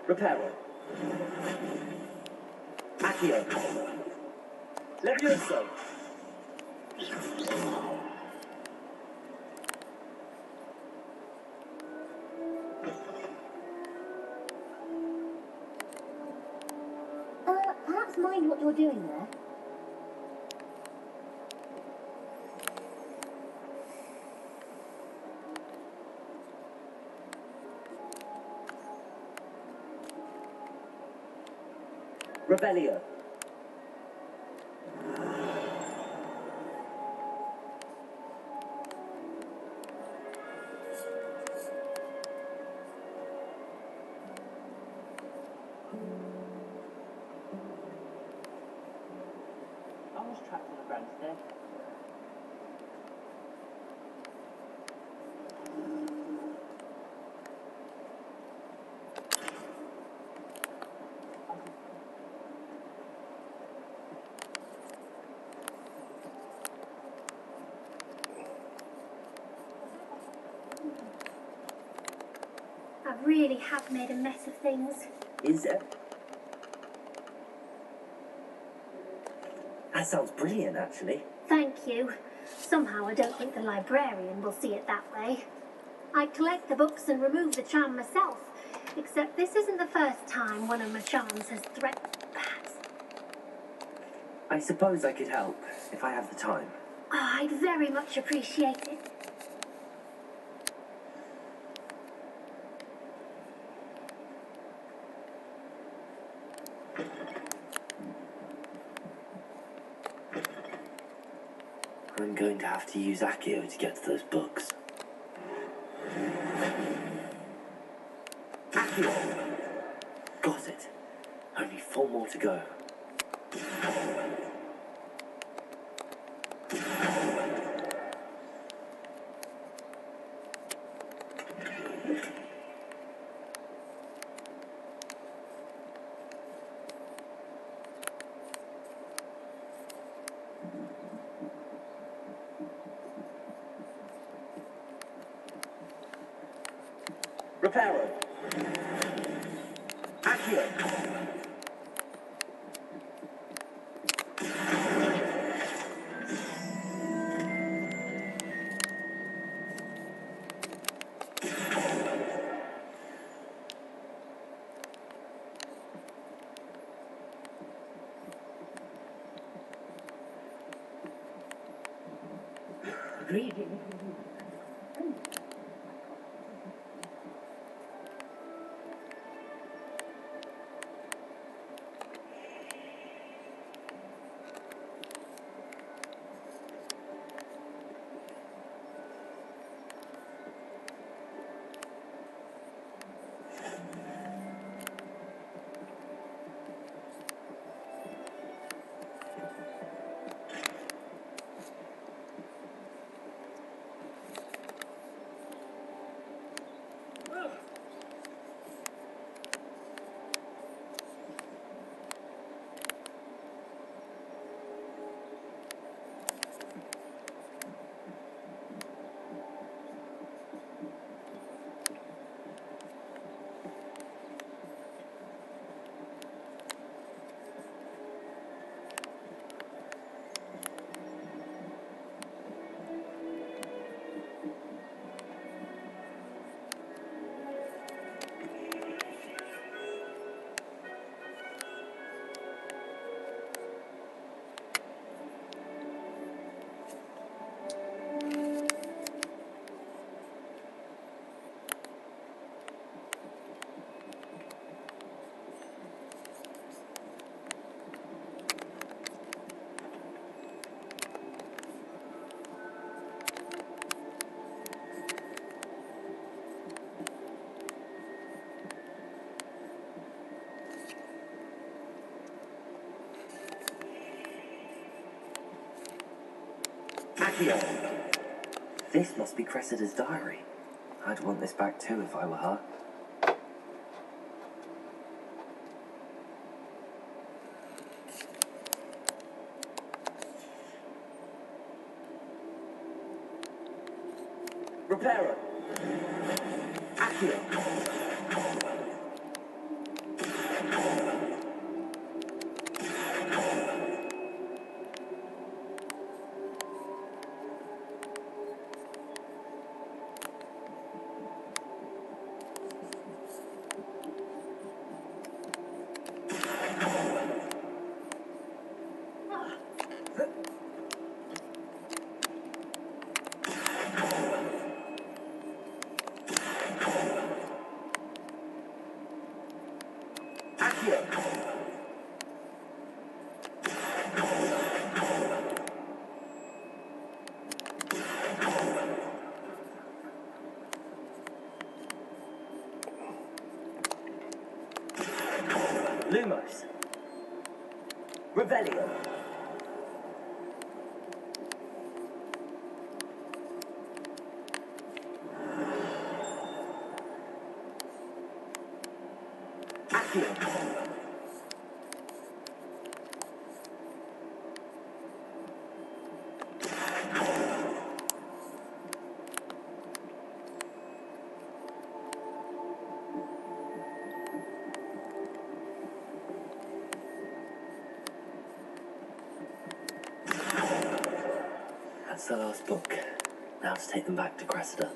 Reparo. Accio. Levioso. Perhaps mind what you're doing there. Revelio. I was trapped on the grand staircase. I really have made a mess of things. Is it? That sounds brilliant, actually. Thank you. Somehow I don't think the librarian will see it that way. I collect the books and remove the charm myself, except this isn't the first time one of my charms has threatened paths. I suppose I could help, if I have the time. Oh, I'd very much appreciate it. I'm going to have to use Accio to get to those books. Accio! Got it. Only 4 more to go. Reparo. Accio. Reading. Accio. This must be Cressida's diary. I'd want this back too if I were her. Reparo. Accio. Accio. Lumos. Revelio. Accio. That's the last book. Now to take them back to Cressida.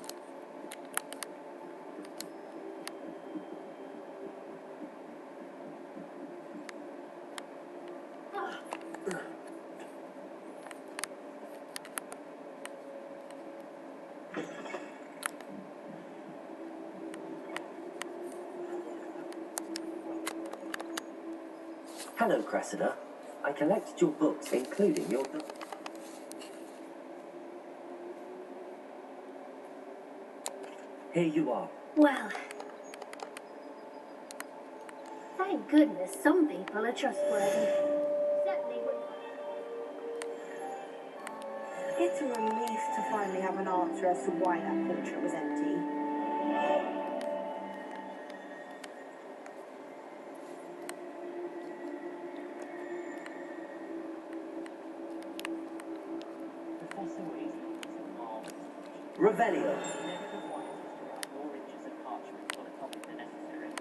Hello, Cressida. I collected your books, including your... Here you are. Well, thank goodness some people are trustworthy. Certainly wouldn't. It's a relief to finally have an answer as to why that portrait was empty. Professor Weasley is a marvelous teacher. Revelio. Never have wanted us to write more inches of parchment on a topic than necessary.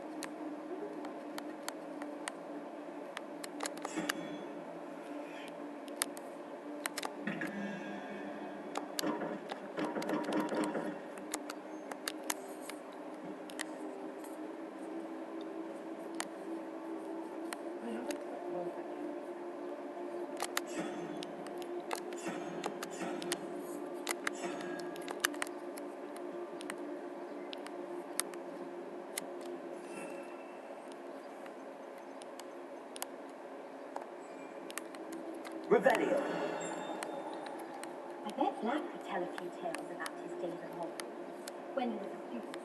Revelio. I bet Black could tell a few tales about his days at Hogwarts when he was a student.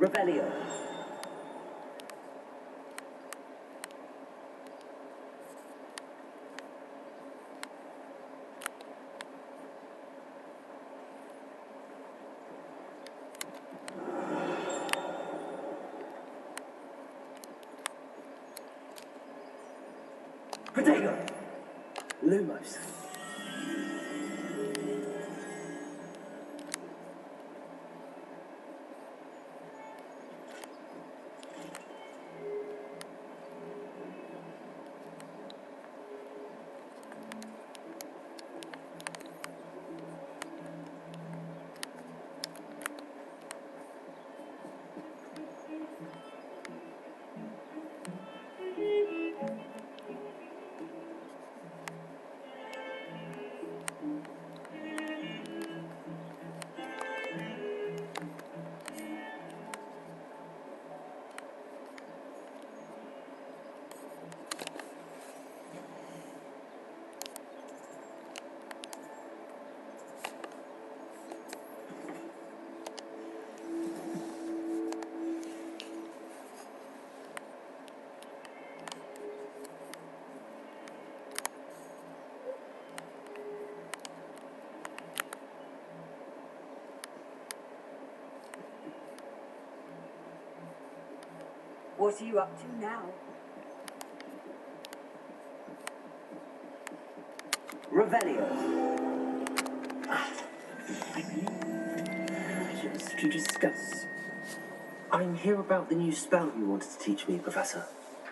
Revelio. Protego. Lumos. What are you up to now? Revelio. Matters to discuss. I'm here about the new spell you wanted to teach me, Professor.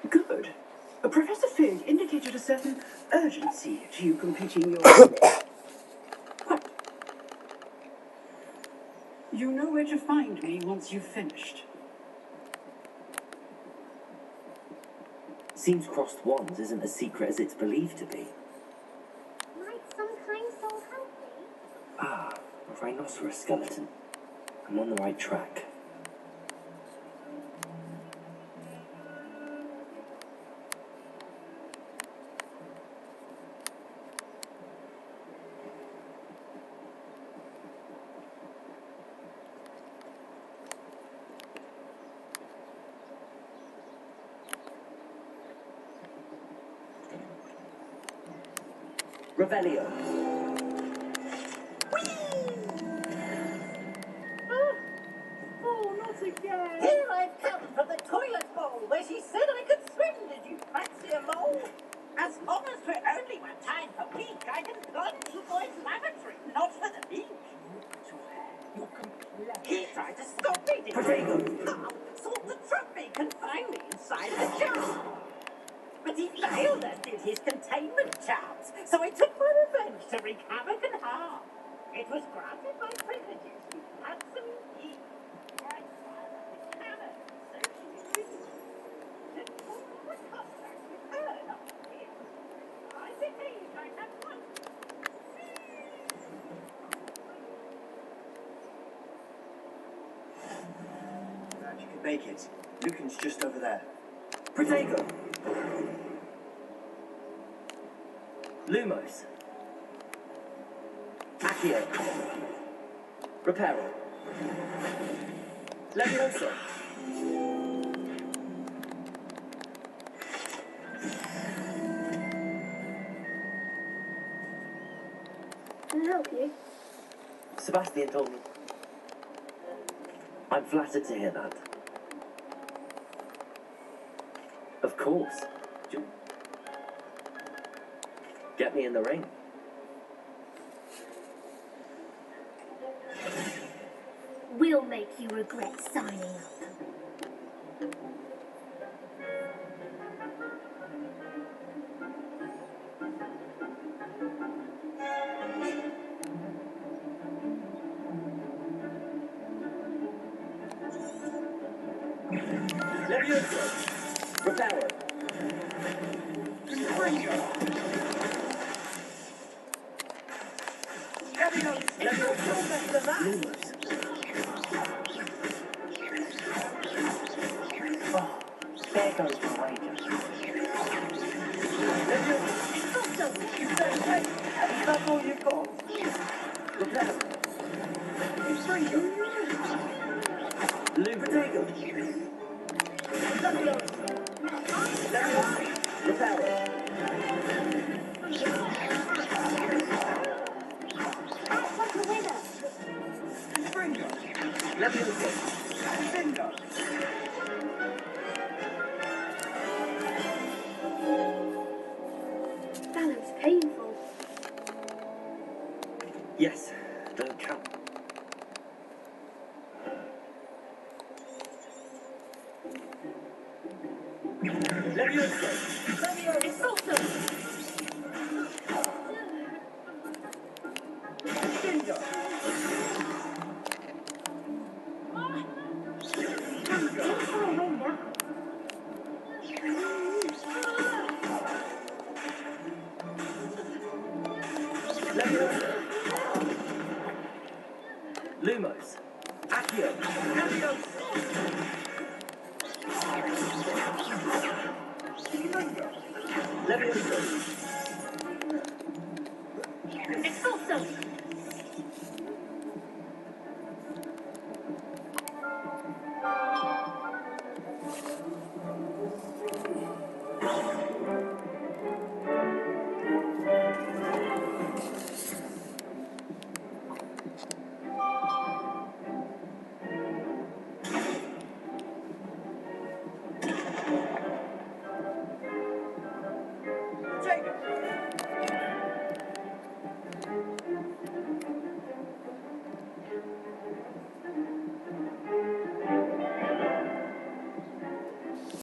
Good. Professor Fig indicated a certain urgency to you completing your... What? You know where to find me once you've finished. Seems crossed wands isn't as secret as it's believed to be. Might some kind soul help me? Ah, a rhinoceros skeleton. I'm on the right track. Revelio. Oh, not again. Here I've come from the toilet bowl where she said I could swim, did you fancy a mole? As long as we're only one time per week, I can plunge the boy's lavatory, not for the beach. You're complete. He tried to stop me, didn't he? Thought the trophy confine me inside the jar. But he failed and did his containment charms, so I took my revenge to wreak havoc and harm. It It was granted by privileges to handsome ye. My father, the canon, certainly the former contract with her last year. I believe I have one. Glad you could make it. Lucan's just over there. Protego. Lumos. Accio. Reparo. Levioso. Can I help you? Sebastian told me. I'm flattered to hear that. Of course. Get me in the ring. We'll make you regret signing up. Levioso. Reparo. Oh, there goes my wager. That's all you've got. Reparo. Protego. Reparo. That looks painful. Yes, don't count. Levioso. Levioso. Lumos. Accio. Levioso.